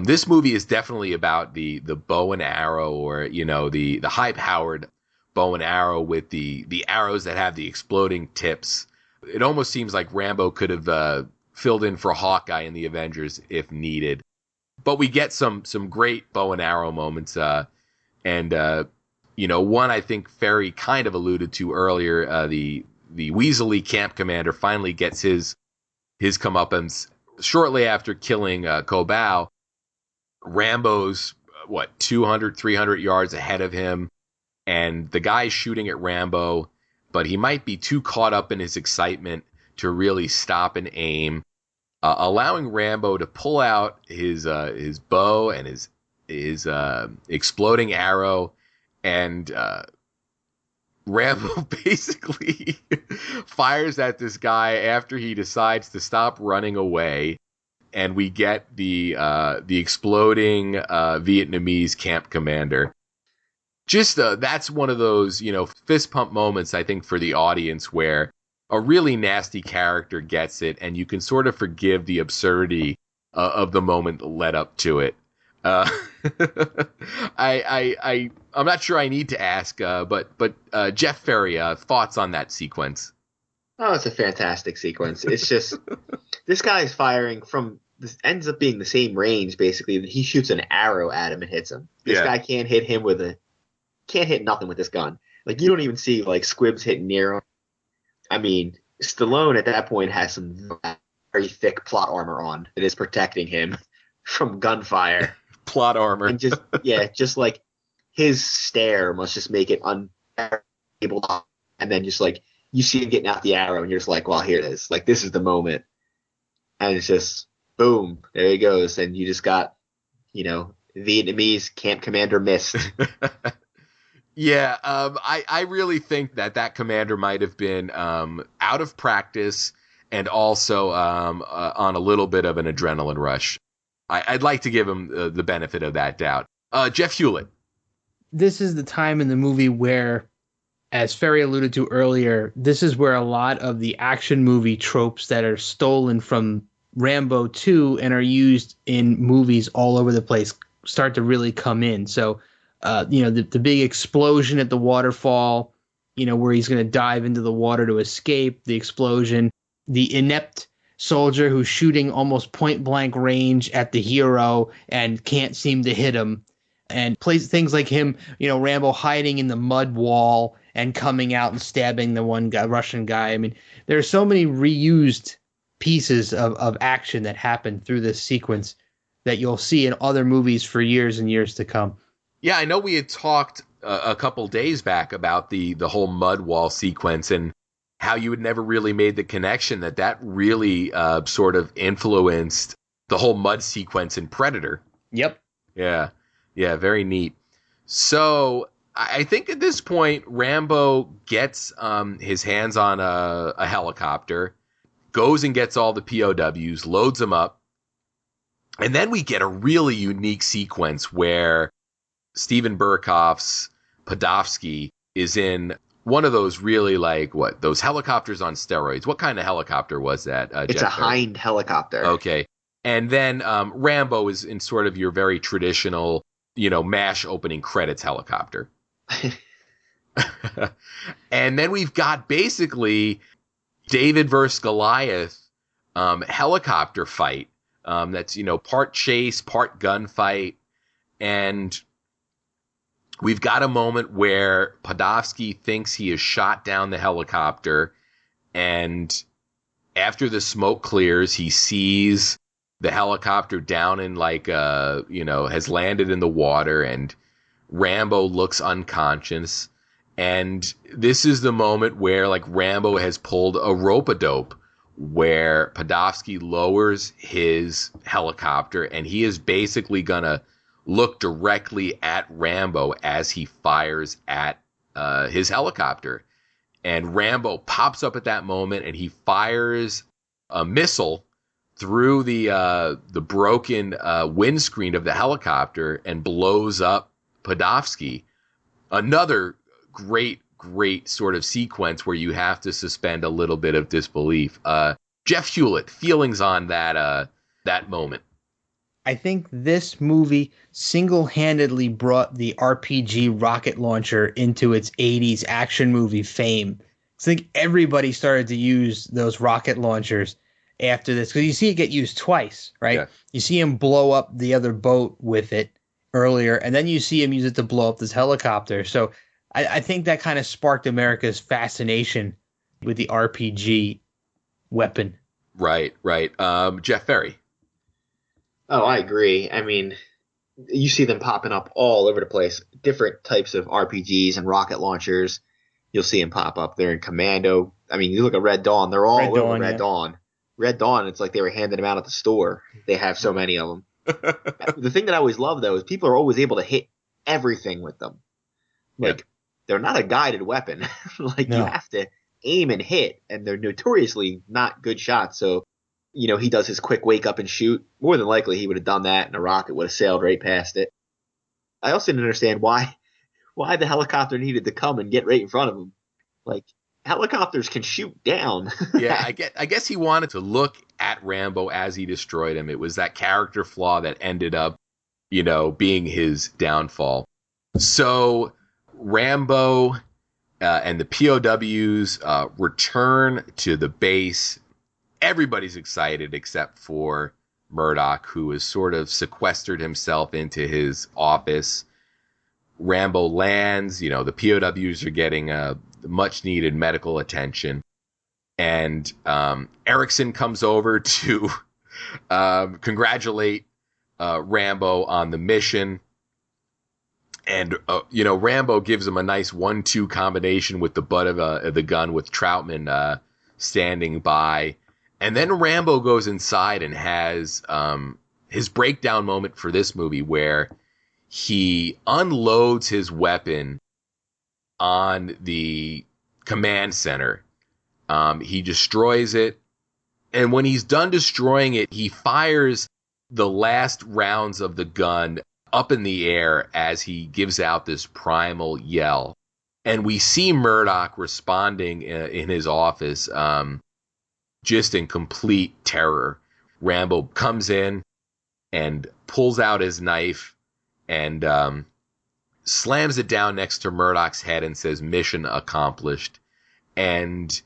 This movie is definitely about the bow and arrow, or, the high-powered bow and arrow with the arrows that have the exploding tips. It almost seems like Rambo could have filled in for Hawkeye in the Avengers if needed. But we get some great bow and arrow moments, and one I think Ferry kind of alluded to earlier. The Weasley camp commander finally gets his comeuppance shortly after killing Kobau, Rambo's 200, 300 yards ahead of him, and the guy's shooting at Rambo, but he might be too caught up in his excitement to really stop and aim, allowing Rambo to pull out his bow and his exploding arrow, and Rambo basically fires at this guy after he decides to stop running away, and we get the exploding Vietnamese camp commander. Just that's one of those, fist pump moments, I think, for the audience where a really nasty character gets it, and you can sort of forgive the absurdity of the moment that led up to it. I'm not sure I need to ask, but Jeff Ferry, thoughts on that sequence? Oh, it's a fantastic sequence. It's just this guy's firing from this ends up being the same range basically. He shoots an arrow at him and hits him. This guy can't hit him can't hit nothing with this gun. Like, you don't even see like squibs hitting near him. I mean, Stallone at that point has some very thick plot armor on that is protecting him from gunfire. Plot armor. And just like his stare must just make it unable to, and then just like you see him getting out the arrow and you're just like, well, here it is. Like, this is the moment. And it's just boom, there he goes. And you just got, Vietnamese camp commander missed. Yeah, I really think that commander might have been out of practice and also on a little bit of an adrenaline rush. I'd like to give him the benefit of that doubt. Jeff Hulit. This is the time in the movie where, as Ferry alluded to earlier, this is where a lot of the action movie tropes that are stolen from Rambo 2 and are used in movies all over the place start to really come in. So, the big explosion at the waterfall, where he's going to dive into the water to escape, the explosion, the inept soldier who's shooting almost point blank range at the hero and can't seem to hit him, and plays things like him, Rambo hiding in the mud wall and coming out and stabbing the one guy, Russian guy. I mean, there are so many reused pieces of action that happen through this sequence that you'll see in other movies for years and years to come. Yeah, I know we had talked a couple days back about the whole mud wall sequence and how you had never really made the connection that really sort of influenced the whole mud sequence in Predator. Yep. Yeah, very neat. So I think at this point, Rambo gets his hands on a helicopter, goes and gets all the POWs, loads them up, and then we get a really unique sequence where Steven Berkoff's Podofsky is in one of those really those helicopters on steroids. What kind of helicopter was that? It's a Hind helicopter. Okay. And then Rambo is in sort of your very traditional, MASH opening credits helicopter. And then we've got basically David versus Goliath helicopter fight. That's, part chase, part gunfight. And we've got a moment where Podofsky thinks he has shot down the helicopter, and after the smoke clears, he sees the helicopter down in has landed in the water, and Rambo looks unconscious. And this is the moment where Rambo has pulled a rope-a-dope, where Podofsky lowers his helicopter, and he is basically gonna look directly at Rambo as he fires at his helicopter. And Rambo pops up at that moment, and he fires a missile through the broken windscreen of the helicopter and blows up Podofsky. Another great sort of sequence where you have to suspend a little bit of disbelief. Jeff Hulit, feelings on that moment? I think this movie single-handedly brought the RPG rocket launcher into its 80s action movie fame. I think everybody started to use those rocket launchers after this, because you see it get used twice, right? Yeah. You see him blow up the other boat with it earlier, and then you see him use it to blow up this helicopter. So I think that kind of sparked America's fascination with the RPG weapon. Right. Jeff Ferry. Oh, I agree. I mean, you see them popping up all over the place. Different types of RPGs and rocket launchers. You'll see them pop up. They're in Commando. I mean, you look at Red Dawn. They're all over Red Dawn. Red Dawn, it's like they were handing them out at the store. They have so many of them. The thing that I always love, though, is people are always able to hit everything with them. Like, they're not a guided weapon. You have to aim and hit, and they're notoriously not good shots. So, he does his quick wake up and shoot. More than likely, he would have done that, and a rocket would have sailed right past it. I also didn't understand why the helicopter needed to come and get right in front of him. Like, helicopters can shoot down. Yeah, I guess he wanted to look at Rambo as he destroyed him. It was that character flaw that ended up, being his downfall. So Rambo and the POWs return to the base. Everybody's excited except for Murdoch, who has sort of sequestered himself into his office. Rambo lands, the POWs are getting much needed medical attention. And Erickson comes over to congratulate Rambo on the mission. And, Rambo gives him a nice 1-2 combination with the butt of the gun with Troutman standing by. And then Rambo goes inside and has his breakdown moment for this movie where he unloads his weapon on the command center. He destroys it. And when he's done destroying it, he fires the last rounds of the gun up in the air as he gives out this primal yell. And we see Murdoch responding in his office, just in complete terror. Rambo comes in and pulls out his knife and slams it down next to Murdoch's head and says, "Mission accomplished." And,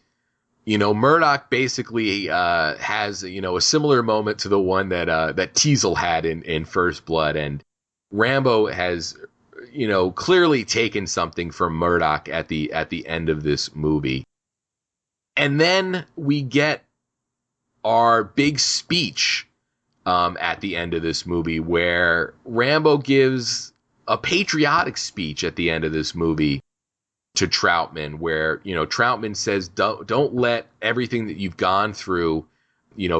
Murdoch basically has, a similar moment to the one that Teasel had in First Blood. And Rambo has, clearly taken something from Murdoch at the end of this movie. And then we get our big speech at the end of this movie where Rambo gives a patriotic speech at the end of this movie to Troutman, where, Troutman says, don't let everything that you've gone through,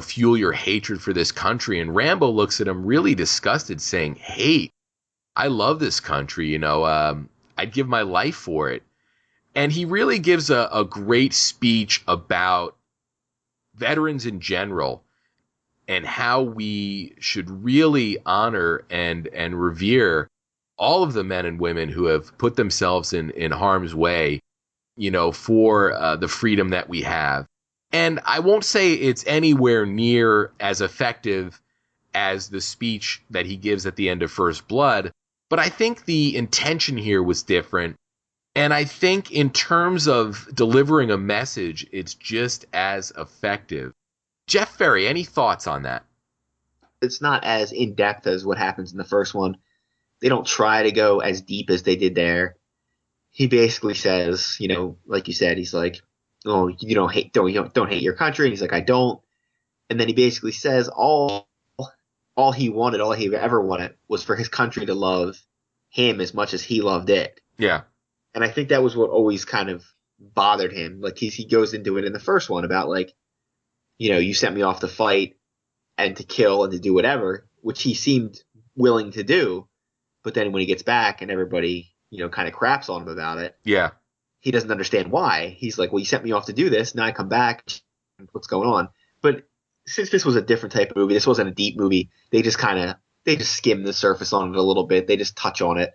fuel your hatred for this country. And Rambo looks at him really disgusted, saying, "Hate? I love this country. I'd give my life for it." And he really gives a great speech about veterans in general and how we should really honor and revere all of the men and women who have put themselves in harm's way, for the freedom that we have. And I won't say it's anywhere near as effective as the speech that he gives at the end of First Blood, but I think the intention here was different. And I think in terms of delivering a message, it's just as effective. Jeff Ferry, any thoughts on that? It's not as in-depth as what happens in the first one. They don't try to go as deep as they did there. He basically says, like you said, he's like, "Oh, you don't hate your country." And he's like, "I don't." And then he basically says all he ever wanted was for his country to love him as much as he loved it. Yeah. And I think that was what always kind of bothered him. Like he goes into it in the first one about like, you sent me off to fight and to kill and to do whatever, which he seemed willing to do. But then when he gets back and everybody, kind of craps on him about it. Yeah. He doesn't understand why. He's like, "Well, you sent me off to do this. Now I come back. What's going on?" But since this was a different type of movie, this wasn't a deep movie. They just skim the surface on it a little bit. They just touch on it.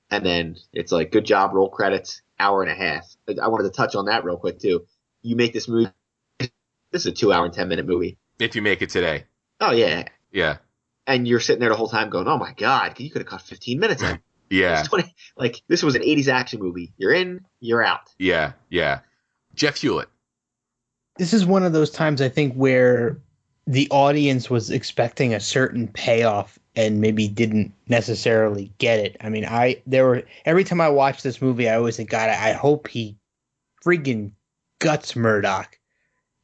And then it's like, "Good job, roll credits, hour and a half." I wanted to touch on that real quick too. You make this movie. This is a 2 hour and 10-minute movie. If you make it today. Oh yeah. Yeah. And you're sitting there the whole time going, "Oh my God, you could have cut 15 minutes in." Yeah. This was an 80s action movie. You're in, you're out. Yeah. Yeah. Jeff Hulit. This is one of those times I think where the audience was expecting a certain payoff and maybe didn't necessarily get it. I mean, every time I watch this movie, I always think, God, I hope he freaking guts Murdoch.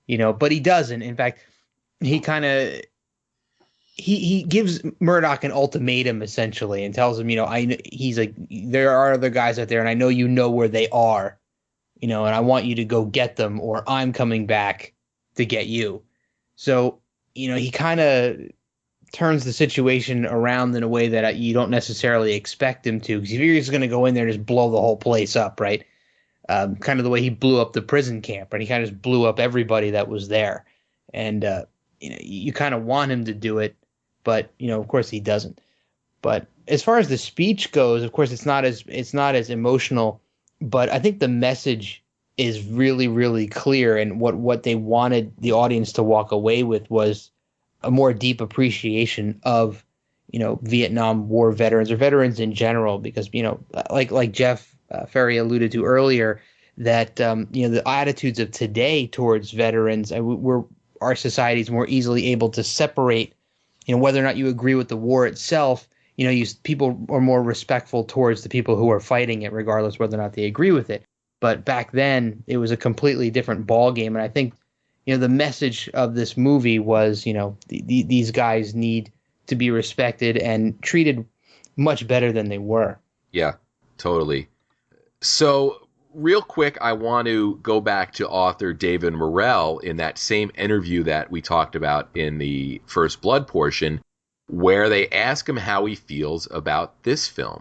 but he doesn't. In fact, he kind of he gives Murdoch an ultimatum essentially and tells him, he's like, there are other guys out there and I know where they are, and I want you to go get them or I'm coming back to get you. So, he kind of turns the situation around in a way that you don't necessarily expect him to, because you're just going to go in there and just blow the whole place up, right? Kind of the way he blew up the prison camp, and he kind of just blew up everybody that was there. And, you kind of want him to do it, but, of course he doesn't. But as far as the speech goes, of course, it's not as emotional, but I think the message is really, really clear. And what they wanted the audience to walk away with was a more deep appreciation of, Vietnam War veterans or veterans in general, because, like Jeff Ferry alluded to earlier, that, the attitudes of today towards veterans, our society is more easily able to separate, whether or not you agree with the war itself. People are more respectful towards the people who are fighting it, regardless whether or not they agree with it. But back then, it was a completely different ballgame. And I think, the message of this movie was, these guys need to be respected and treated much better than they were. Yeah, totally. So real quick, I want to go back to author David Morrell in that same interview that we talked about in the First Blood portion, where they ask him how he feels about this film.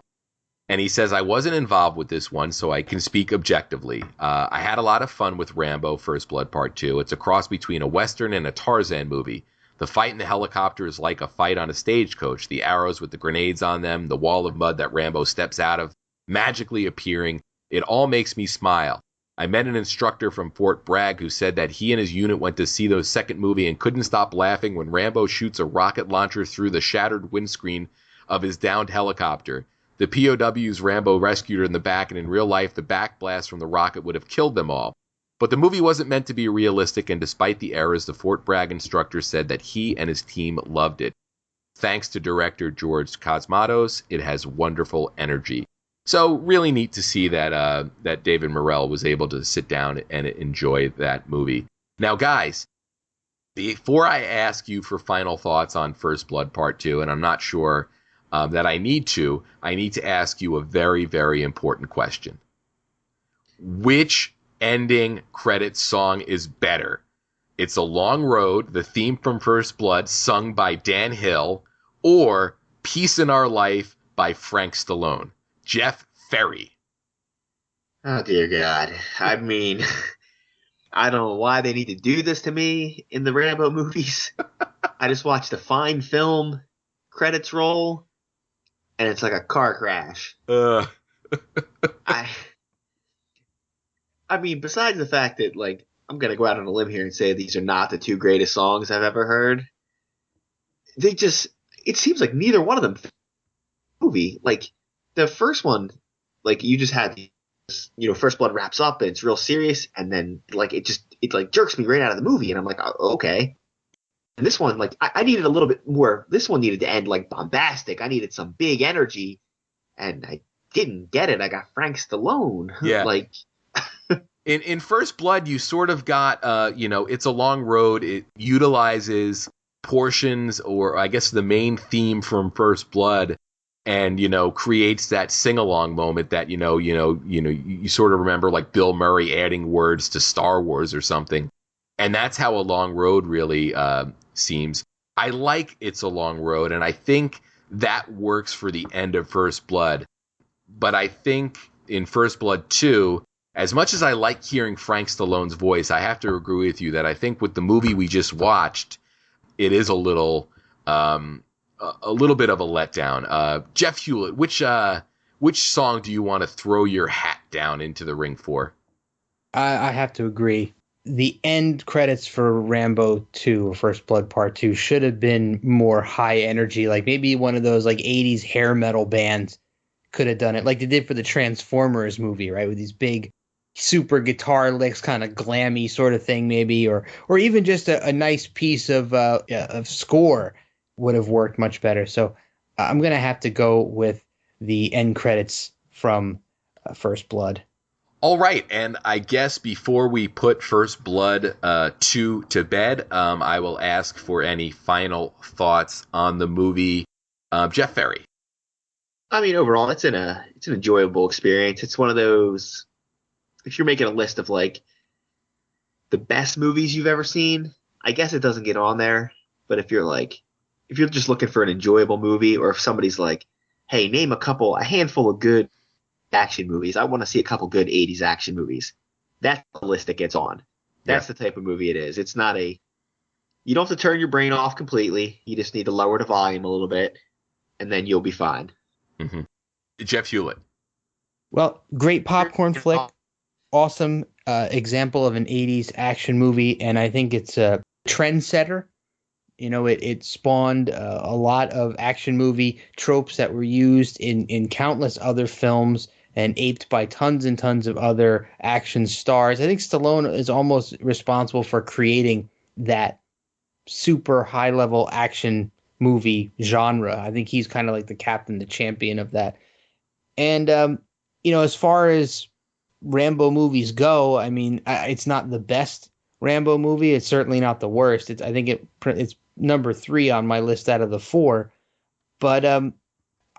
And he says, I wasn't involved with this one, so I can speak objectively. I had a lot of fun with Rambo First Blood Part 2. It's a cross between a Western and a Tarzan movie. The fight in the helicopter is like a fight on a stagecoach. The arrows with the grenades on them, the wall of mud that Rambo steps out of, magically appearing. It all makes me smile. I met an instructor from Fort Bragg who said that he and his unit went to see the second movie and couldn't stop laughing when Rambo shoots a rocket launcher through the shattered windscreen of his downed helicopter. The POWs Rambo rescued her in the back, and in real life, the backblast from the rocket would have killed them all. But the movie wasn't meant to be realistic, and despite the errors, the Fort Bragg instructor said that he and his team loved it. Thanks to director George Cosmatos, it has wonderful energy. So really neat to see that that David Morrell was able to sit down and enjoy that movie. Now, guys, before I ask you for final thoughts on First Blood Part 2, and I'm not sure that I need to ask you a very, very important question. Which ending credits song is better? It's a Long Road, the theme from First Blood, sung by Dan Hill, or Peace in Our Life by Frank Stallone? Jeff Ferry. Oh, dear God. I mean, I don't know why they need to do this to me in the Rambo movies. I just watched a fine film, credits roll, and it's like a car crash. I mean, besides the fact that, like, I'm going to go out on a limb here and say these are not the two greatest songs I've ever heard, it seems like neither one of them movie. Like, the first one, like, you just had, First Blood wraps up and it's real serious, and then, like, it jerks me right out of the movie, and I'm like, oh, okay. And this one, like, I needed a little bit more. This one needed to end, like, bombastic. I needed some big energy, and I didn't get it. I got Frank Stallone. Yeah. Like, in First Blood, you sort of got, It's a Long Road. It utilizes portions, or I guess the main theme from First Blood, and, creates that sing-along moment that, you sort of remember, like Bill Murray adding words to Star Wars or something. And that's how A Long Road really seems. I like It's a Long Road, and I think that works for the end of First Blood. But I think in First Blood 2, as much as I like hearing Frank Stallone's voice, I have to agree with you that I think with the movie we just watched, it is a little bit of a letdown. Jeff Hulit, which song do you want to throw your hat down into the ring for? I have to agree. The end credits for Rambo 2, or First Blood Part 2, should have been more high energy. Like maybe one of those like 80s hair metal bands could have done it, like they did for the Transformers movie, right? With these big super guitar licks, kind of glammy sort of thing, maybe, or even just a nice piece of score would have worked much better. So I'm gonna have to go with the end credits from First Blood. All right, and I guess before we put First Blood 2 to bed, I will ask for any final thoughts on the movie. Jeff Ferry. I mean, overall, it's an enjoyable experience. It's one of those, if you're making a list of like the best movies you've ever seen, I guess it doesn't get on there. But if you're just looking for an enjoyable movie, or if somebody's like, hey, name a handful of good action movies. I want to see a couple good 80s action movies. That's the list that gets on. That's the type of movie it is. It's not you don't have to turn your brain off completely. You just need to lower the volume a little bit, and then you'll be fine. Mm-hmm. Jeff Hulit. Well, great popcorn flick. Awesome example of an 80s action movie, and I think it's a trendsetter. You know, it spawned a lot of action movie tropes that were used in countless other films and aped by tons and tons of other action stars. I think Stallone is almost responsible for creating that super high-level action movie genre. I think he's kind of like the captain, the champion of that. And, as far as Rambo movies go, I mean, it's not the best Rambo movie. It's certainly not the worst. I think it's number 3 on my list out of the 4. But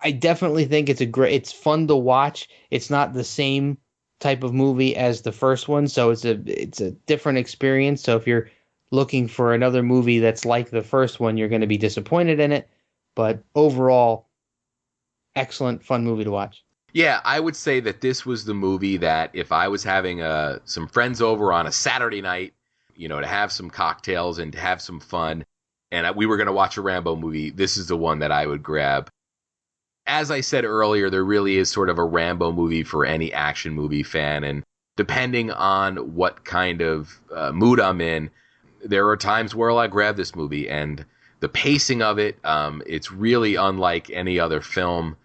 I definitely think it's fun to watch. It's not the same type of movie as the first one, so it's a different experience. So if you're looking for another movie that's like the first one, you're going to be disappointed in it. But overall, excellent, fun movie to watch. Yeah, I would say that this was the movie that if I was having some friends over on a Saturday night, to have some cocktails and to have some fun, and we were going to watch a Rambo movie, this is the one that I would grab. As I said earlier, there really is sort of a Rambo movie for any action movie fan, and depending on what kind of mood I'm in, there are times where I'll grab this movie, and the pacing of it, it's really unlike any other film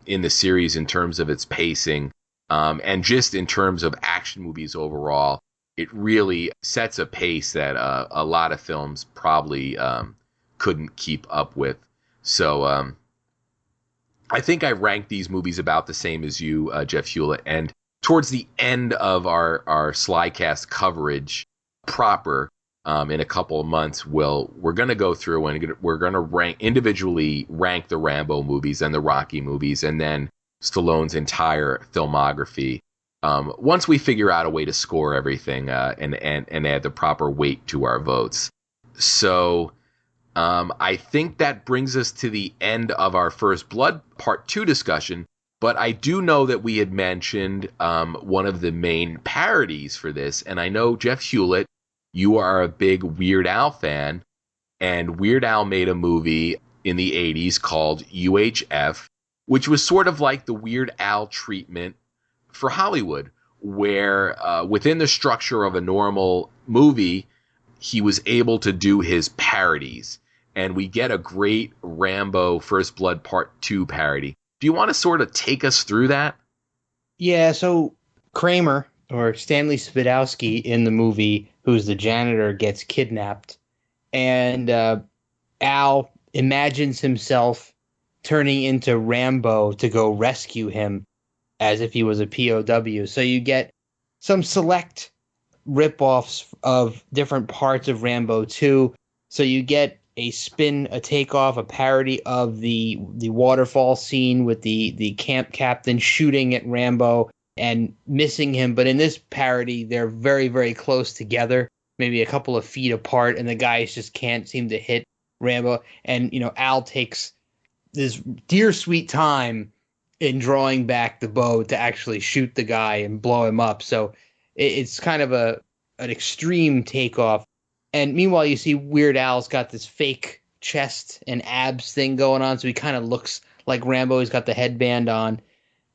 in the series in terms of its pacing, and just in terms of action movies overall. It really sets a pace that a lot of films probably couldn't keep up with. So I think I ranked these movies about the same as you, Jeff Hulit. And towards the end of our SlyCast coverage proper, in a couple of months, we're going to go through and we're going to individually rank the Rambo movies and the Rocky movies, and then Stallone's entire filmography. Once we figure out a way to score everything and add the proper weight to our votes. So I think that brings us to the end of our First Blood Part 2 discussion. But I do know that we had mentioned one of the main parodies for this. And I know, Jeff Hulit, you are a big Weird Al fan. And Weird Al made a movie in the 80s called UHF, which was sort of like the Weird Al treatment for Hollywood, where within the structure of a normal movie, he was able to do his parodies. And we get a great Rambo First Blood Part 2 parody. Do you want to sort of take us through that? Yeah, so Kramer, or Stanley Spadowski in the movie, who's the janitor, gets kidnapped. And Al imagines himself turning into Rambo to go rescue him as if he was a POW. So you get some select rip-offs of different parts of Rambo 2. So you get a takeoff, a parody of the waterfall scene with the camp captain shooting at Rambo and missing him. But in this parody, they're very, very close together, maybe a couple of feet apart, and the guys just can't seem to hit Rambo. And, Al takes this dear sweet time in drawing back the bow to actually shoot the guy and blow him up. So it's kind of an extreme takeoff. And meanwhile, you see Weird Al's got this fake chest and abs thing going on, so he kind of looks like Rambo. He's got the headband on.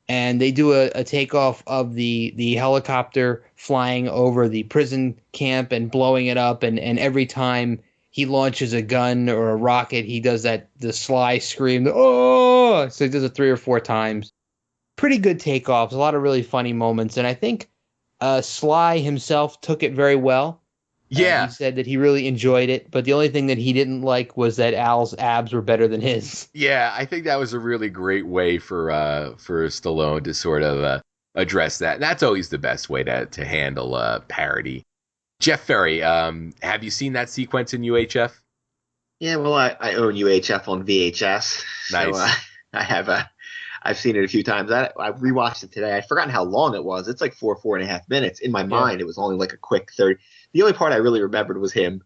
And they do a takeoff of the helicopter flying over the prison camp and blowing it up. And every time he launches a gun or a rocket, he does the Sly scream, oh! So he does it 3 or 4 times. Pretty good takeoffs, a lot of really funny moments. And I think Sly himself took it very well. Yeah. He said that he really enjoyed it, but the only thing that he didn't like was that Al's abs were better than his. Yeah, I think that was a really great way for Stallone to sort of address that. And that's always the best way to handle parody. Jeff Ferry, have you seen that sequence in UHF? Yeah, well, I own UHF on VHS. Nice. So I've seen it a few times. I rewatched it today. I'd forgotten how long it was. It's like 4.5 minutes. In my mind, it was only like a quick 30. The only part I really remembered was him.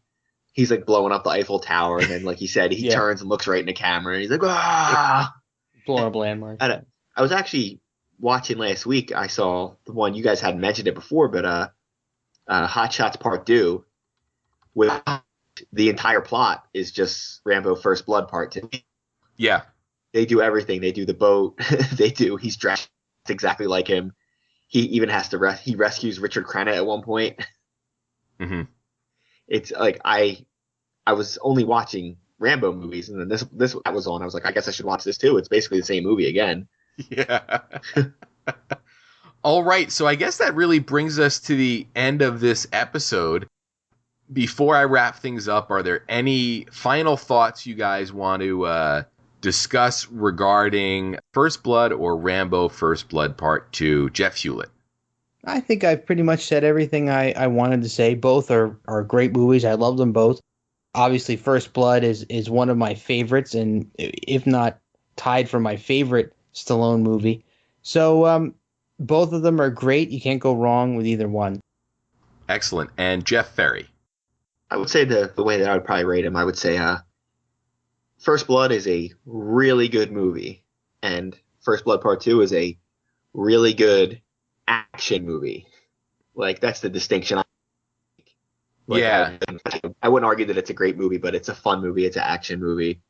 He's like blowing up the Eiffel Tower, and then, like he said, he turns and looks right in the camera, and he's like, ah! Blowing up landmarks. I was actually watching last week. I saw the one, you guys hadn't mentioned it before, but Hot Shots Part 2, with the entire plot is just Rambo First Blood Part 2. Yeah. They do everything. They do the boat. He's dressed exactly like him. He even has to he rescues Richard Crenna at one point. Mm-hmm. It's like I was only watching Rambo movies, and then this that was on. I was like, I guess I should watch this too. It's basically the same movie again. Yeah. All right. So I guess that really brings us to the end of this episode. Before I wrap things up, are there any final thoughts you guys want to discuss regarding First Blood or Rambo First Blood Part 2? Jeff Hulit. I think I've pretty much said everything I wanted to say. Both are great movies. I love them both. Obviously, First Blood is one of my favorites, and if not tied for my favorite Stallone movie. So both of them are great. You can't go wrong with either one. Excellent. And Jeff Ferry. I would say the way that I would probably rate him, I would say First Blood is a really good movie, and First Blood Part 2 is a really good action movie. Like, that's the distinction. Yeah. I wouldn't argue that it's a great movie, but it's a fun movie. It's an action movie.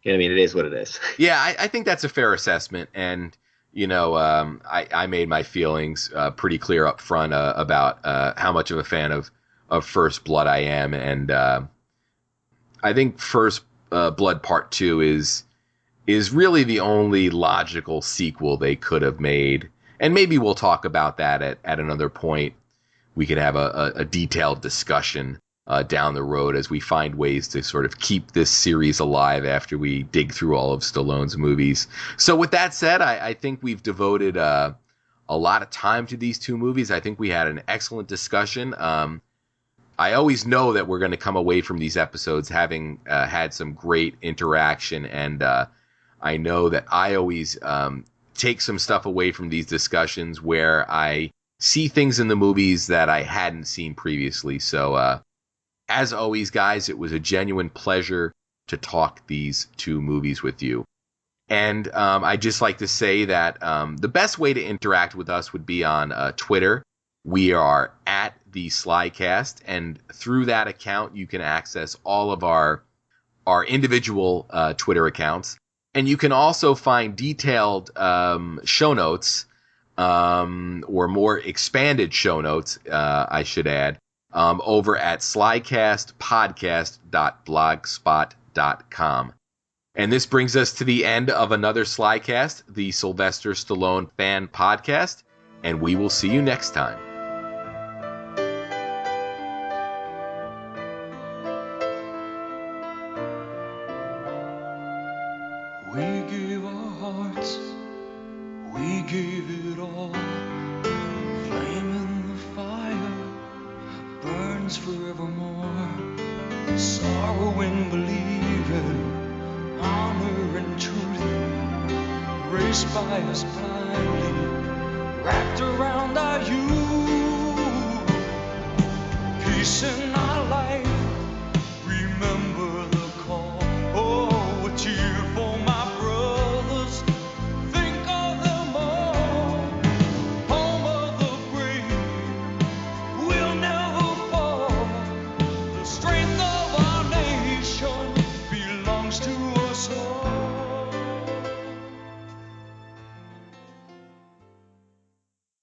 You know what I mean? It is what it is. Yeah, I think that's a fair assessment. And, you know, I made my feelings pretty clear up front about how much of a fan of First Blood I am. And I think First Blood Part 2 is really the only logical sequel they could have made. And maybe we'll talk about that at another point. We can have a detailed discussion down the road as we find ways to sort of keep this series alive after we dig through all of Stallone's movies. So with that said, I think we've devoted a lot of time to these two movies. I think we had an excellent discussion. I always know that we're going to come away from these episodes having had some great interaction, and I know that I always take some stuff away from these discussions where I see things in the movies that I hadn't seen previously. So as always, guys, it was a genuine pleasure to talk these two movies with you. And I'd just like to say that the best way to interact with us would be on Twitter. We are at the SlyCast, and through that account, you can access all of our individual Twitter accounts. And you can also find detailed show notes, or more expanded show notes, I should add, over at SlyCastPodcast.blogspot.com. And this brings us to the end of another SlyCast, the Sylvester Stallone Fan Podcast, and we will see you next time. We gave our hearts, we gave it all. Flame in the fire burns forevermore. Sorrow in believing, honor and truth, raced by us blindly, wrapped around our youth. Peace in